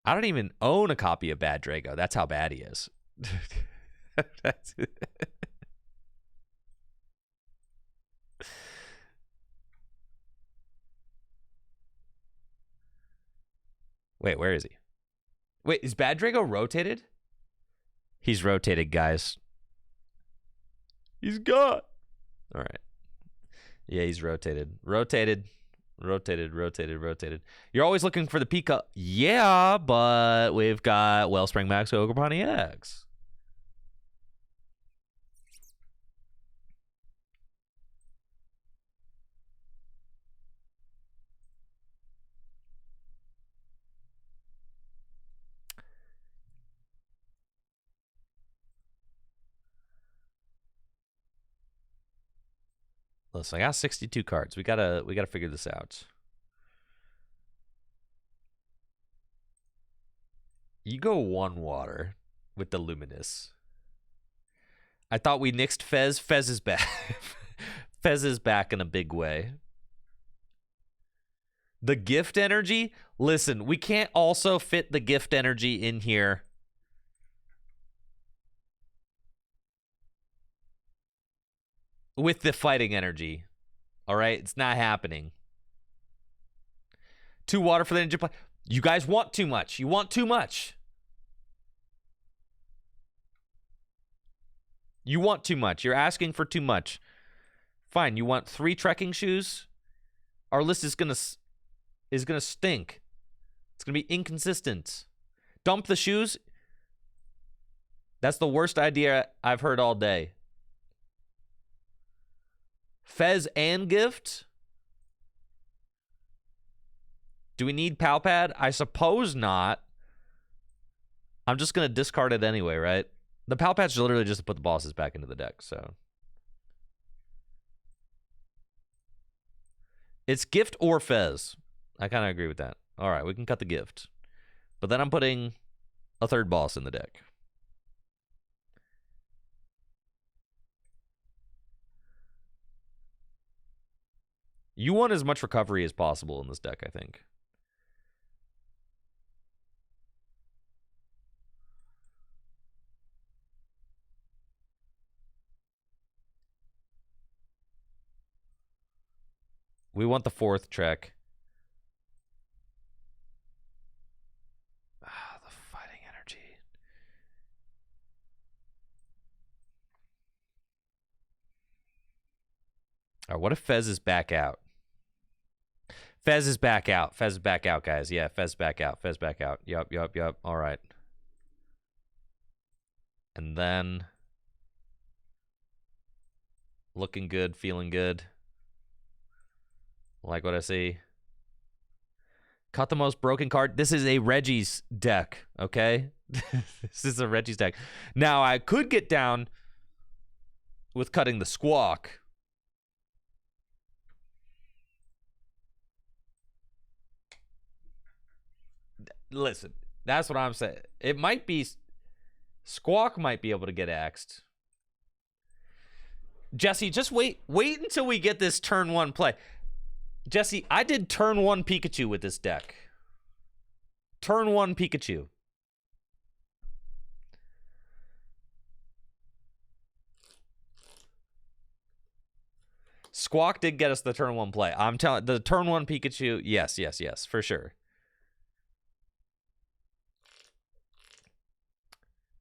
I don't even own a copy of Bad Drago. That's how bad he is. Wait, where is he? Wait, is Bad Drago rotated? He's rotated, guys. He's gone. All right. Yeah, he's rotated. Rotated. You're always looking for the Pika. Yeah, but we've got Wellspring Max Ogerponi X. Listen, I got 62 cards. We gotta figure this out. You go 1 water with the Luminous. I thought we nixed Fez. Fez is back. Fez is back in a big way. The gift energy? Listen, we can't also fit the gift energy in here. With the fighting energy. All right? It's not happening. 2 water for the ninja play. You guys want too much. You want too much. You want too much. You're asking for too much. Fine. You want 3 trekking shoes? Our list is gonna stink. It's gonna be inconsistent. Dump the shoes? That's the worst idea I've heard all day. Fez and gift? Do we need Palpad? I suppose not. I'm just gonna discard it anyway, right? The Palpad's literally just to put the bosses back into the deck, so. It's gift or Fez. I kind of agree with that. All right, we can cut the gift. But then I'm putting a 3rd boss in the deck. You want as much recovery as possible in this deck, I think. We want the 4th Trek. Ah, the fighting energy. All right, what if Fez is back out? Fez is back out. Fez is back out, guys. Yeah, Fez back out. Fez back out. Yup. All right. And then looking good, feeling good. Like what I see. Cut the most broken card. This is a Regis deck, okay? This is a Regis deck. Now, I could get down with cutting the Squawk. Listen, that's what I'm saying. It might be... Squawk might be able to get axed. Jesse, just wait until we get this turn 1 play. Jesse, I did turn 1 Pikachu with this deck. Turn 1 Pikachu. Squawk did get us the turn 1 play. I'm telling the turn 1 Pikachu, yes, for sure.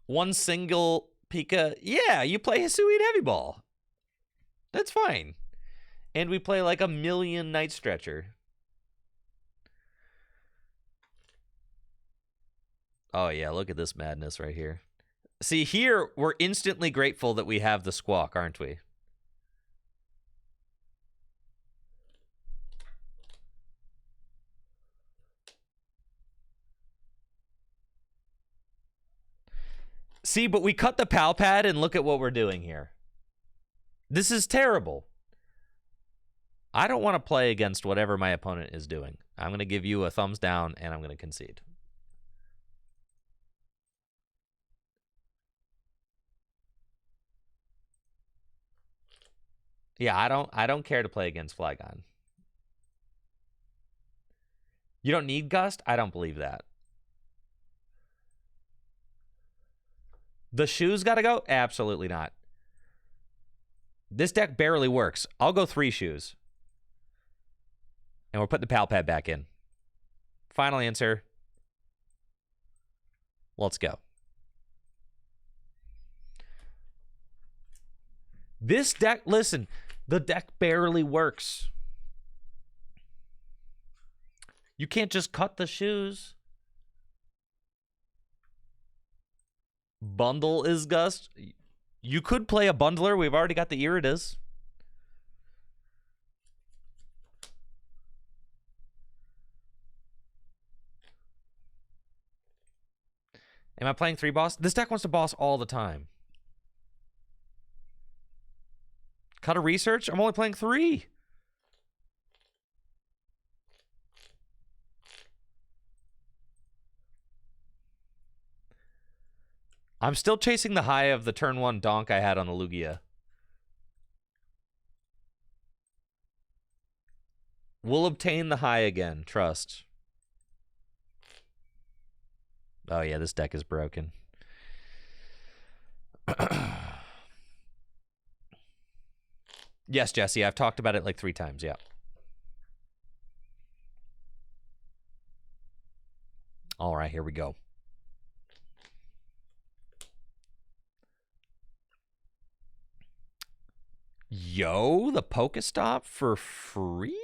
1 single Pika. Yeah, you play Hisuian Heavy Ball. That's fine. And we play like a million Night Stretcher. Oh, yeah, look at this madness right here. See, here, we're instantly grateful that we have the Squawk, aren't we? See, but we cut the Palpad and look at what we're doing here. This is terrible. I don't want to play against whatever my opponent is doing. I'm going to give you a thumbs down and I'm going to concede. Yeah, I don't care to play against Flygon. You don't need Gust? I don't believe that. The shoes got to go? Absolutely not. This deck barely works. I'll go 3 shoes. And we're putting the Palpad back in. Final answer, Let's go. This deck, listen, the deck barely works. You can't just cut the shoes. Bundle is Gust. You could play a bundler. We've already got the Iridas. Am I playing 3 boss? This deck wants to boss all the time. Cut a research? I'm only playing 3. I'm still chasing the high of the turn 1 donk I had on the Lugia. We'll obtain the high again, trust. Oh yeah, this deck is broken. Yes, Jesse, I've talked about it like 3 times, yeah. All right, here we go. Yo, the Pokestop for free?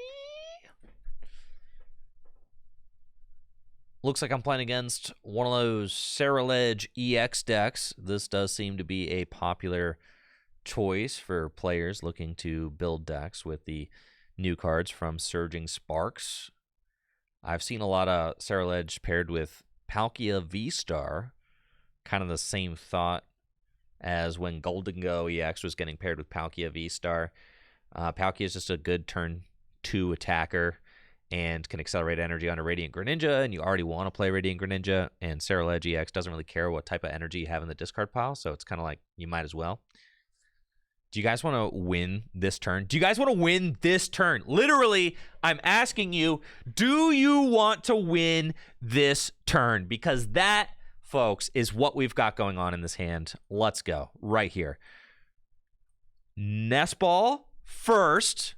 Looks like I'm playing against one of those Ceruledge EX decks. This does seem to be a popular choice for players looking to build decks with the new cards from Surging Sparks. I've seen a lot of Ceruledge paired with Palkia V-Star. Kind of the same thought as when Golden Go EX was getting paired with Palkia V-Star. Palkia is just a good turn 2 attacker and can accelerate energy on a Radiant Greninja, and you already want to play Radiant Greninja, and Ceruledge EX doesn't really care what type of energy you have in the discard pile, so it's kind of like you might as well. Do you guys want to win this turn? Do you guys want to win this turn? Literally, I'm asking you, do you want to win this turn? Because that, folks, is what we've got going on in this hand. Let's go. Right here. Nest Ball first.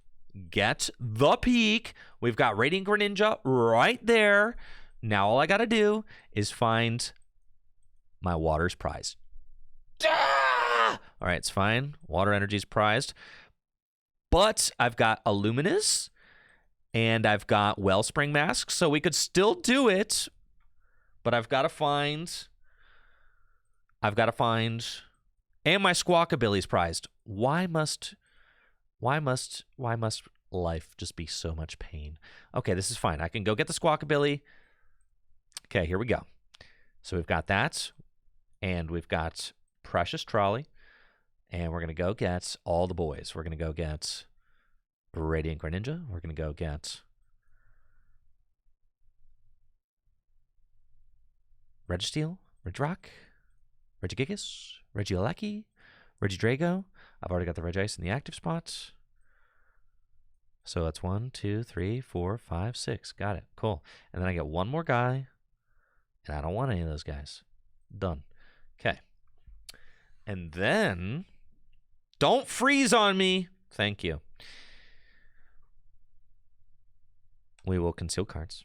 Get the peak. We've got Radiant Greninja right there. Now all I got to do is find my water's prize. Ah! All right, it's fine. Water energy's prized. But I've got a Luminous and I've got Wellspring Mask, so we could still do it. But I've got to find... and my Squawkabilly's prized. Why must life just be so much pain? Okay, this is fine. I can go get the Squawkabilly. Okay, here we go. So we've got that, and we've got Precious Trolley, and we're going to go get all the boys. We're going to go get Radiant Greninja. We're going to go get Registeel, Regirock, Regigigas, Regieleki, Regidrago. I've already got the Regice in the active spots. So that's 1, 2, 3, 4, 5, 6. Got it. Cool. And then I get one more guy, and I don't want any of those guys. Done. Okay. And then, don't freeze on me. Thank you. We will conceal cards.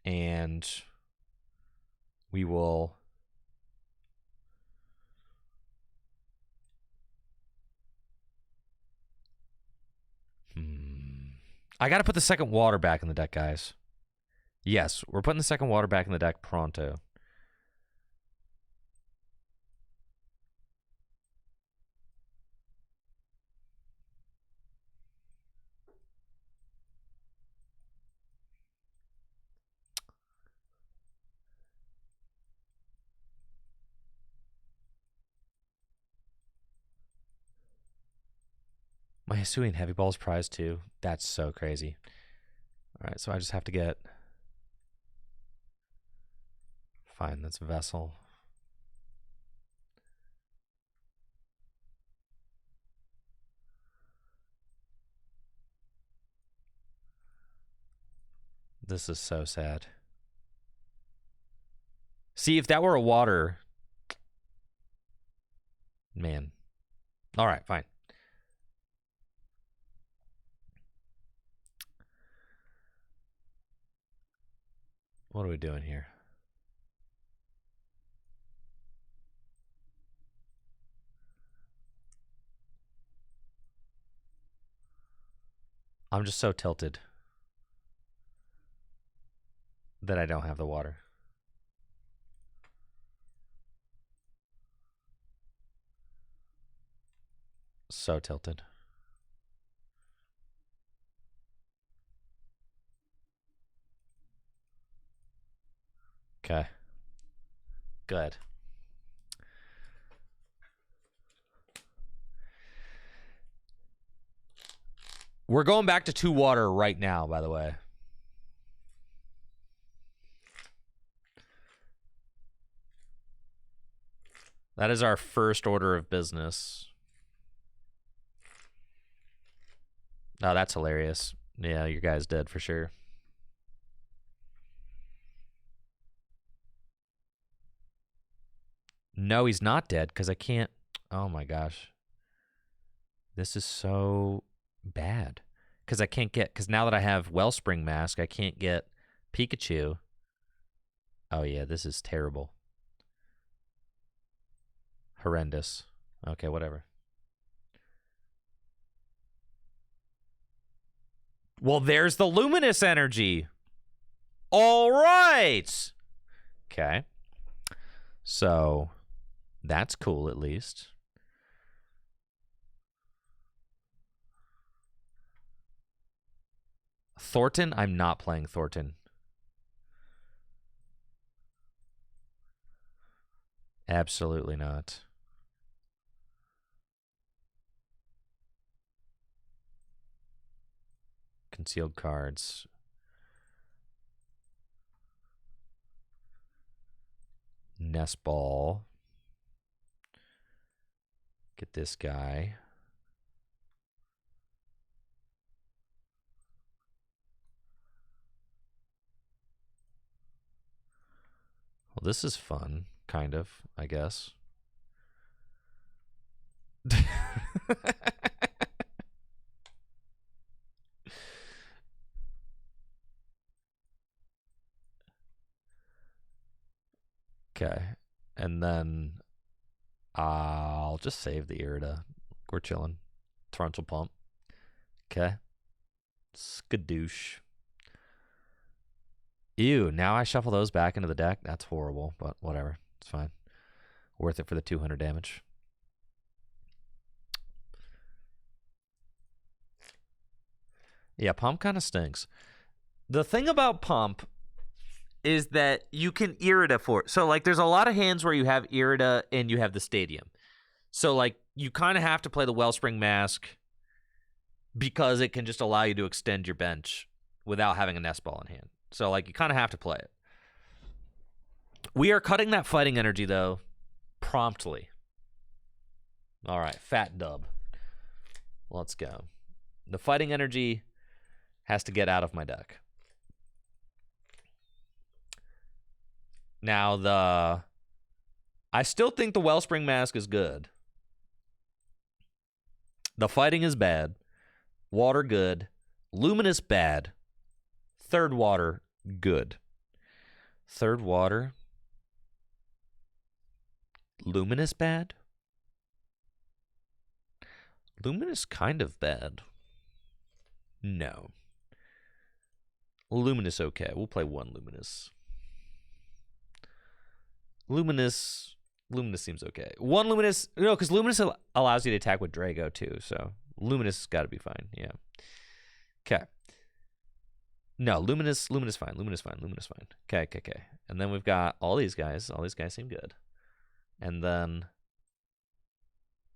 And we will... I got to put the second water back in the deck, guys. Yes, we're putting the second water back in the deck pronto. My Hisuian Heavy Ball's prize too. That's so crazy. All right, so I just have to get... Fine, that's Vessel. This is so sad. See, if that were a water... Man. All right, fine. What are we doing here? I'm just so tilted that I don't have the water. So tilted. Okay. Good. We're going back to 2 water right now, by the way. That is our first order of business. Oh, that's hilarious. Yeah, your guy's dead for sure. No, he's not dead because I can't. Oh my gosh. This is so bad. Because I can't get. Because now that I have Wellspring Mask, I can't get Pikachu. Oh yeah, this is terrible. Horrendous. Okay, whatever. Well, there's the luminous energy. All right. Okay. So that's cool, at least. Thornton? I'm not playing Thornton. Absolutely not. Concealed cards. Nest Ball. Get this guy. Well, this is fun, kind of, I guess. Okay. And then I'll just save the Irida. We're chilling. Torrential Pump. Okay. Skadoosh. Ew, now I shuffle those back into the deck. That's horrible, but whatever. It's fine. Worth it for the 200 damage. Yeah, Pump kind of stinks. The thing about Pump is that you can Irida for it. So, like, there's a lot of hands where you have Irida and you have the Stadium. So, like, you kind of have to play the Wellspring Mask because it can just allow you to extend your bench without having a Nest Ball in hand. So, like, you kind of have to play it. We are cutting that fighting energy, though, promptly. All right, fat dub. Let's go. The fighting energy has to get out of my deck. Now, I still think the Wellspring Mask is good. The fighting is bad. Water, good. Luminous, bad. Third water, good. Third water. Luminous, bad. Luminous, kind of bad. No. Luminous, okay. We'll play 1 Luminous. Luminous seems okay. 1 Luminous, no, because Luminous allows you to attack with Drago too, so Luminous has got to be fine, yeah. Okay. No, Luminous fine, Luminous fine. Okay. And then we've got all these guys. All these guys seem good. And then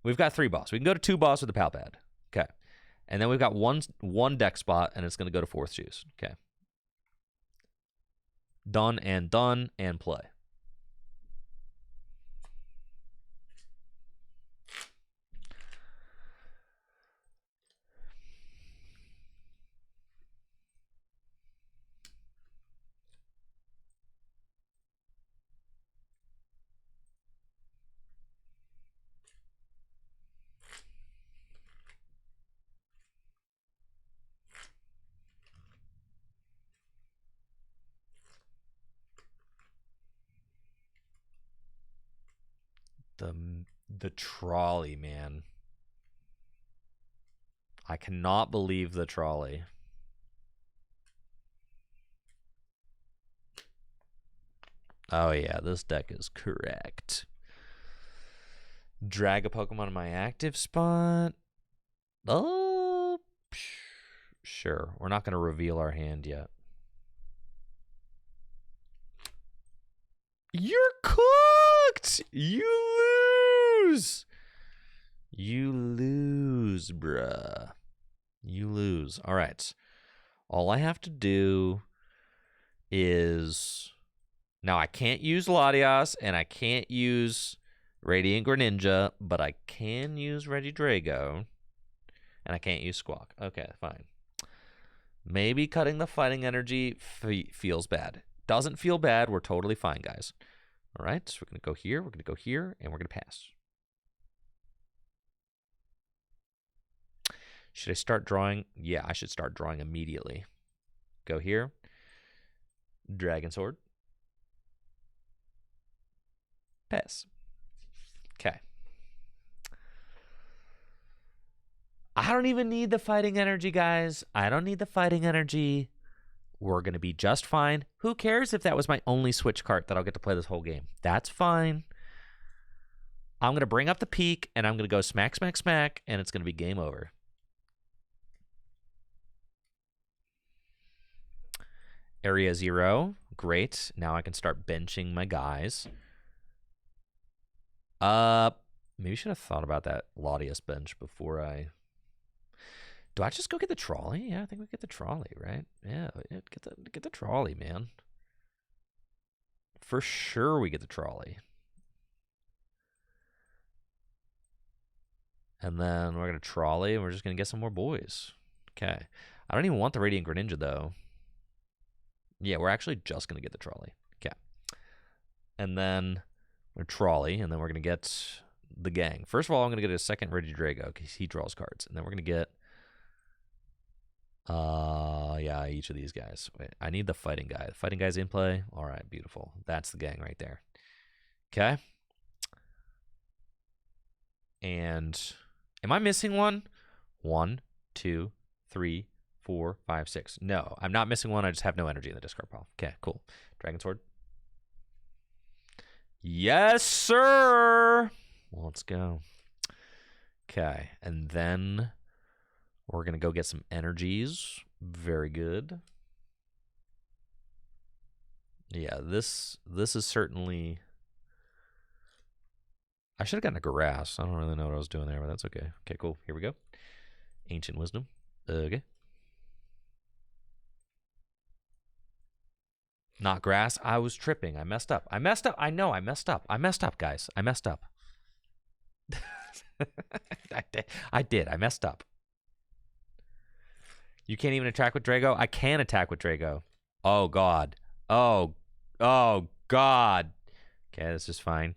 we've got 3 boss. We can go to 2 boss with the Pal Pad. Okay. And then we've got one deck spot, and it's going to go to 4th shoes. Okay. Done and play. The trolley, man. I cannot believe the trolley. Oh yeah, this deck is correct. Drag a Pokemon in my active spot. Oh, sure. We're not going to reveal our hand yet. You're cooked! You lose! You lose, bruh. You lose. All right. All I have to do is... Now, I can't use Latias, and I can't use Radiant Greninja, but I can use Regidrago, and I can't use Squawk. Okay, fine. Maybe cutting the fighting energy feels bad. Doesn't feel bad. We're totally fine, guys. All right, so we're going to go here, we're going to go here, and we're going to pass. Should I start drawing? Yeah, I should start drawing immediately. Go here. Dragon Sword. Pass. Okay. I don't even need the fighting energy, guys. I don't need the fighting energy. We're going to be just fine. Who cares if that was my only switch card that I'll get to play this whole game? That's fine. I'm going to bring up the peak, and I'm going to go smack, smack, smack, and it's going to be game over. Area 0. Great. Now I can start benching my guys. Maybe I should have thought about that Latias bench before I... Do I just go get the trolley? Yeah, I think we get the trolley, right? Yeah, get the trolley, man. For sure we get the trolley. And then we're going to trolley, and we're just going to get some more boys. Okay. I don't even want the Radiant Greninja, though. Yeah, we're actually just going to get the trolley. Okay. And then we're trolley, and then we're going to get the gang. First of all, I'm going to get a second Regidrago because he draws cards. And then we're going to get... yeah, each of these guys. Wait, I need the fighting guy. The fighting guy's in play. All right, beautiful. That's the gang right there. Okay. And am I missing one? 1, 2, 3, 4, 5, 6. No, I'm not missing one. I just have no energy in the discard pile. Okay, cool. Dragon Sword. Yes, sir. Well, let's go. Okay, and then we're going to go get some energies. Very good. Yeah, this is certainly... I should have gotten a grass. I don't really know what I was doing there, but that's okay. Okay, cool. Here we go. Ancient Wisdom. Okay. Not grass. I was tripping. I messed up. I messed up. I know I messed up. I messed up, guys. I messed up. I did. I messed up. You can't even attack with Drago? I can attack with Drago. Oh, God. Oh, God. Okay, this is fine.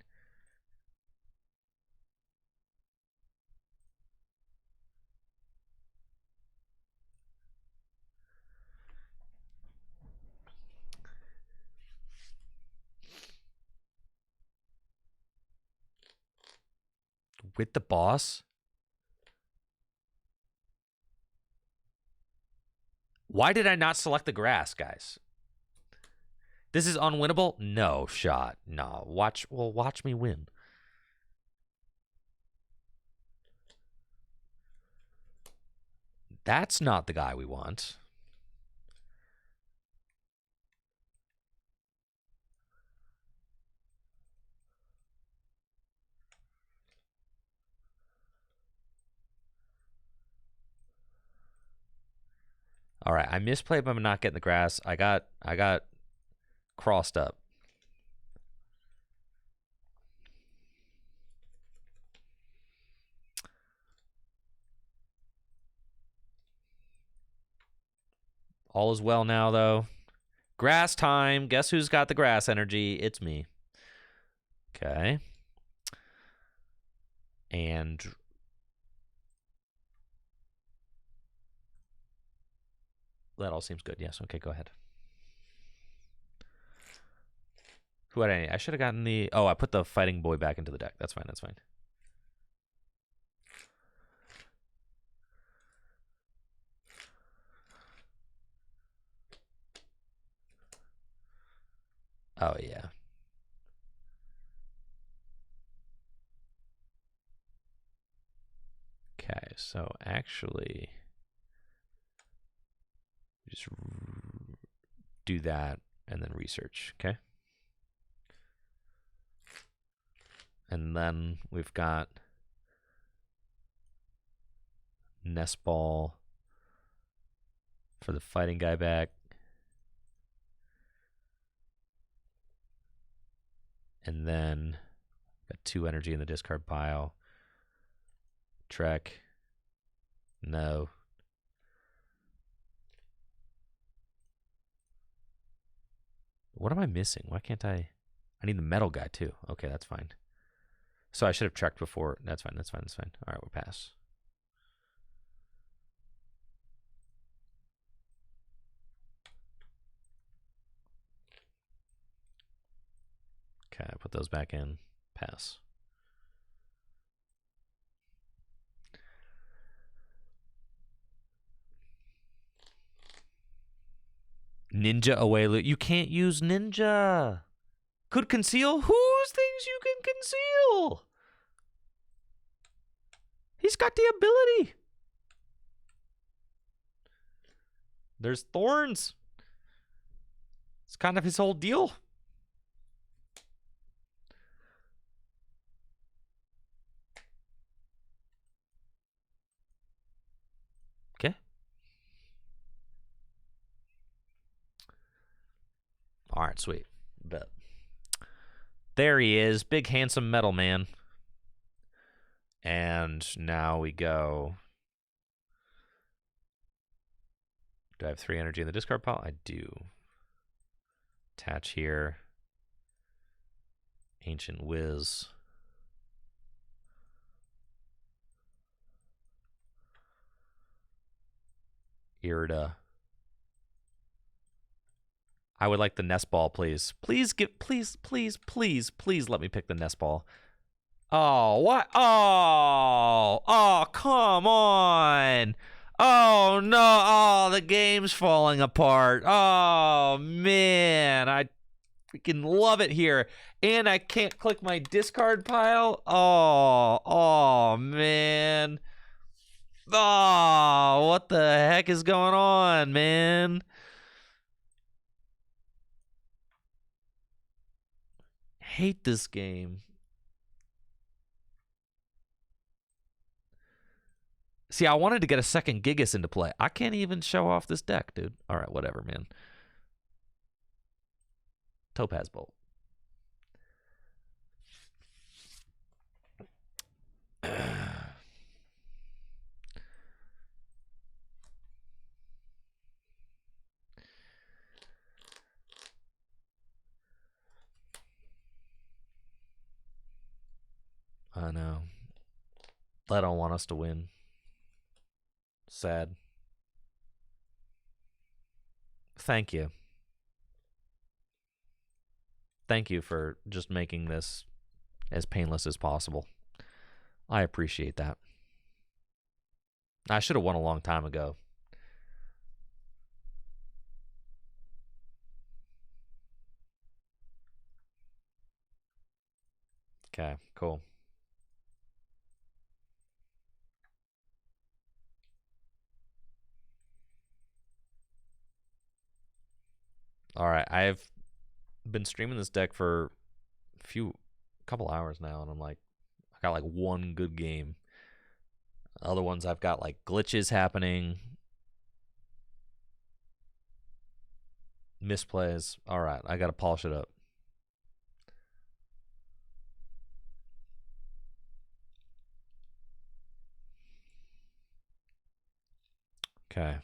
With the boss? Why did I not select the grass, guys? This is unwinnable? No shot. No. Watch me win. That's not the guy we want. All right, I misplayed by not getting the grass. I got crossed up. All is well now, though. Grass time. Guess who's got the grass energy? It's me. Okay. And that all seems good. Yes. Okay, go ahead. Who had I? I should have gotten the. Oh, I put the fighting boy back into the deck. That's fine. That's fine. Oh yeah. Okay, so actually, just do that and then research. Okay. And then we've got Nest Ball for the fighting guy back. And then got 2 energy in the discard pile. Trek. No. What am I missing? Why can't I? I need the metal guy too. Okay, that's fine. So I should have checked before. That's fine. That's fine. That's fine. All right, we'll pass. Okay, put those back in. Pass. Ninja away loot. You can't use ninja. Could conceal? Whose things you can conceal? He's got the ability. There's thorns. It's kind of his whole deal. Okay. All right, sweet. Bet. There he is, big handsome metal man. And now we go. Do I have 3 energy in the discard pile? I do. Attach here. Ancient Whiz. Irida. I would like the nest ball, please. Please let me pick the nest ball. Oh, what? Oh, come on. Oh, no. Oh, the game's falling apart. Oh, man. I freaking love it here. And I can't click my discard pile. Oh, man. Oh, what the heck is going on, man? Hate this game. See, I wanted to get a second Gigas into play. I can't even show off this deck, dude. All right, whatever, man. Topaz Bolt. I know. I don't want us to win. Sad. Thank you. Thank you for just making this as painless as possible. I appreciate that. I should have won a long time ago. Okay, cool. All right, I've been streaming this deck for a couple hours now, and I'm like, I got like one good game. Other ones I've got like glitches happening, misplays. All right, I got to polish it up. Okay.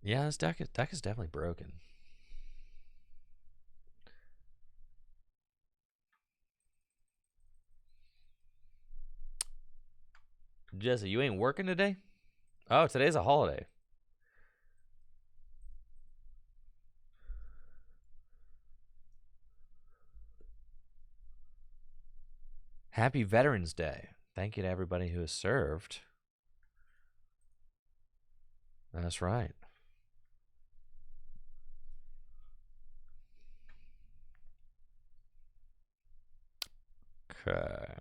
Yeah, this deck is definitely broken. Jesse, you ain't working today? Oh, today's a holiday. Happy Veterans Day. Thank you to everybody who has served. That's right. Okay.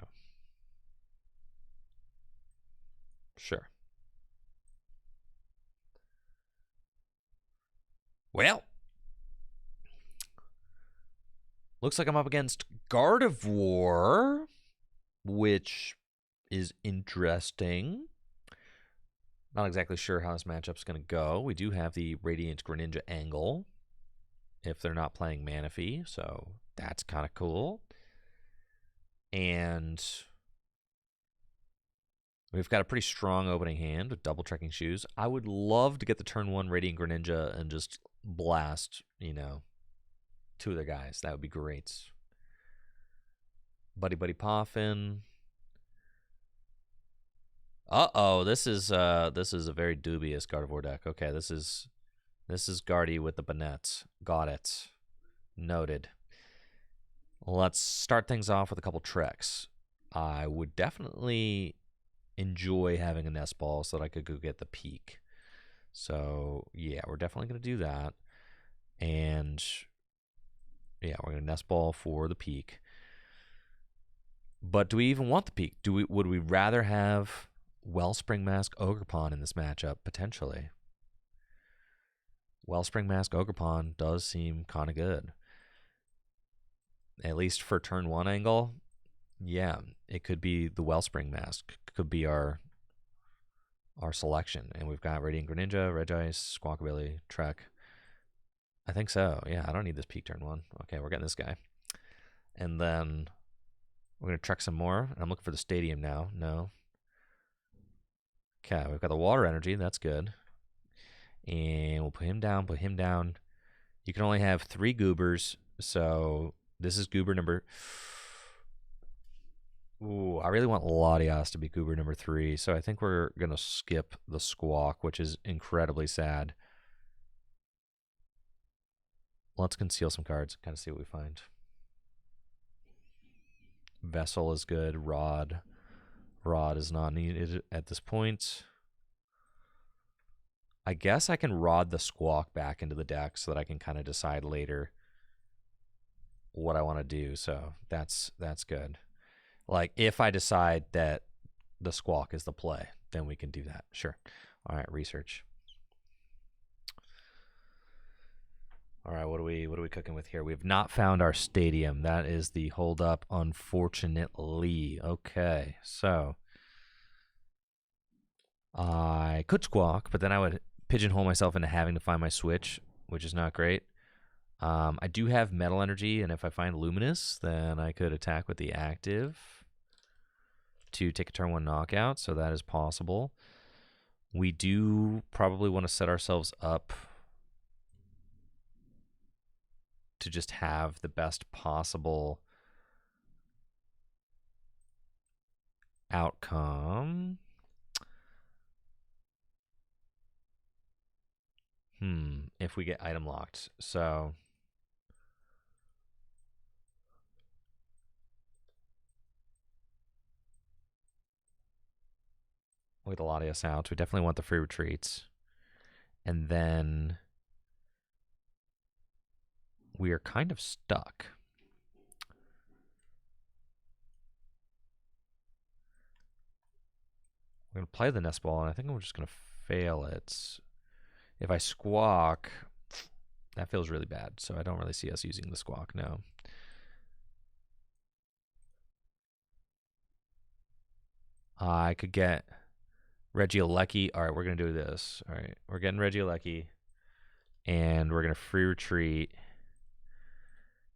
Sure. Well, looks like I'm up against Gardevoir, which is interesting. Not exactly sure how this matchup's going to go. We do have the Radiant Greninja angle if they're not playing Manaphy, so that's kind of cool. And we've got a pretty strong opening hand with double trekking shoes. I would love to get the turn 1 Radiant Greninja and just blast, you know, 2 of their guys. That would be great. Buddy Buddy Poffin. Uh-oh, this is a very dubious Gardevoir deck. Okay, this is Guardy with the Banette. Got it. Noted. Let's start things off with a couple treks. I would definitely enjoy having a nest ball so that I could go get the peak. So, yeah, we're definitely going to do that. And, yeah, we're going to nest ball for the peak. But do we even want the peak? Would we rather have Wellspring Mask Ogerpon in this matchup, potentially? Wellspring Mask Ogerpon does seem kind of good. At least for turn 1 angle, yeah, it could be the Wellspring Mask. Could be our selection. And we've got Radiant Greninja, Regis, Squawkabilly, Trek. I think so. Yeah, I don't need this peak turn 1. Okay, we're getting this guy. And then we're going to trek some more. I'm looking for the stadium now. No. Okay, we've got the water energy. That's good. And we'll put him down. You can only have 3 goobers. So this is goober number... Ooh, I really want Latias to be goober number 3. So I think we're going to skip the Squawk, which is incredibly sad. Let's conceal some cards. Kind of see what we find. Vessel is good. Rod is not needed at this point. I guess I can Rod the Squawk back into the deck so that I can kind of decide later what I want to do. So that's good. Like, if I decide that the Squawk is the play, then we can do that. Sure. All right, research. All right, what are we cooking with here? We have not found our stadium. That is the holdup, unfortunately. Okay, so I could Squawk, but then I would pigeonhole myself into having to find my switch, which is not great. I do have Metal Energy, and if I find Luminous, then I could attack with the active to take a turn 1 knockout, so that is possible. We do probably want to set ourselves up to just have the best possible outcome. If we get item locked. So with a Latias out, we definitely want the free retreats. And then we are kind of stuck. We're going to play the nest ball, and I think we're just going to fail it. If I Squawk, that feels really bad, so I don't really see us using the Squawk, no. I could get Regieleki. All right, we're going to do this. All right, we're getting Regieleki, and we're going to free retreat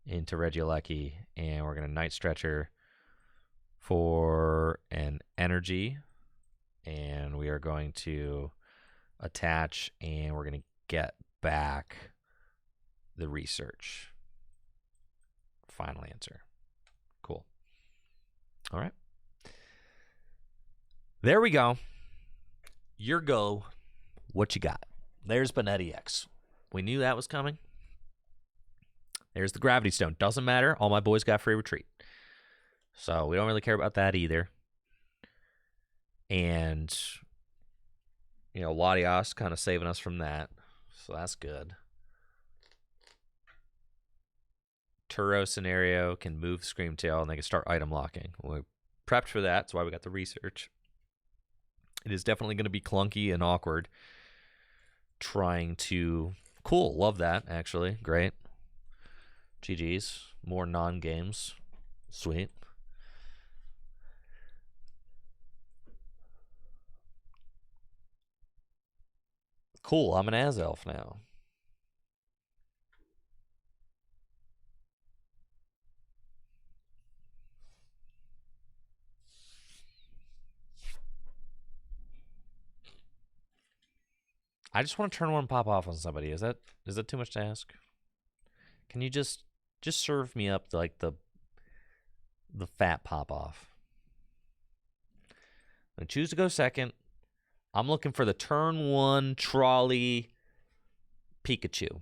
into Regieleki, and we're going to Night Stretcher for an energy, and we are going to attach, and we're going to get back the research. Final answer. Cool. All right. There we go. Your go. What you got? There's Benetti X. We knew that was coming. There's the Gravity Stone. Doesn't matter. All my boys got free retreat. So we don't really care about that either. And, you know, Latias kind of saving us from that. So that's good. Turo scenario can move Screamtail and they can start item locking. We're prepped for that. That's why we got the research. It is definitely going to be clunky and awkward trying to... Cool. Love that, actually. Great. GG's. More non-games. Sweet. Cool. I'm an Azelf now. I just want to turn one pop off on somebody. Is that too much to ask? Can you just serve me up like the fat pop off? I choose to go second. I'm looking for the turn 1 trolley Pikachu.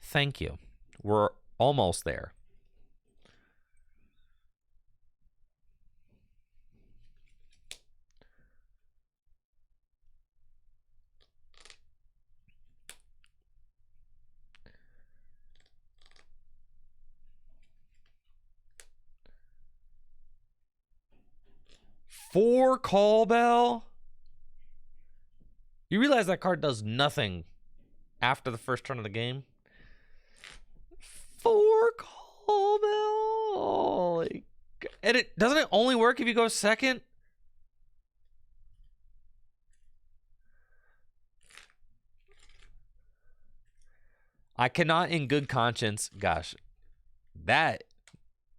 Thank you. We're almost there. Four Call Bell? You realize that card does nothing after the first turn of the game? 4 Call Bell? Holy... And doesn't it only work if you go second? I cannot in good conscience... Gosh.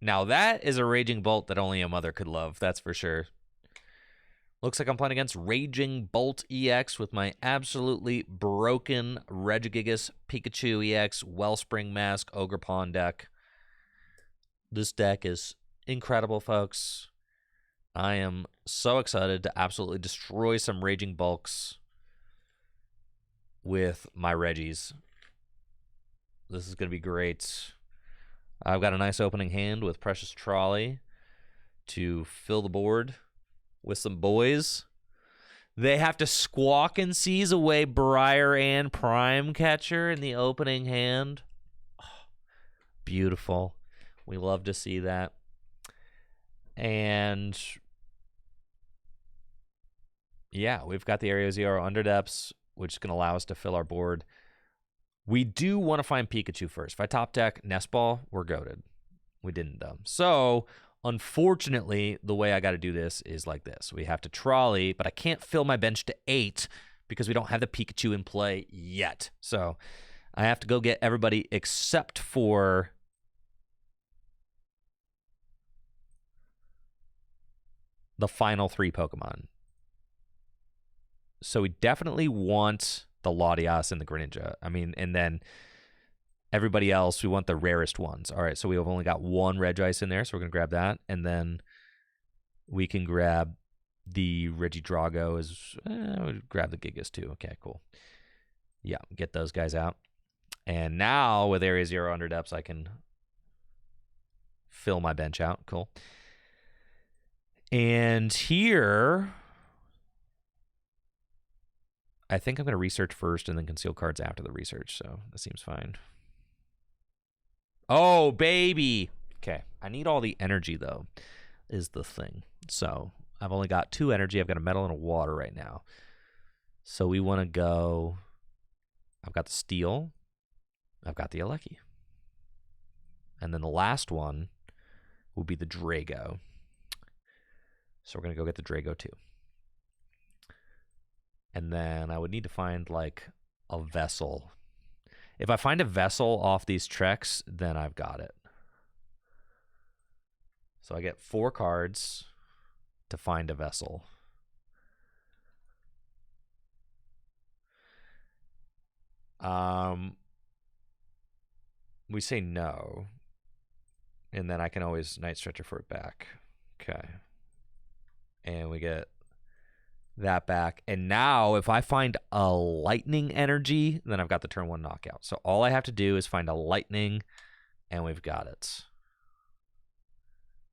Now that is a Raging Bolt that only a mother could love. That's for sure. Looks like I'm playing against Raging Bolt EX with my absolutely broken Regigigas Pikachu EX Wellspring Mask Ogre deck. This deck is incredible, folks. I am so excited to absolutely destroy some Raging Bulks with my Regis. This is going to be great. I've got a nice opening hand with Precious Trolley to fill the board with some boys. They have to Squawk and Seize away Briar and Prime Catcher in the opening hand. Oh, beautiful. We love to see that. And yeah, we've got the Area Zero Underdepths, which is going to allow us to fill our board. We do want to find Pikachu first. If I top deck Nest Ball, we're goated. We didn't, though. So, unfortunately, the way I got to do this is like this. We have to trolley, but I can't fill my bench to 8 because we don't have the Pikachu in play yet. So, I have to go get everybody except for the final 3 Pokemon. So, we definitely want the Latias and the Greninja. I mean, and then everybody else, we want the rarest ones. All right, so we have only got 1 Regice in there, so we're going to grab that. And then we can grab the Regidrago. We'll grab the Gigas too. Okay, cool. Yeah, get those guys out. And now with Area Zero Underdepths, I can fill my bench out. Cool. And here... I think I'm going to research first and then conceal cards after the research, so that seems fine. Oh, baby! Okay, I need all the energy, though, is the thing. So, I've only got 2 energy. I've got a metal and a water right now. So, we want to go... I've got the steel. I've got the Alecki. And then the last one will be the Drago. So, we're going to go get the Drago, too. And then I would need to find, like, a vessel. If I find a vessel off these treks, then I've got it. So I get 4 cards to find a vessel. We say no. And then I can always Night Stretcher for it back. Okay. And we get that back. And now if I find a lightning energy, then I've got the turn 1 knockout. So all I have to do is find a lightning, and we've got it.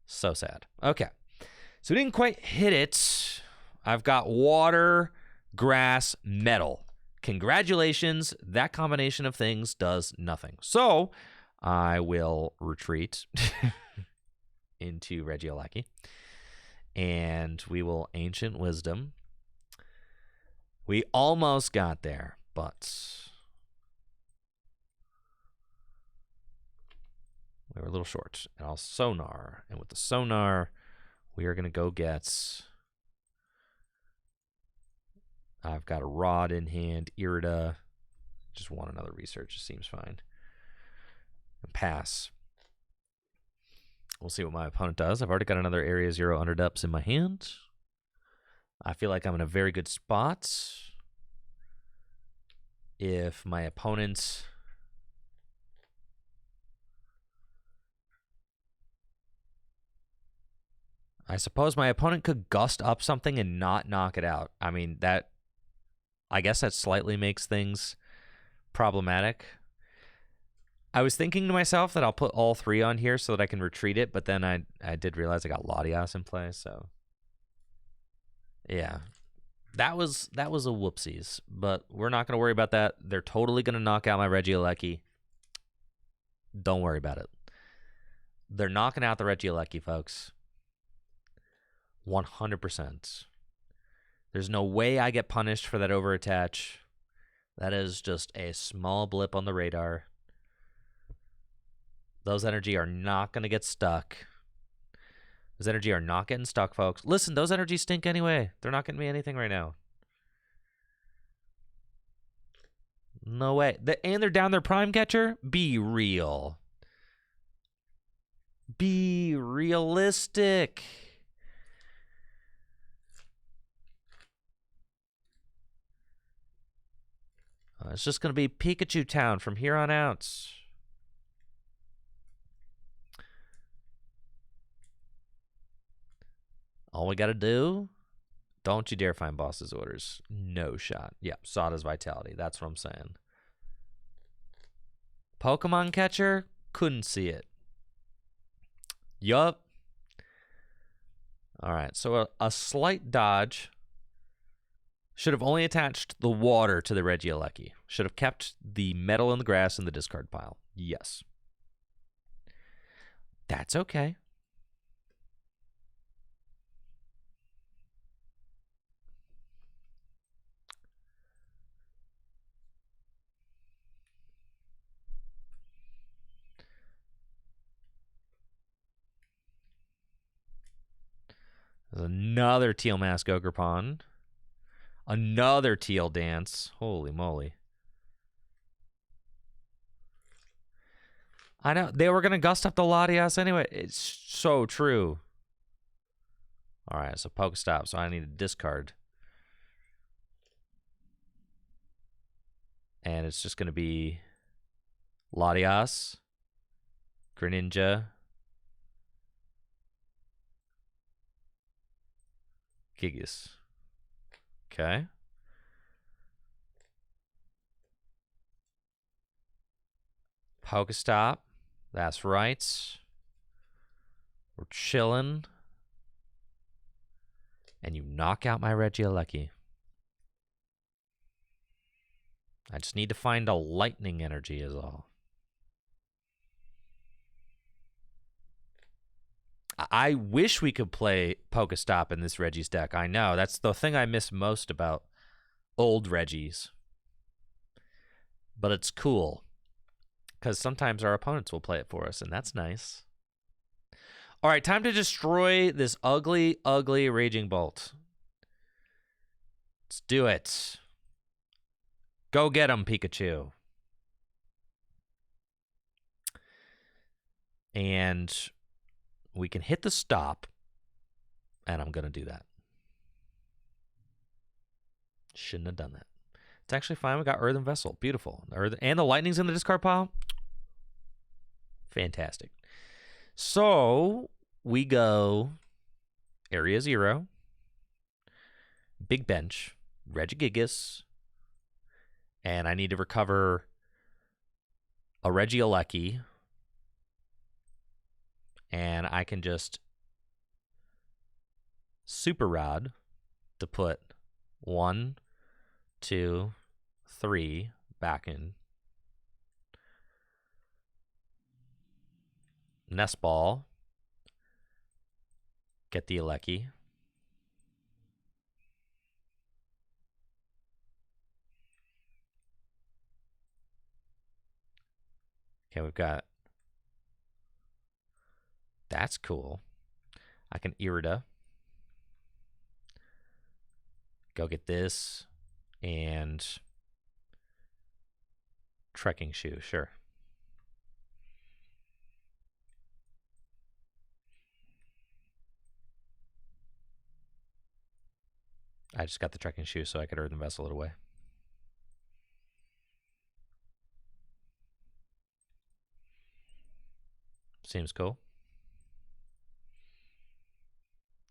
So sad. Okay. So we didn't quite hit it. I've got water, grass, metal. Congratulations. That combination of things does nothing. So I will retreat into Regieleki. And we will Ancient Wisdom. We almost got there, but we were a little short. And I'll Sonar. And with the Sonar, we are going to go get... I've got a Rod in hand. Irida. Just want another research. It seems fine. Pass. We'll see what my opponent does. I've already got another Area 0 Underdepths in my hand. I feel like I'm in a very good spot. If my opponent... I suppose my opponent could gust up something and not knock it out. I mean, that... I guess that slightly makes things problematic. I was thinking to myself that I'll put all 3 on here so that I can retreat it, but then I did realize I got Latias in play, so... Yeah. That was a whoopsies, but we're not going to worry about that. They're totally going to knock out my Regieleki. Don't worry about it. They're knocking out the Regieleki, folks. 100%. There's no way I get punished for that overattach. That is just a small blip on the radar. Those energy are not going to get stuck. Those energy are not getting stuck, folks. Listen, those energies stink anyway. They're not getting me anything right now. No way. And they're down their Prime Catcher? Be real. Be realistic. It's just going to be Pikachu Town from here on out. All we got to do, don't you dare find Boss's Orders. No shot. Yeah, Sada's Vitality. That's what I'm saying. Pokemon Catcher, couldn't see it. Yup. All right, so a slight dodge. Should have only attached the water to the Regieleki. Should have kept the metal and the grass in the discard pile. Yes. That's okay. There's another Teal Mask Ogerpon. Another Teal Dance. Holy moly. I know. They were going to gust up the Latias anyway. It's so true. All right, so Pokestop. So I need to discard. And it's just going to be Latias, Greninja, Gigas. Okay. Pokestop. That's right. We're chilling. And you knock out my Regieleki. I just need to find a lightning energy is all. I wish we could play Pokestop in this Regis deck. I know. That's the thing I miss most about old Regis. But it's cool. Because sometimes our opponents will play it for us, and that's nice. All right, time to destroy this ugly, ugly Raging Bolt. Let's do it. Go get him, Pikachu. And we can hit the stop, and I'm going to do that. Shouldn't have done that. It's actually fine. We got Earthen Vessel. Beautiful. And the lightning's in the discard pile. Fantastic. So we go Area 0. Big bench, Regigigas, and I need to recover a Regieleki, and I can just Super Rod to put 1, 2, 3 back in. Nest Ball. Get the Aleki. Okay, we've got... That's cool. I can Irida. Go get this. And... Trekking Shoe, sure. I just got the Trekking Shoe so I could Earthen Vessel it away. Seems cool.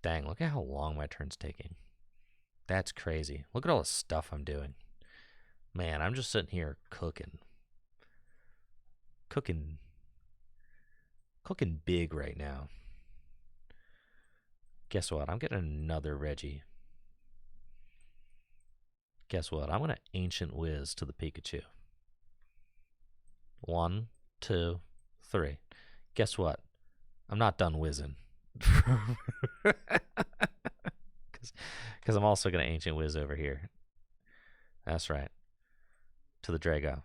Dang, look at how long my turn's taking. That's crazy. Look at all the stuff I'm doing. Man, I'm just sitting here cooking. Cooking big right now. Guess what? I'm getting another Reggie. Guess what? I'm going to Ancient Whiz to the Pikachu. 1, 2, 3. Guess what? I'm not done whizzing. Because I'm also going to Ancient Whiz over here. That's right. To the Drago.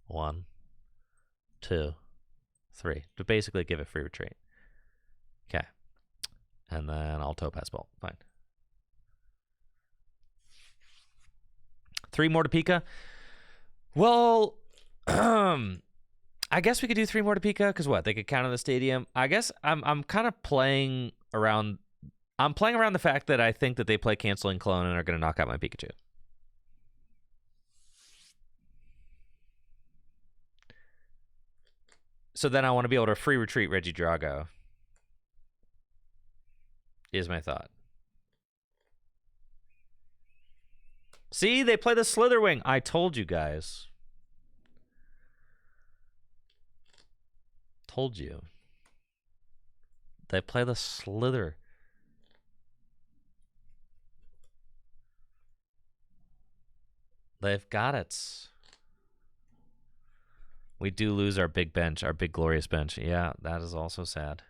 1, 2, 3. To basically give it free retreat. Okay. And then I'll Topaz Bolt. Fine. 3 more to Pika. Well, I guess we could do 3 more to Pika, because what? They could count in the stadium. I guess I'm kind of playing around. I'm playing around the fact that I think that they play Canceling Clone and are going to knock out my Pikachu. So then I want to be able to free retreat Regidrago. Is my thought. See, they play the Slitherwing. I told you guys. Told you. They play the Slither. They've got it. We do lose our big bench, our big glorious bench. Yeah, that is also sad.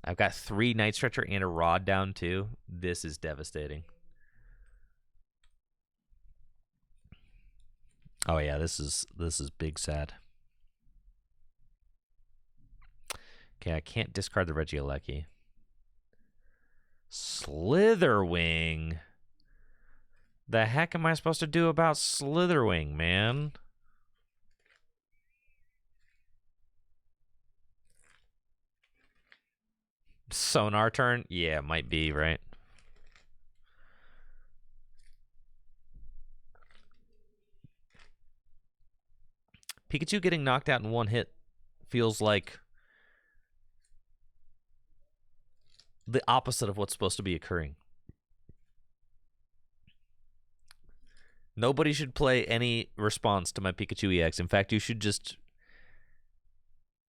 I've got 3 Night Stretcher and a Rod down too. This is devastating. Oh yeah, this is big sad. Okay, I can't discard the Regieleki. Slitherwing. The heck am I supposed to do about Slitherwing, man? Sonar turn? Yeah, might be, right? Pikachu getting knocked out in 1 hit feels like the opposite of what's supposed to be occurring. Nobody should play any response to my Pikachu EX. In fact, you should just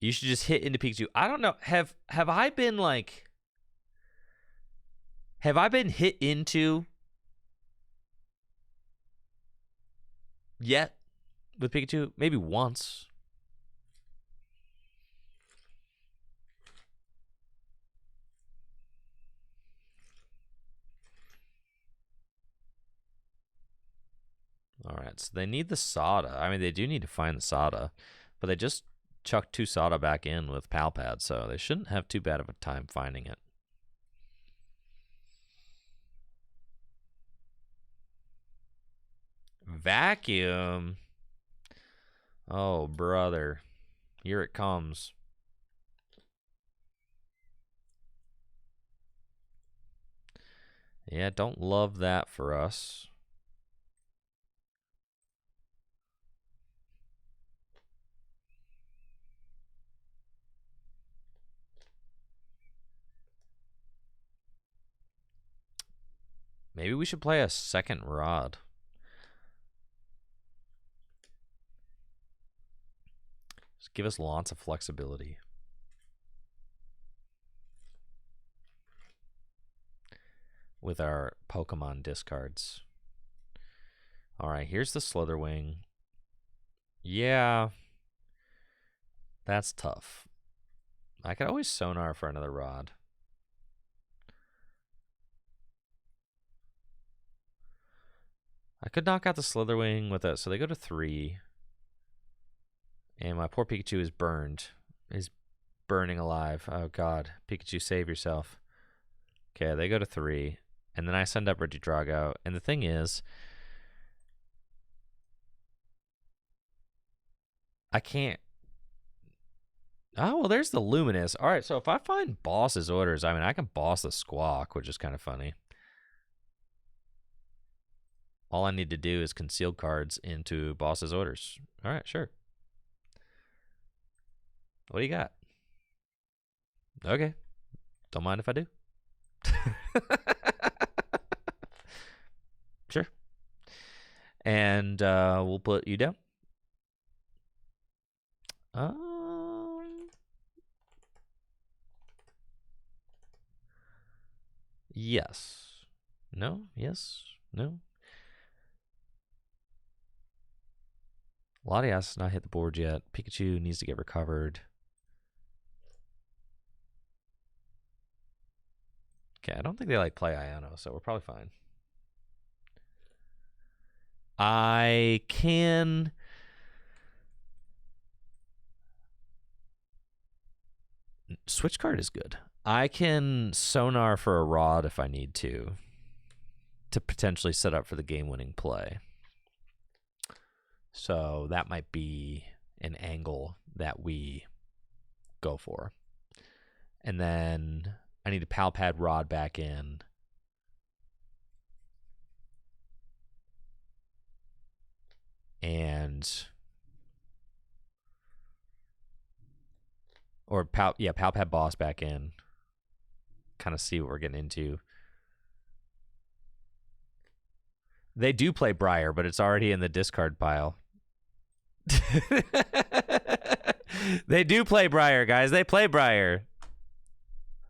hit into Pikachu. I don't know. Have I been hit into yet with Pikachu? Maybe once. All right, so they need the Sada. I mean, they do need to find the Sada, but they just chucked 2 Sada back in with Palpad, so they shouldn't have too bad of a time finding it. Vacuum. Oh, brother. Here it comes. Yeah, don't love that for us. Maybe we should play a second rod. Just give us lots of flexibility. With our Pokemon discards. Alright, here's the Slitherwing. Yeah. That's tough. I could always Sonar for another rod. I could knock out the Slitherwing with it, so they go to 3. And my poor Pikachu is burned. He's burning alive. Oh god. Pikachu, save yourself. Okay, they go to 3. And then I send up Regidrago. And the thing is, I can't. Oh, well, there's the Luminous. All right, so if I find Boss's Orders, I mean, I can boss the Squawk, which is kind of funny. All I need to do is conceal cards into Boss's Orders. All right, sure. What do you got? Okay. Don't mind if I do. Sure. And we'll put you down. Yes. No? Yes? No? Latias has not hit the board yet. Pikachu needs to get recovered. Okay, I don't think they play Iono, so we're probably fine. I can... Switch card is good. I can Sonar for a rod if I need to potentially set up for the game-winning play. So that might be an angle that we go for. And then I need to Palpad Rod back in. And... Or Palpad Boss back in. Kind of see what we're getting into. They do play Briar, but it's already in the discard pile. They do play Briar, guys. They play Briar.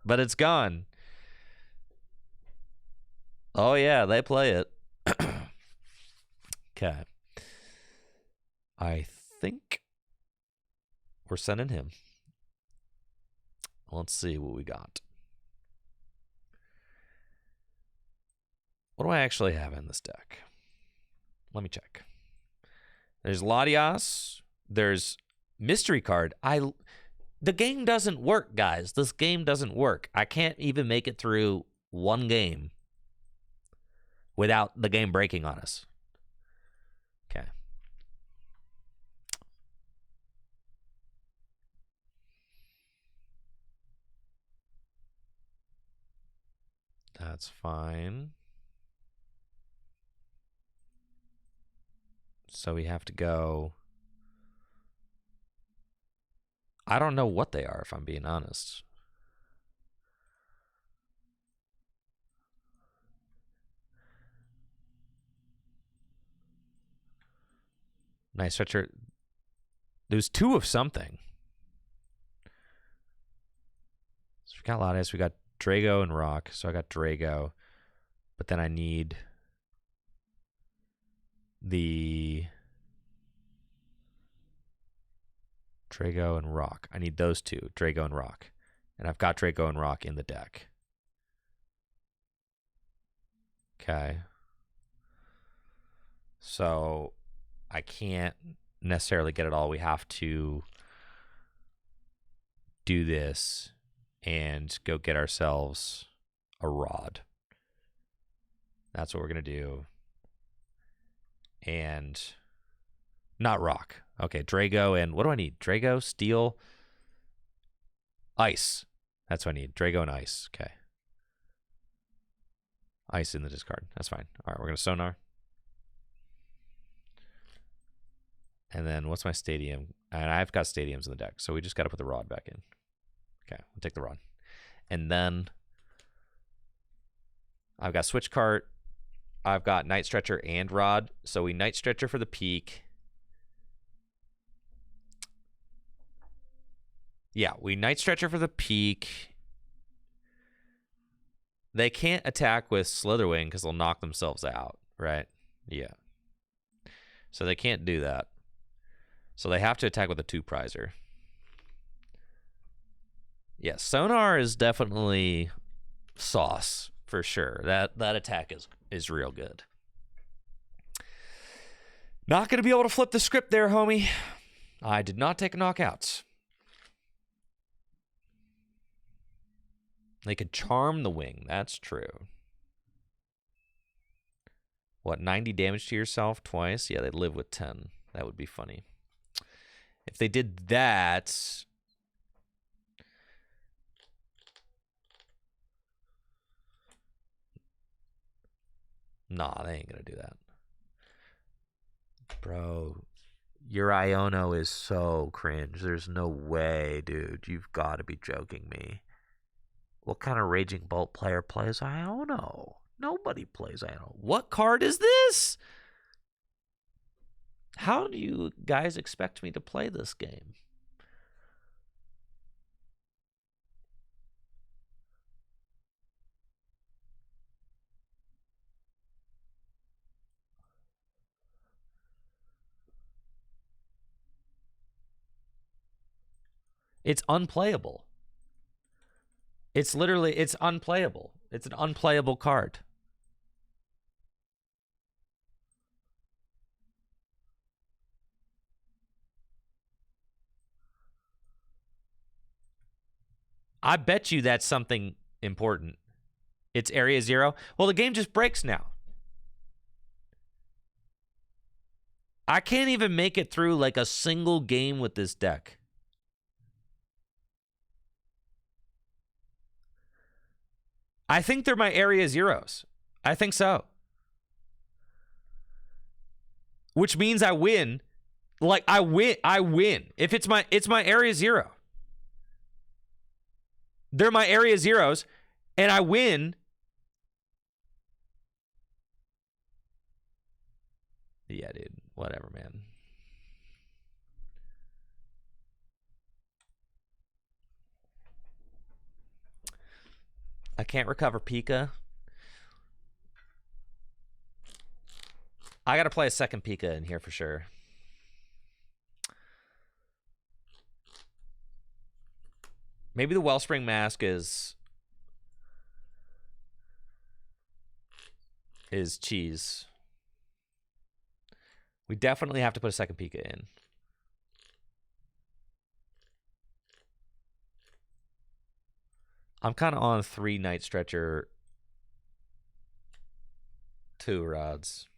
But it's gone. Oh, yeah, they play it. Okay. I think we're sending him. Let's see what we got. What do I actually have in this deck? Let me check. There's Latias. There's Mystery Card. The game doesn't work, guys. This game doesn't work. I can't even make it through one game without the game breaking on us. Okay. That's fine. So we have to go... I don't know what they are, if I'm being honest. Nice stretcher. There's 2 of something. So we got Latias, we got Drago and Rock. So I got Drago. But then I need the Drago and Rock. I need those 2, Drago and Rock. And I've got Drago and Rock in the deck. Okay. So I can't necessarily get it all. We have to do this and go get ourselves a rod. That's what we're going to do. And not Rock. Okay, Drago and what do I need? Drago, Steel, Ice. That's what I need. Drago and Ice. Okay. Ice in the discard. That's fine. All right, we're going to Sonar. And then what's my Stadium? And I've got Stadiums in the deck, so we just got to put the rod back in. Okay, we'll take the rod. And then I've got Switch Cart. I've got Night Stretcher and Rod. So we Night Stretcher for the peak. Yeah, we Night Stretcher for the peak. They can't attack with Slitherwing because they'll knock themselves out, right? Yeah. So they can't do that. So they have to attack with a 2-prizer. Yeah, Sonar is definitely sauce for sure. That attack is real good. Not going to be able to flip the script there, homie. I did not take a knockout. They could charm the wing. That's true. What, 90 damage to yourself twice? Yeah, they'd live with 10. That would be funny. If they did that... Nah, they ain't going to do that. Bro, your Iono is so cringe. There's no way, dude. You've got to be joking me. What kind of Raging Bolt player plays Iono? Nobody plays Iono. What card is this? How do you guys expect me to play this game? It's unplayable. It's literally, it's unplayable. It's an unplayable card. I bet you that's something important. It's Area 0. Well, the game just breaks now. I can't even make it through like a single game with this deck. I think they're my Area 0s. I think so. Which means I win. Like I win. If it's my Area 0. They're my Area 0s and I win. Yeah, dude. Whatever, man. I can't recover Pika. I got to play a second Pika in here for sure. Maybe the Wellspring Mask is cheese. We definitely have to put a second Pika in. I'm kind of on 3 Night Stretcher, 2 Rods.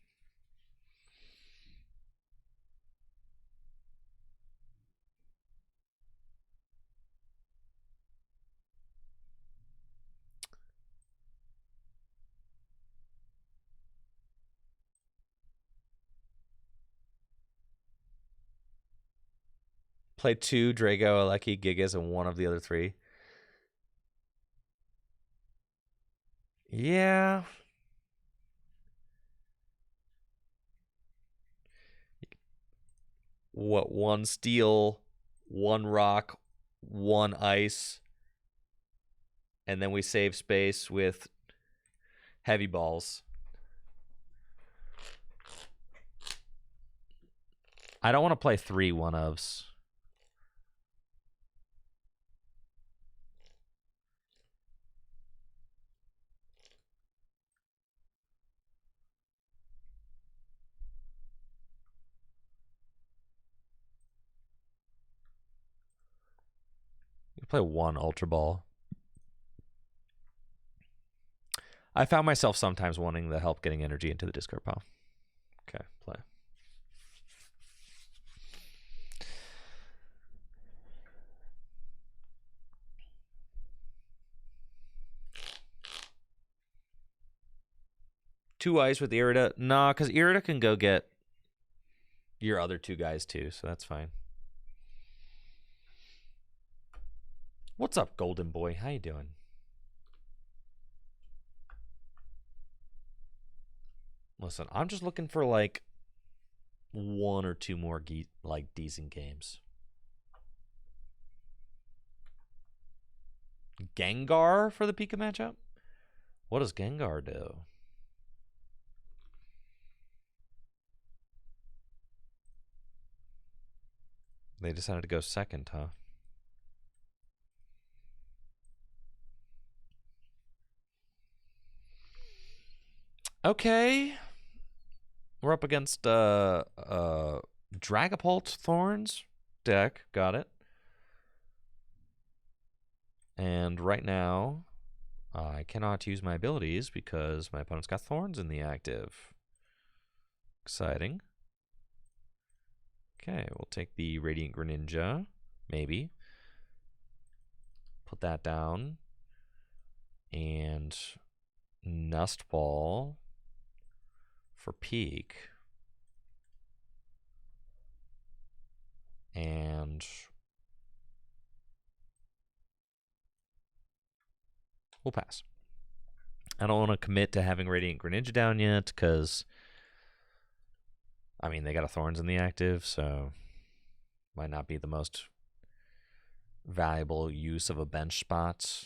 Play 2 Drago, Aleki, Gigas, and 1 of the other 3. Yeah. What, 1 steel, 1 rock, 1 ice, and then we save space with heavy balls. I don't want to play 3 1-ofs. You play 1 Ultra Ball. I found myself sometimes wanting the help getting energy into the discard pile. Okay, play. Two ice with Irida. Nah, because Irida can go get your other 2 guys too, so that's fine. What's up, Golden Boy? How you doing? Listen, I'm just looking for like one or two more like decent games. Gengar for the Pika matchup? What does Gengar do? They decided to go second, huh? Okay. We're up against Dragapult Thorns deck. Got it. And right now, I cannot use my abilities because my opponent's got Thorns in the active. Exciting. Okay, we'll take the Radiant Greninja. Maybe. Put that down. And Nustball for Peak. And we'll pass. I don't want to commit to having Radiant Greninja down yet because, I mean, they got a Thorns in the active, so might not be the most valuable use of a bench spot.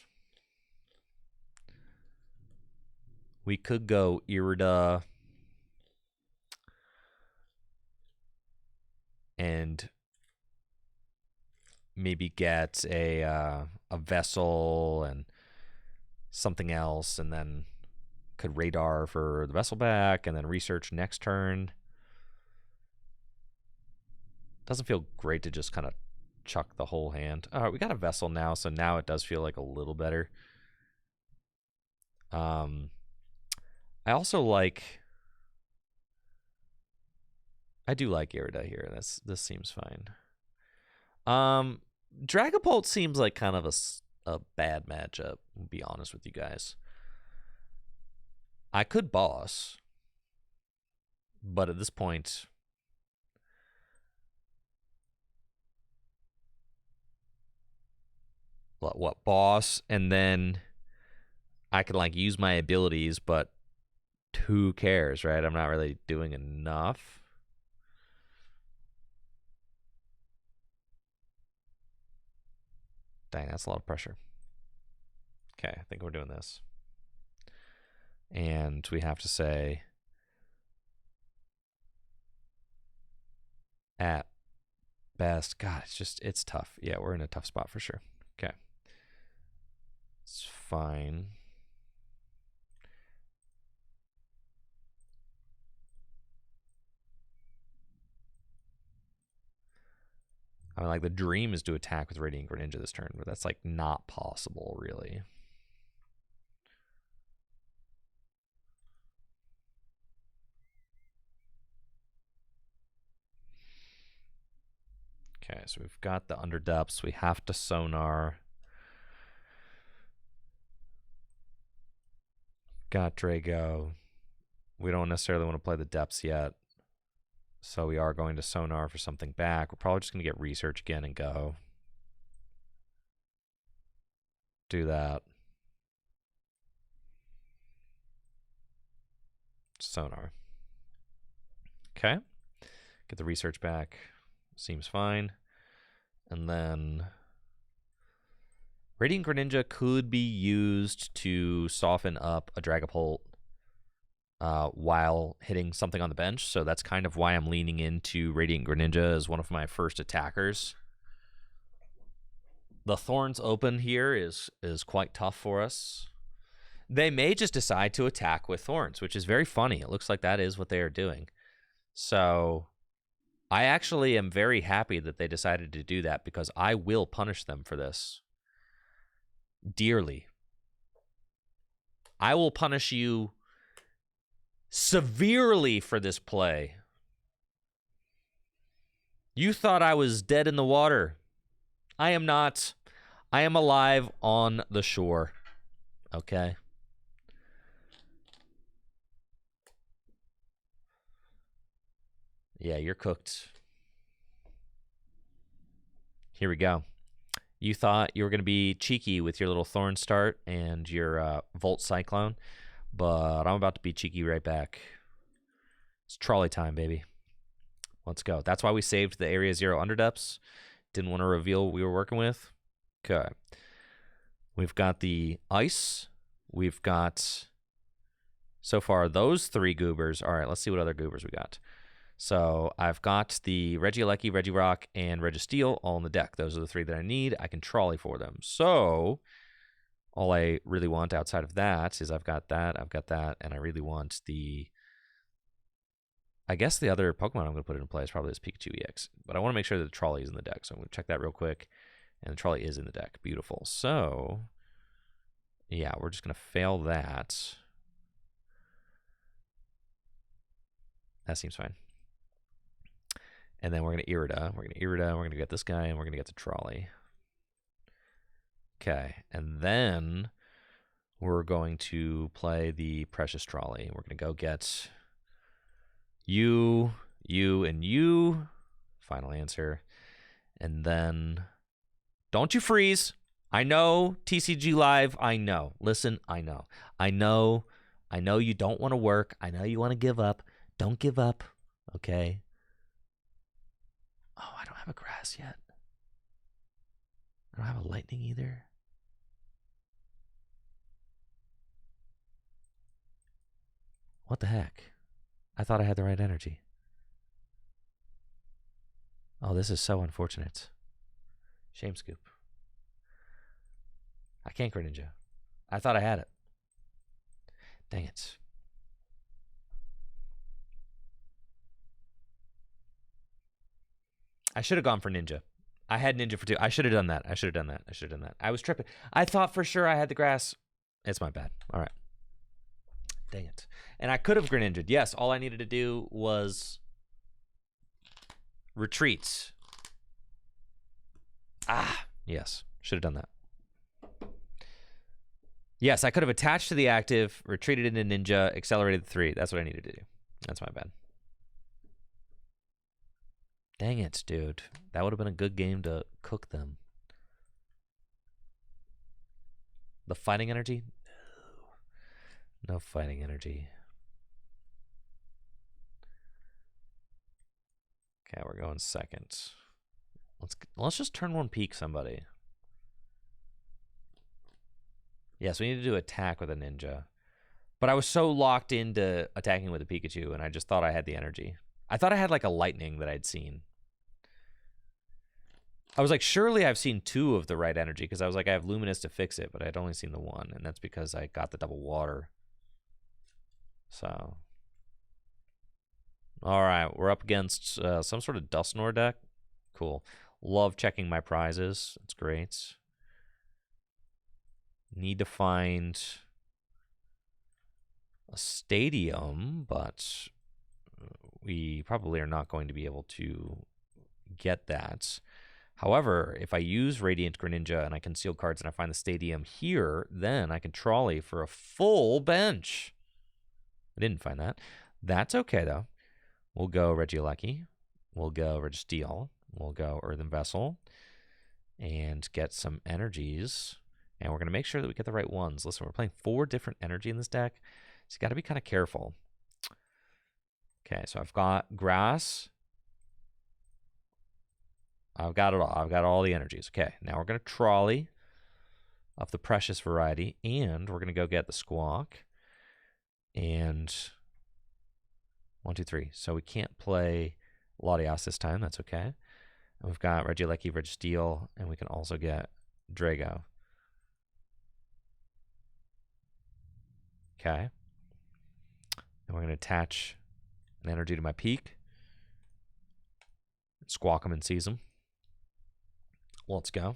We could go Irida and maybe get a vessel and something else, and then could radar for the vessel back, and then research next turn. Doesn't feel great to just kind of chuck the whole hand. All right, we got a vessel now, so now it does feel like a little better. I also like. I do like Irida here. This seems fine. Dragapult seems like kind of a bad matchup, to be honest with you guys. I could boss, but at this point, what boss, and then I could like use my abilities, but who cares, right? I'm not really doing enough. Dang, that's a lot of pressure. Okay, I think we're doing this. And we have to say at best. God, it's tough. Yeah, we're in a tough spot for sure. Okay. It's fine. I mean, like, the dream is to attack with Radiant Greninja this turn, but that's, like, not possible, really. Okay, so we've got the Underdepths. We have to Sonar. Got Drago. We don't necessarily want to play the Depths yet, so we are going to Sonar for something back. We're probably just going to get Research again and go. Do that. Sonar. Okay. Get the Research back. Seems fine. And then Radiant Greninja could be used to soften up a Dragapult while hitting something on the bench. So that's kind of why I'm leaning into Radiant Greninja as one of my first attackers. The Thorns open here is quite tough for us. They may just decide to attack with Thorns, which is very funny. It looks like that is what they are doing. So I actually am very happy that they decided to do that because I will punish them for this dearly. I will punish you severely for this play. You thought I was dead in the water. I am not. I am alive on the shore. Okay? Yeah, you're cooked. Here we go. You thought you were going to be cheeky with your little Thorn start and your Volt Cyclone, but I'm about to be cheeky right back. It's trolley time, baby. Let's go. That's why we saved the Area 0 underdepths. Didn't want to reveal what we were working with. Okay. We've got the ice. We've got, so far, those 3 goobers. All right, let's see what other goobers we got. So I've got the Regieleki, Regirock, and Registeel all in the deck. Those are the 3 that I need. I can trolley for them. So all I really want outside of that is I've got that, and I really want the... I guess the other Pokemon I'm going to put in play is probably this Pikachu EX. But I want to make sure that the trolley is in the deck. So I'm going to check that real quick. And the trolley is in the deck. Beautiful. So, yeah, we're just going to fail that. That seems fine. And then we're going to Irida. We're going to get this guy, and we're going to get the trolley. Okay. And then we're going to play the Precious Trolley. We're going to go get... You, and you. Final answer. And then, don't you freeze. I know, TCG Live, I know. Listen, I know. I know you don't want to work. I know you want to give up. Don't give up, okay? Oh, I don't have a grass yet. I don't have a lightning either. What the heck? I thought I had the right energy. Oh, this is so unfortunate. Shame scoop. I can't Greninja. I thought I had it. Dang it. I should have gone for Ninja. I had Ninja for 2. I should have done that. I was tripping. I thought for sure I had the grass. It's my bad. All right. Dang it. And I could have Greninja'd. Yes, all I needed to do was retreats. Ah, yes. Should have done that. Yes, I could have attached to the active, retreated into Ninja, accelerated the 3. That's what I needed to do. That's my bad. Dang it, dude. That would have been a good game to cook them. The fighting energy? No fighting energy. Okay, we're going second. Let's just turn 1 peak somebody. Yes, we need to do attack with a Ninja. But I was so locked into attacking with a Pikachu, and I just thought I had the energy. I thought I had like a lightning that I'd seen. I was like, surely I've seen 2 of the right energy, because I was like, I have Luminous to fix it, but I'd only seen the 1, and that's because I got the double water. So, all right, we're up against some sort of Dusknoir deck. Cool. Love checking my prizes. It's great. Need to find a stadium, but we probably are not going to be able to get that. However, if I use Radiant Greninja and I conceal cards and I find the stadium here, then I can trolley for a full bench. I didn't find that. That's okay, though. We'll go Regieleki. We'll go Registeel. We'll go Earthen Vessel. And get some energies. And we're going to make sure that we get the right ones. Listen, we're playing 4 different energy in this deck. So you got to be kind of careful. Okay, so I've got Grass. I've got it all. I've got all the energies. Okay, now we're going to trolley of the Precious variety. And we're going to go get the Squawk. And 1, 2, 3. So we can't play Latias this time. That's okay. And we've got Regieleki, Registeel, and we can also get Drago. Okay. And we're going to attach an energy to my peak. Squawk him and seize him. Let's go.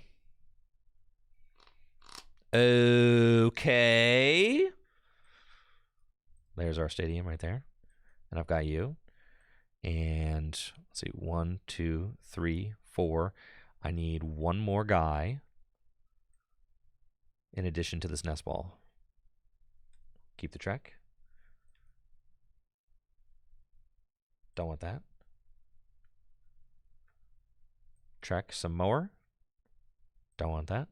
Okay. There's our stadium right there. And I've got you. And let's see, 1, 2, 3, 4. I need 1 more guy in addition to this nest ball. Keep the trek. Don't want that. Trek some more. Don't want that.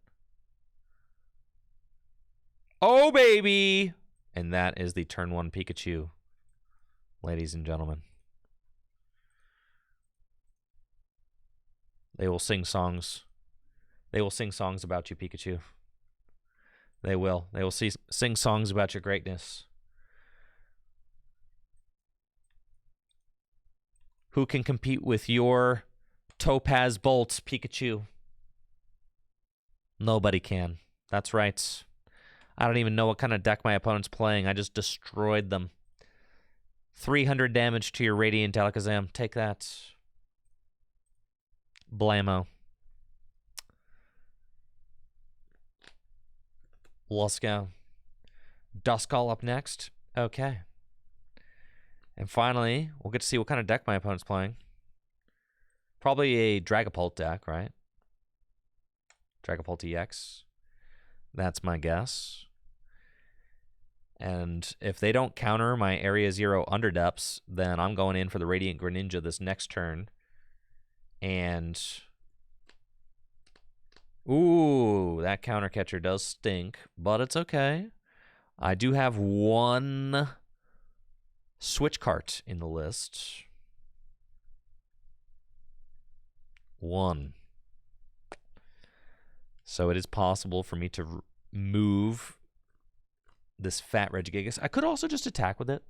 Oh, baby! And that is the turn 1 Pikachu, ladies and gentlemen. They will sing songs. They will sing songs about you, Pikachu. They will. They will sing songs about your greatness. Who can compete with your Topaz Bolts, Pikachu? Nobody can. That's right. I don't even know what kind of deck my opponent's playing. I just destroyed them. 300 damage to your Radiant Alakazam. Take that. Blammo. Let's go. Duskull up next. Okay. And finally, we'll get to see what kind of deck my opponent's playing. Probably a Dragapult deck, right? Dragapult EX. That's my guess. And if they don't counter my Area 0 Underdepths, then I'm going in for the Radiant Greninja this next turn. And... ooh, that counter catcher does stink, but it's okay. I do have one switch cart in the list. One. So it is possible for me to move this fat Regigigas. I could also just attack with it.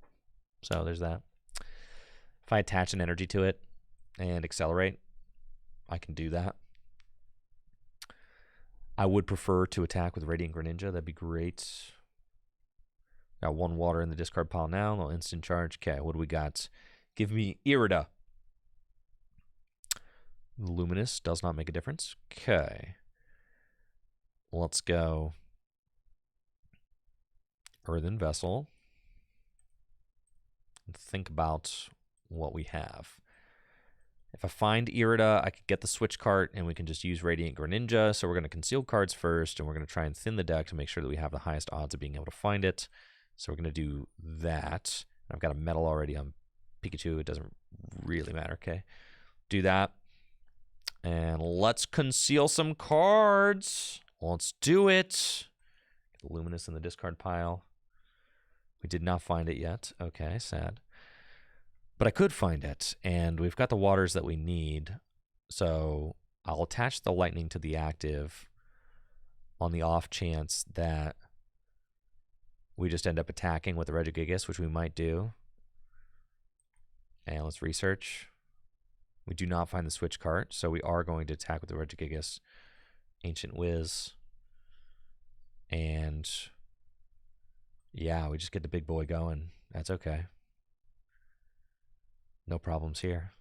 So there's that. If I attach an energy to it and accelerate, I can do that. I would prefer to attack with Radiant Greninja. That'd be great. Got one water in the discard pile now. No instant charge. Okay, what do we got? Give me Irida. Luminous does not make a difference. Okay. Let's go Earthen Vessel. And think about what we have. If I find Irida, I could get the switch cart, and we can just use Radiant Greninja. So we're going to conceal cards first, and we're going to try and thin the deck to make sure that we have the highest odds of being able to find it. So we're going to do that. I've got a metal already on Pikachu. It doesn't really matter, okay? Do that. And let's conceal some cards. Let's do it. Get the Luminous in the discard pile. We did not find it yet. Okay, sad. But I could find it, and we've got the waters that we need. So I'll attach the lightning to the active on the off chance that we just end up attacking with the Regigigas, which we might do. And let's research. We do not find the switch cart, so we are going to attack with the Regigigas. Ancient Wiz. And yeah, we just get the big boy going. That's okay. No problems here.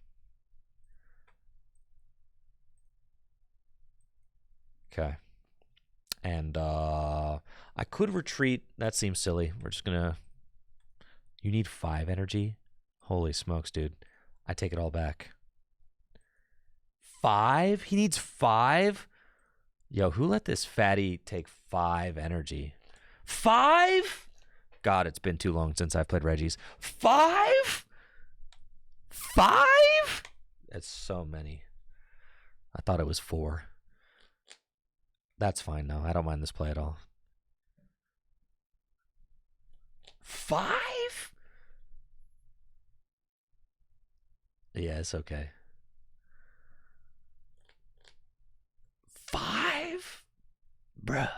Okay. And I could retreat. That seems silly. We're just going to... You need 5 energy? Holy smokes, dude. I take it all back. 5? He needs 5? Yo, who let this fatty take 5 energy? 5? God, it's been too long since I've played Regis. 5? 5? That's so many. I thought it was 4. That's fine now. I don't mind this play at all. 5? Yeah, it's okay. 5? Bruh.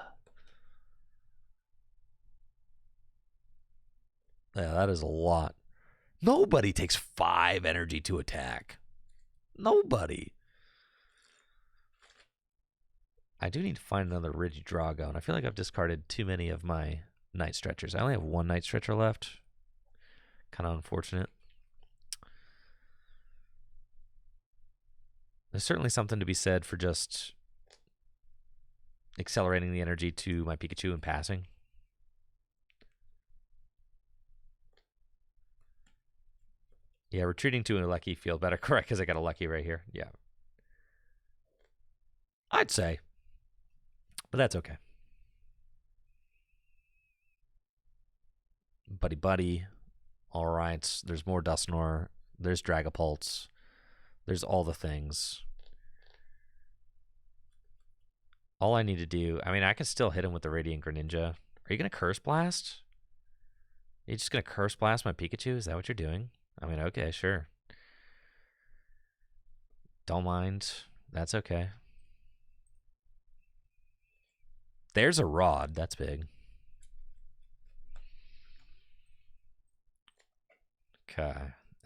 Yeah, that is a lot. Nobody takes 5 energy to attack. Nobody. I do need to find another Regidrago, and I feel like I've discarded too many of my Night Stretchers. I only have 1 Night Stretcher left. Kind of unfortunate. There's certainly something to be said for just accelerating the energy to my Pikachu and passing. Yeah, retreating to a lucky feel better. Correct, because I got a lucky right here. Yeah. I'd say. But that's okay. Buddy buddy. All right. There's more Dusknoir. There's Dragapults. There's all the things. All I need to do... I mean, I can still hit him with the Radiant Greninja. Are you going to Curse Blast? Are you just going to Curse Blast my Pikachu? Is that what you're doing? I mean, okay, sure. Don't mind. That's okay. There's a rod. That's big. Okay.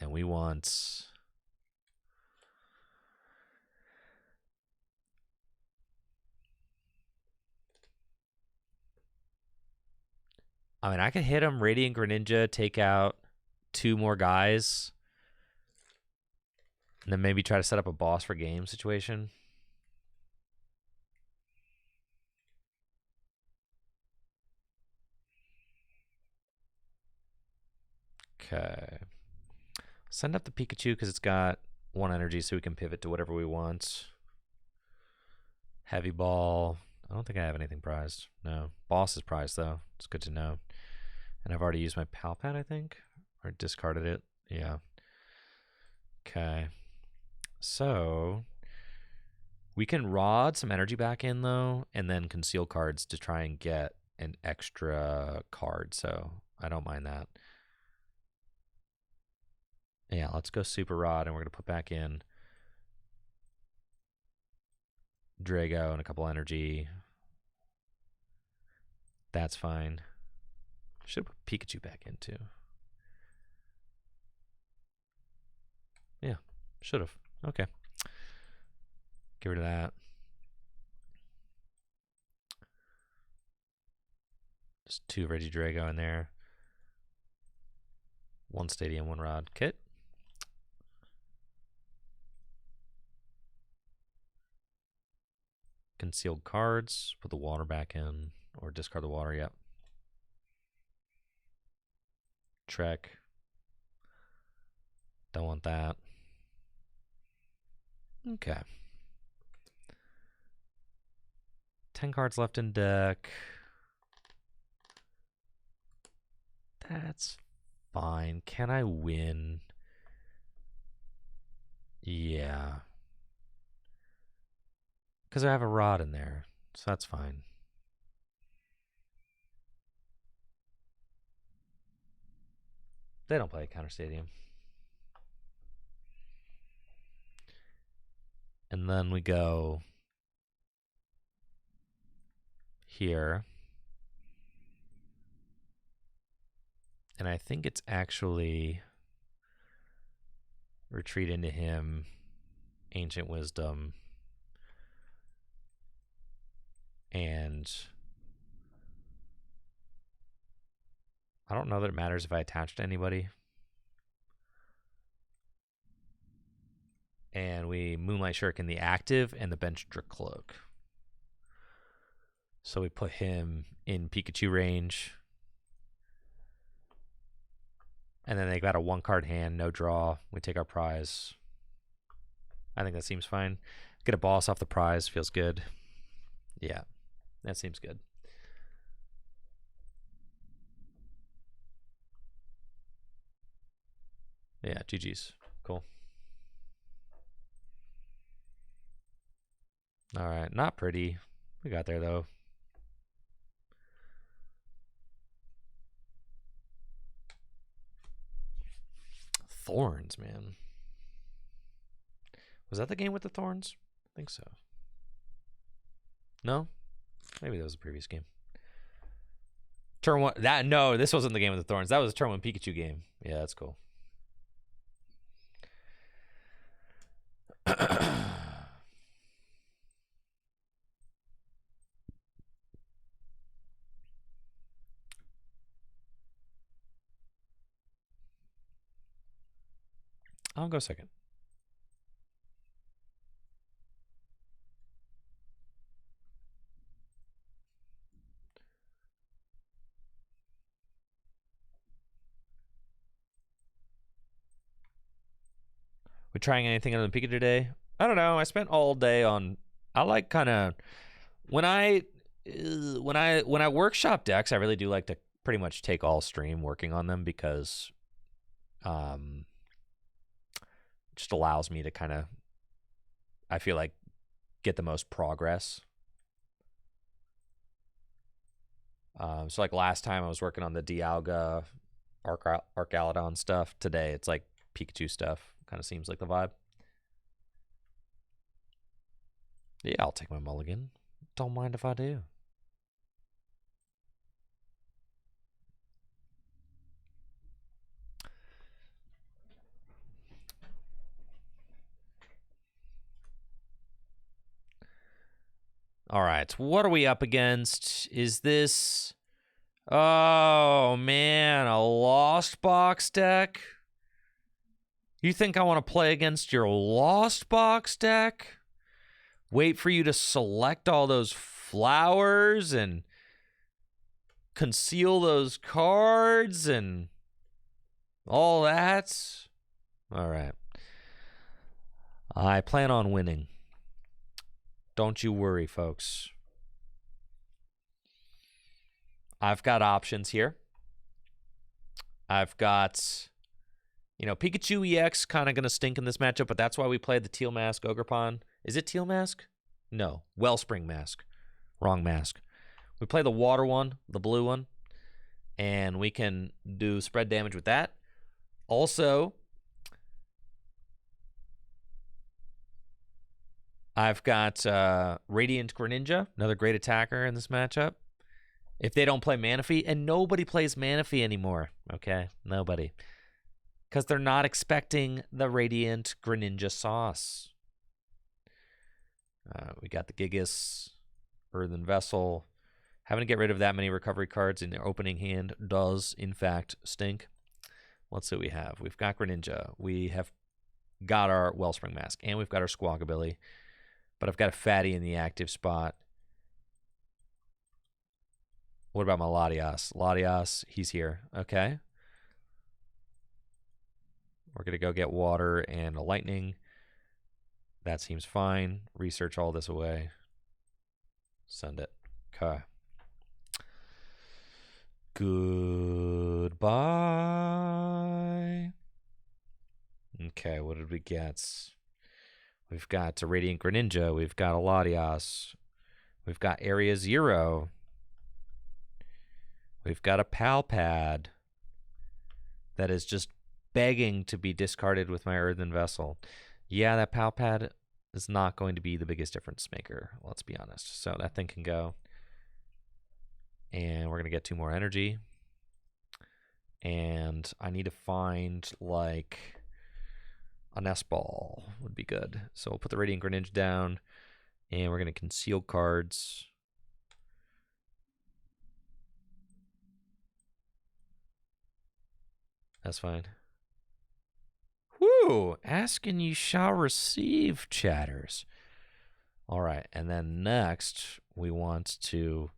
And we want... I mean, I could hit him, Radiant Greninja, take out 2 more guys, and then maybe try to set up a boss for game situation. Okay. Send up the Pikachu because it's got 1 energy, so we can pivot to whatever we want. Heavy Ball. I don't think I have anything prized. No. Boss is prized, though. It's good to know. And I've already used my Pal Pad, I think. Or discarded it. Yeah. Okay. So we can rod some energy back in, though, and then conceal cards to try and get an extra card. So I don't mind that. Yeah, let's go Super Rod, and we're going to put back in Drago and a couple energy. That's fine. Should put Pikachu back in, too. Yeah, should have. Okay. Get rid of that. Just 2 Regidrago in there. 1 Stadium, 1 Rod. Kit. Concealed cards. Put the water back in. Or discard the water, yep. Trek. Don't want that. Okay. 10 cards left in deck. That's fine. Can I win? Yeah. Because I have a rod in there, so that's fine. They don't play Counter Stadium. And then we go here. And I think it's actually retreat into him, Ancient Wisdom, and I don't know that it matters if I attach to anybody. And we Moonlight Shuriken the active and the Bench Dracloak. So we put him in Pikachu range. And then they got a 1-card hand, no draw. We take our prize. I think that seems fine. Get a boss off the prize, feels good. Yeah, that seems good. Yeah, GG's. Cool. All right, not pretty. We got there, though. Thorns, man. Was that the game with the thorns? I think so. No? Maybe that was the previous game. Turn 1. No, this wasn't the game with the thorns. That was a turn 1 Pikachu game. Yeah, that's cool. I'll go second. We trying anything other than Pikachu today? I don't know. I spent all day on. I like kind of when I workshop decks. I really do like to pretty much take all stream working on them because, just allows me to kind of. I feel like get the most progress. So like last time I was working on the Dialga, Arcaludon stuff. Today it's like Pikachu stuff. Kind of seems like the vibe. Yeah, I'll take my mulligan. Don't mind if I do. All right, what are we up against? Is this... Oh, man, a Lost Box deck? You think I want to play against your Lost Box deck? Wait for you to select all those flowers and conceal those cards and all that? All right. I plan on winning. Don't you worry, folks. I've got options here. I've got, Pikachu EX kind of going to stink in this matchup, but that's why we played the Teal Mask Ogerpon. Is it Teal Mask? No. Wellspring Mask. Wrong mask. We play the water one, the blue one, and we can do spread damage with that. Also, I've got Radiant Greninja, another great attacker in this matchup. If they don't play Manaphy, and nobody plays Manaphy anymore, okay? Nobody. Because they're not expecting the Radiant Greninja sauce. We got the Gigas, Earthen Vessel. Having to get rid of that many recovery cards in the opening hand does, in fact, stink. Let's see what we have. We've got Greninja. We have got our Wellspring Mask, and we've got our Squawkabilly. But I've got a Fatty in the active spot. What about my Latias? Latias, he's here. Okay. We're going to go get water and a lightning. That seems fine. Research all this away. Send it. Okay. Goodbye. Okay, what did we get? We've got a Radiant Greninja. We've got a Latias. We've got Area Zero. We've got a Palpad that is just begging to be discarded with my Earthen Vessel. Yeah, that Palpad is not going to be the biggest difference maker, let's be honest. So that thing can go. And we're going to get 2 more energy. And I need to find, like, a Nest Ball would be good. So we'll put the Radiant Greninja down. And we're going to conceal cards. That's fine. Whoo! Ask and you shall receive, chatters. All right, and then next we want to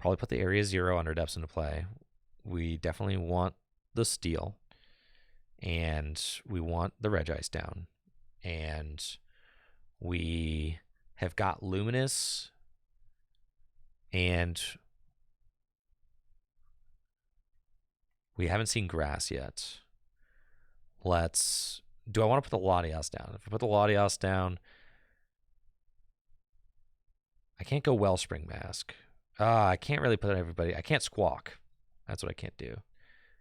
probably put the Area Zero Under Depths into play. We definitely want the Steel, and we want the Regis down, and we have got Luminous, and we haven't seen Grass yet. Do I want to put the Latias down? If I put the Latias down, I can't go Wellspring Mask. I can't really put everybody. I can't Squawk. That's what I can't do.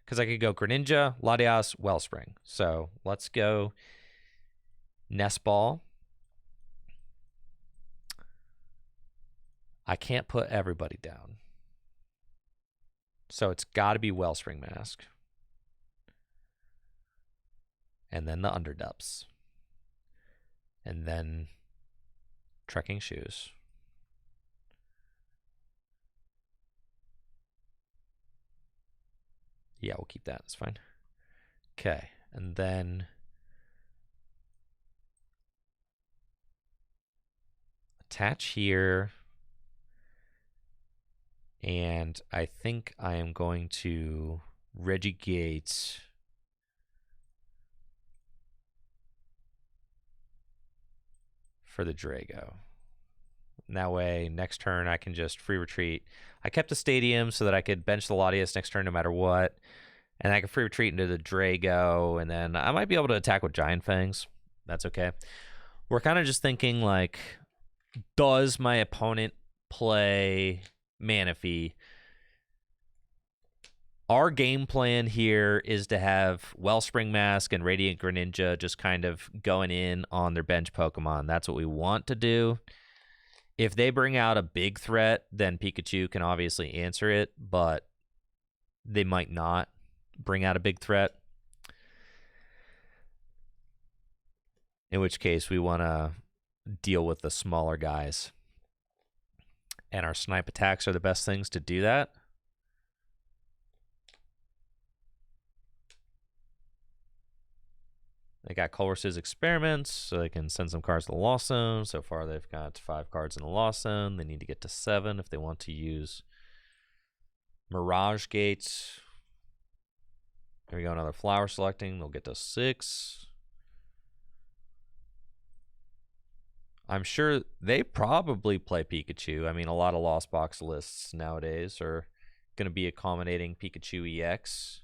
Because I could go Greninja, Latias, Wellspring. So let's go Nest Ball. I can't put everybody down. So it's got to be Wellspring Mask. And then the Underdepths. And then Trekking Shoes. Yeah, we'll keep that. That's fine. Okay. And then attach here. And I think I am going to Regigate for the Drago. And that way, next turn, I can just free retreat. I kept the Stadium so that I could bench the Latias next turn no matter what. And I can free retreat into the Drago. And then I might be able to attack with Giant Fangs. That's okay. We're kind of just thinking, like, does my opponent play Manaphy? Our game plan here is to have Wellspring Mask and Radiant Greninja just kind of going in on their bench Pokemon. That's what we want to do. If they bring out a big threat, then Pikachu can obviously answer it, but they might not bring out a big threat. In which case, we want to deal with the smaller guys. And our snipe attacks are the best things to do that. They got Colress's experiments, so they can send some cards to the Lost Zone. So far, they've got 5 cards in the Lost Zone. They need to get to 7 if they want to use Mirage Gates. There we go, another flower selecting. They'll get to 6. I'm sure they probably play Pikachu. I mean, a lot of Lost Box lists nowadays are going to be accommodating Pikachu EX.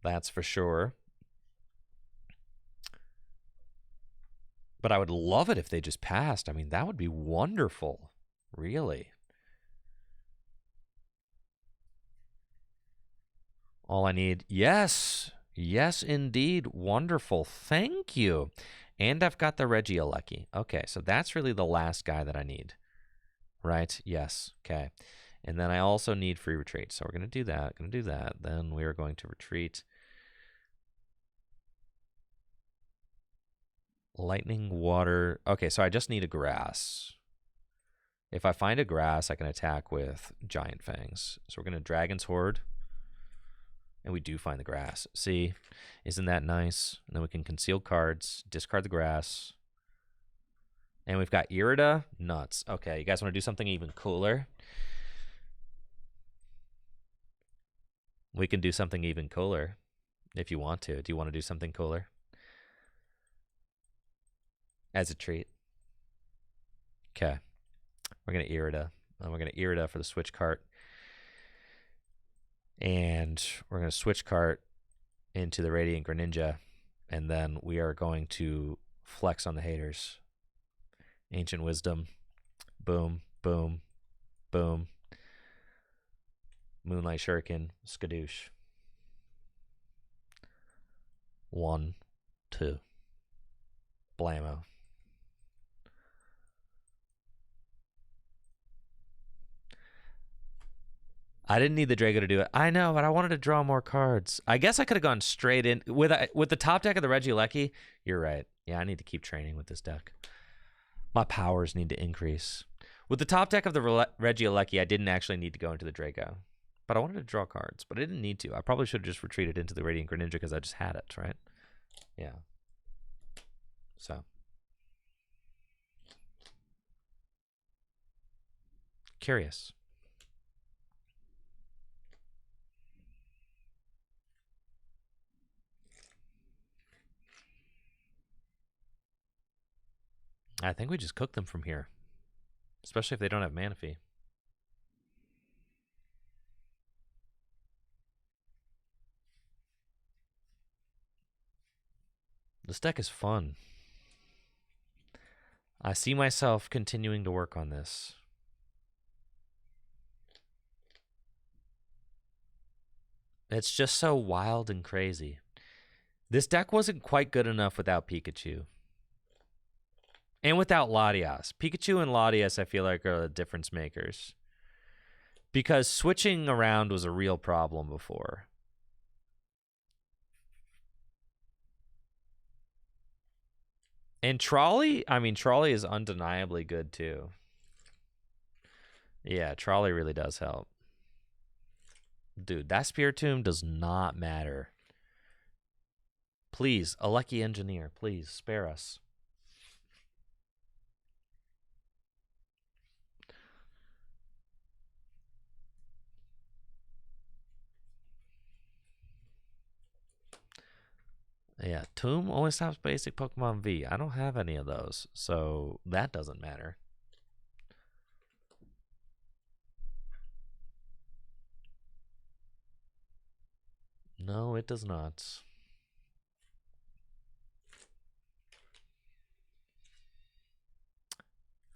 That's for sure. But I would love it if they just passed. I mean, that would be wonderful. Really. All I need. Yes. Yes, indeed. Wonderful. Thank you. And I've got the Regieleki. Okay, so that's really the last guy that I need. Right? Yes. Okay. And then I also need free retreat. So we're going to do that. Going to do that. Then we are going to retreat. Lightning, water. Okay, so I just need a grass. If I find a grass, I can attack with Giant Fangs. So we're going to Dragon's Horde. And we do find the grass. See? Isn't that nice? And then we can conceal cards, discard the grass. And we've got Irida. Nuts. Okay, you guys want to do something even cooler? We can do something even cooler if you want to. Do you want to do something cooler? As a treat. Okay. We're going to Irida. And we're going to Irida for the switch cart. And we're going to switch cart into the Radiant Greninja. And then we are going to flex on the haters. Ancient Wisdom. Boom, boom, boom. Moonlight Shuriken. Skadoosh. 1, 2. Blammo. I didn't need the Draco to do it. I know, but I wanted to draw more cards. I guess I could have gone straight in. With the top deck of the Regieleki, you're right. Yeah, I need to keep training with this deck. My powers need to increase. With the top deck of the Regieleki, I didn't actually need to go into the Draco. But I wanted to draw cards, but I didn't need to. I probably should have just retreated into the Radiant Greninja because I just had it, right? Yeah. So. Curious. I think we just cook them from here. Especially if they don't have Manaphy. This deck is fun. I see myself continuing to work on this. It's just so wild and crazy. This deck wasn't quite good enough without Pikachu. And without Latias. Pikachu and Latias, I feel like, are the difference makers. Because switching around was a real problem before. And Trolley, I mean, Trolley is undeniably good, too. Yeah, Trolley really does help. Dude, that Spiritomb does not matter. Please, a lucky engineer, please, spare us. Yeah, Tomb only stops basic Pokemon V. I don't have any of those, so that doesn't matter. No, it does not.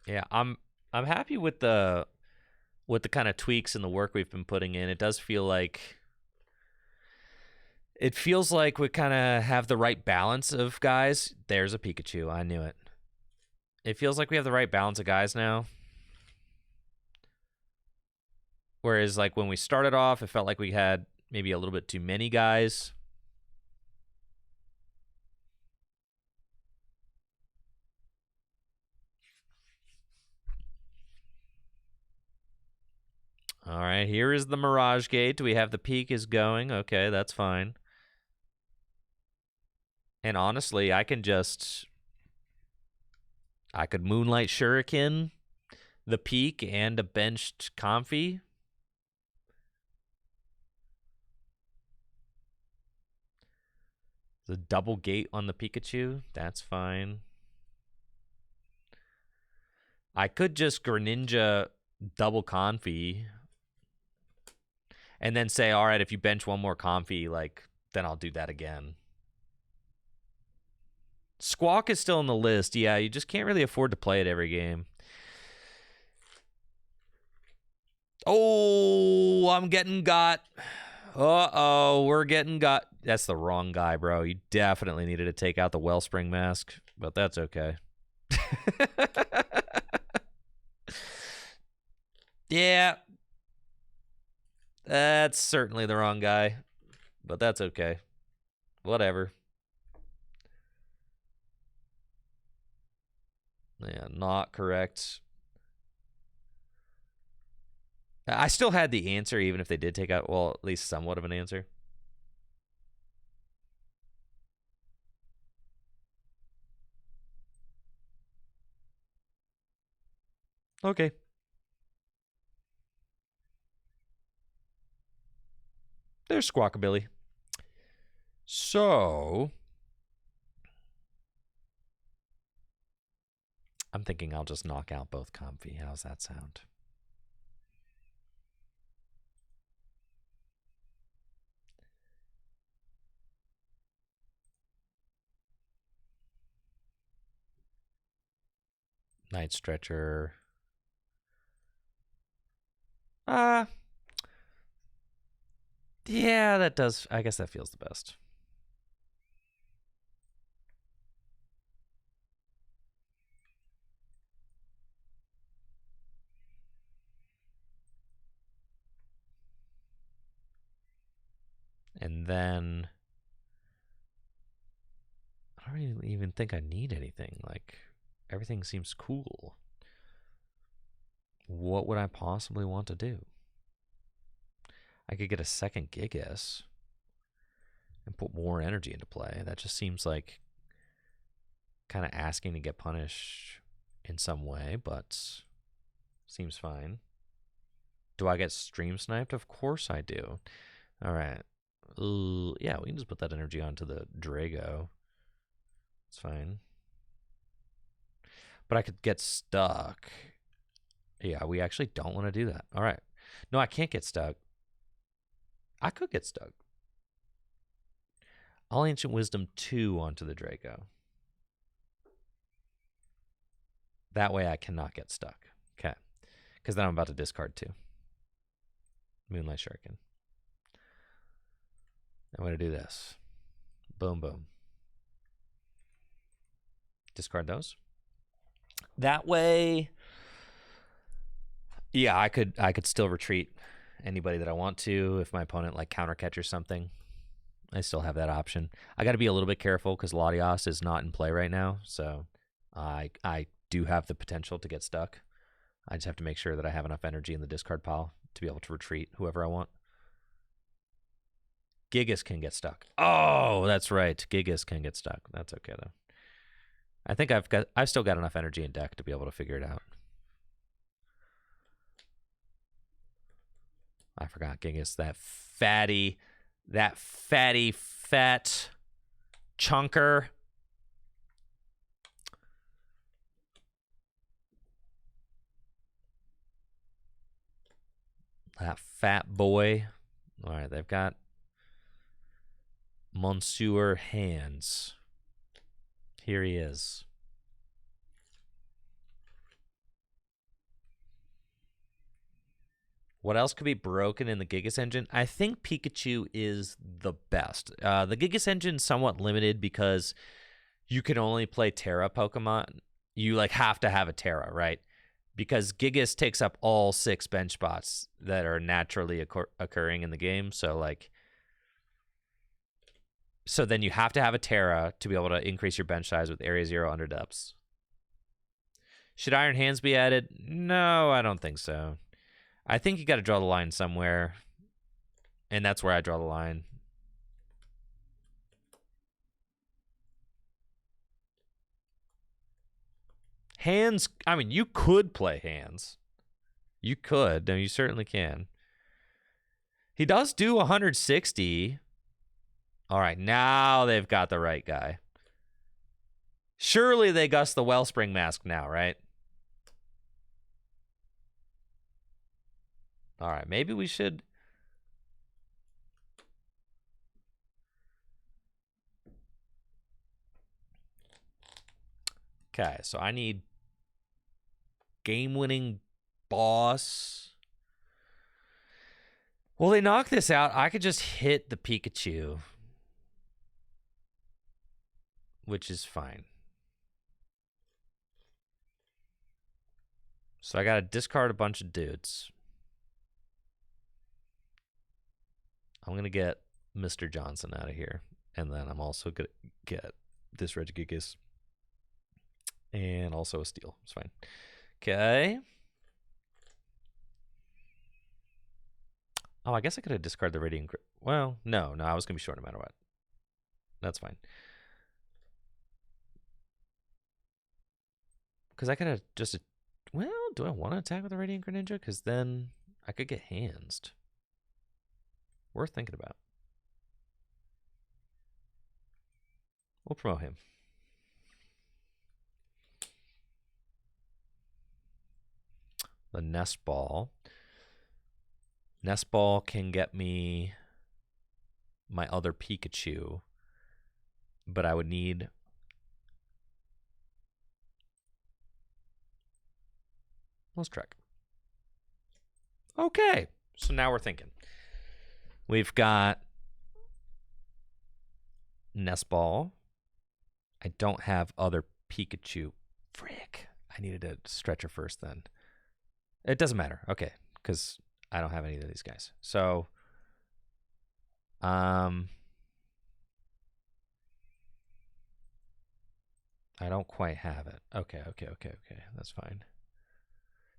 Yeah, I'm happy with the kind of tweaks and the work we've been putting in. It does feel like we kind of have the right balance of guys. There's a Pikachu. I knew it. It feels like we have the right balance of guys now. Whereas like when we started off, it felt like we had maybe a little bit too many guys. All right, here is the Mirage Gate. We have the peak is going. Okay, that's fine. And honestly, I could Moonlight Shuriken, the peak, and a benched Comfy. The double gate on the Pikachu. That's fine. I could just Greninja double Comfy and then say, all right, if you bench one more Comfy, like, then I'll do that again. Squawk is still on the list. Yeah, you just can't really afford to play it every game. Oh, I'm getting got. Uh-oh, we're getting got. That's the wrong guy, bro. You definitely needed to take out the Wellspring Mask, but that's okay. Yeah. That's certainly the wrong guy, but that's okay. Whatever. Yeah, not correct. I still had the answer, even if they did take out, well, at least somewhat of an answer. Okay. There's Squawkabilly. So, I'm thinking I'll just knock out both Comfy. How's that sound? Night Stretcher. Yeah, that does. I guess that feels the best. And then I don't even think I need anything. Like, everything seems cool. What would I possibly want to do? I could get a second Gigas and put more energy into play. That just seems like kind of asking to get punished in some way, but seems fine. Do I get stream sniped? Of course I do. All right. Yeah, we can just put that energy onto the Drago. It's fine. But I could get stuck. Yeah, we actually don't want to do that. All right. No, I can't get stuck. I could get stuck. All Ancient Wisdom 2 onto the Draco. That way I cannot get stuck. Okay. Because then I'm about to discard 2. Moonlight Shuriken. I'm going to do this. Boom, boom. Discard those. That way, yeah, I could still retreat anybody that I want to if my opponent like counter catches something. I still have that option. I got to be a little bit careful because Latios is not in play right now, so I do have the potential to get stuck. I just have to make sure that I have enough energy in the discard pile to be able to retreat whoever I want. Gigas can get stuck. Oh, that's right. Gigas can get stuck. That's okay though. I think I've still got enough energy in deck to be able to figure it out. I forgot Gigas, that fatty fat chunker. That fat boy. All right, they've got Monsieur Hands. Here he is. What else could be broken in the Gigas engine? I think Pikachu is the best. The Gigas engine is somewhat limited because you can only play Terra Pokemon. You like have to have a Terra, right? Because Gigas takes up all 6 bench spots that are naturally occurring in the game. So then you have to have a Terra to be able to increase your bench size with Area 0 underdepths. Should Iron Hands be added? No, I don't think so. I think you got to draw the line somewhere, and that's where I draw the line. Hands, I mean, you could play Hands. You could. No, you certainly can. He does do 160. All right, now they've got the right guy. Surely they gust the Wellspring Mask now, right? All right, maybe we should... Okay, so I need game-winning boss. Well, they knock this out. I could just hit the Pikachu, which is fine. So I got to discard a bunch of dudes. I'm going to get Mr. Johnson out of here. And then I'm also going to get this Regigigas. And also a steal. It's fine. Okay. Oh, I guess I could have discarded the Radiant... Well, no, I was going to be short no matter what. That's fine. Because I could have just... Well, do I want to attack with the Radiant Greninja? Because then I could get handsed. Worth thinking about. We'll promote him. The Nest Ball. Nest Ball can get me my other Pikachu, but I would need... Let's track. Okay, so now we're thinking. We've got Nest Ball. I don't have other Pikachu. Frick. I needed a stretcher first then. It doesn't matter. Okay, because I don't have any of these guys. So, I don't quite have it. Okay. That's fine.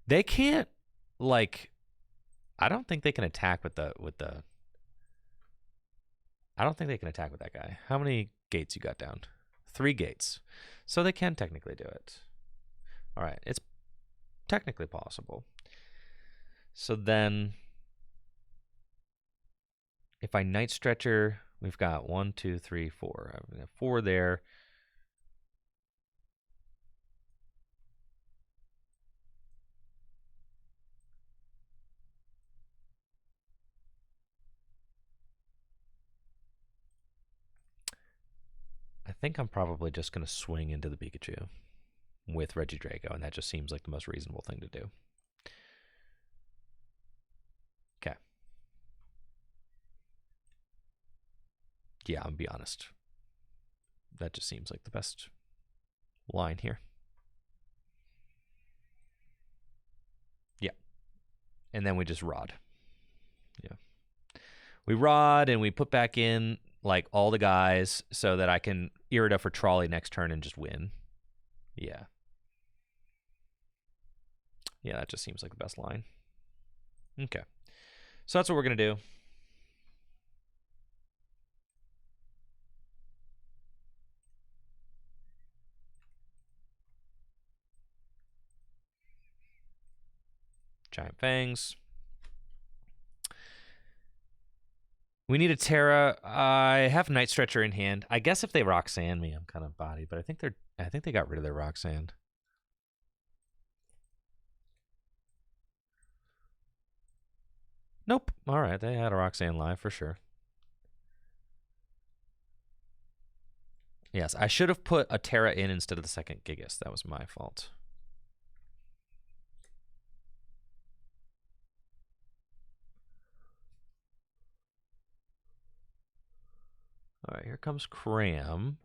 They can't, like, I don't think they can attack with the I don't think they can attack with that guy. How many gates you got down? 3 gates. So they can technically do it. All right, it's technically possible. So then, if I Night Stretcher, we've got 1, 2, 3, 4. I've got 4 there. I think I'm probably just going to swing into the Pikachu with Regidrago, and that just seems like the most reasonable thing to do. Okay. Yeah, I'm gonna be honest. That just seems like the best line here. Yeah. And then we just rod. Yeah. We rod and we put back in like all the guys so that I can Irida for Trolley next turn and just win. Yeah. Yeah, that just seems like the best line. Okay. So that's what we're going to do. Giant Fangs. We need a Terra. I have Night Stretcher in hand. I guess if they Roxanne me, I'm kind of body, but I think they got rid of their Roxanne. Nope. All right, they had a Roxanne live for sure. Yes, I should have put a Terra in instead of the second Gigas. That was my fault. All right, here comes Cram.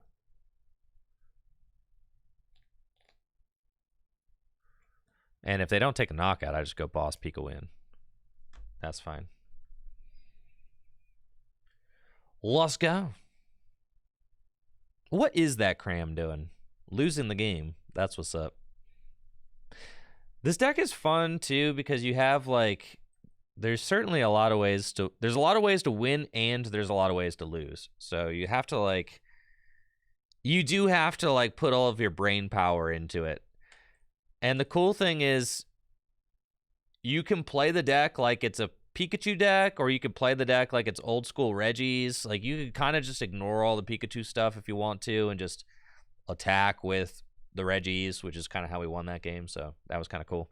And if they don't take a knockout, I just go boss Pika win. That's fine. Let's go. What is that Cram doing? Losing the game. That's what's up. This deck is fun too because you have like there's certainly a lot of ways to win and there's a lot of ways to lose. So you have to like you do have to like put all of your brain power into it. And the cool thing is you can play the deck like it's a Pikachu deck, or you can play the deck like it's old school Regis. Like you can kind of just ignore all the Pikachu stuff if you want to and just attack with the Regis, which is kind of how we won that game. So that was kind of cool.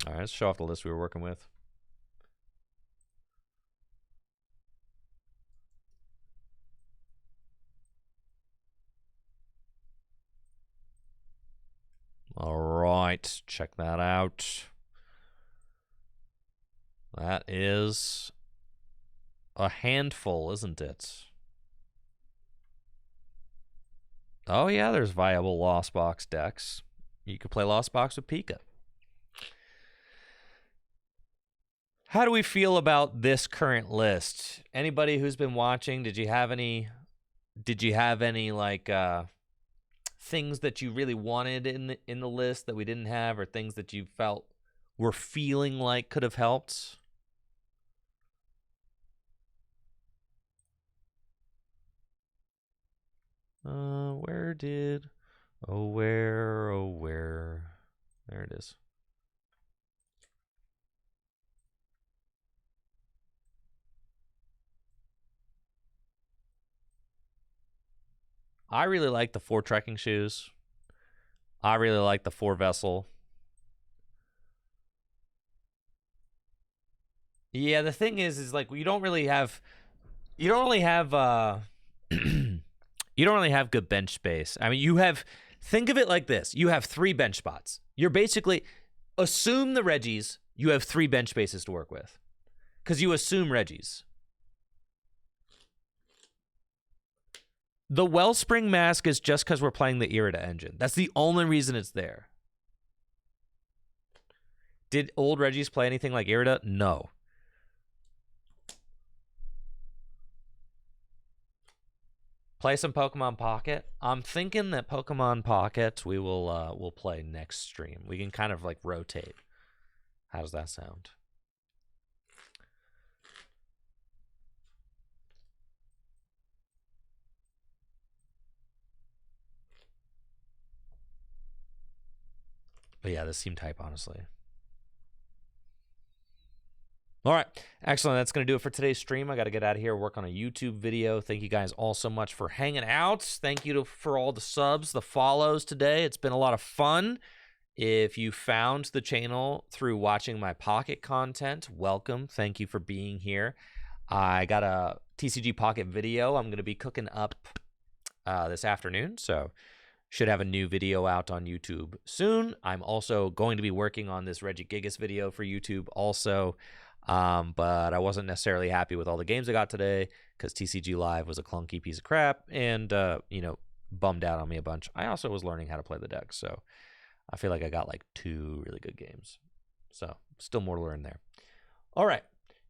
All right, let's show off the list we were working with. All right, check that out. That is a handful, isn't it? Oh, yeah, there's viable Lost Box decks. You could play Lost Box with Pika. How do we feel about this current list? Anybody who's been watching, did you have any like things that you really wanted in the list that we didn't have, or things that you felt were feeling like could have helped? Where? There it is. I really like the 4 trekking shoes. I really like the 4 vessel. Yeah, the thing is like you don't really have you don't really have good bench space. I mean, think of it like this. You have 3 bench spots. You're basically assume the Regis, you have 3 bench spaces to work with. Cuz you assume Regis. The Wellspring Mask is just because we're playing the Irida engine. That's the only reason it's there. Did old Regis play anything like Irida? No. Play some Pokemon Pocket. I'm thinking that Pokemon Pocket we'll play next stream. We can kind of like rotate. How does that sound? But yeah, this seemed type, honestly. All right, excellent. That's going to do it for today's stream. I got to get out of here, work on a YouTube video. Thank you guys all so much for hanging out. Thank you for all the subs, the follows today. It's been a lot of fun. If you found the channel through watching my Pocket content, welcome. Thank you for being here. I got a TCG Pocket video I'm going to be cooking up this afternoon, so should have a new video out on YouTube soon. I'm also going to be working on this Regigigas video for YouTube also, but I wasn't necessarily happy with all the games I got today because TCG Live was a clunky piece of crap and, bummed out on me a bunch. I also was learning how to play the deck, so I feel like I got like 2 really good games. So still more to learn there. All right.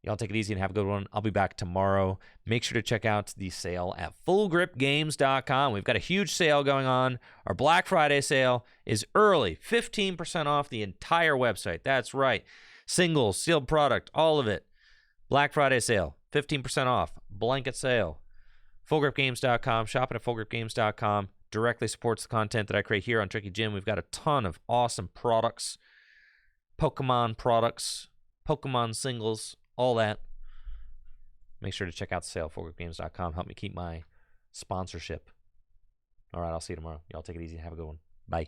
Y'all take it easy and have a good one. I'll be back tomorrow. Make sure to check out the sale at fullgripgames.com. We've got a huge sale going on. Our Black Friday sale is early, 15% off the entire website. That's right. Singles, sealed product, all of it. Black Friday sale, 15% off. Blanket sale. Fullgripgames.com. Shopping at fullgripgames.com directly supports the content that I create here on Tricky Jim. We've got a ton of awesome products, Pokemon products, Pokemon singles, all that. Make sure to check out the sale, fullgripgames.com. Help me keep my sponsorship. All right, I'll see you tomorrow. Y'all take it easy. Have a good one. Bye.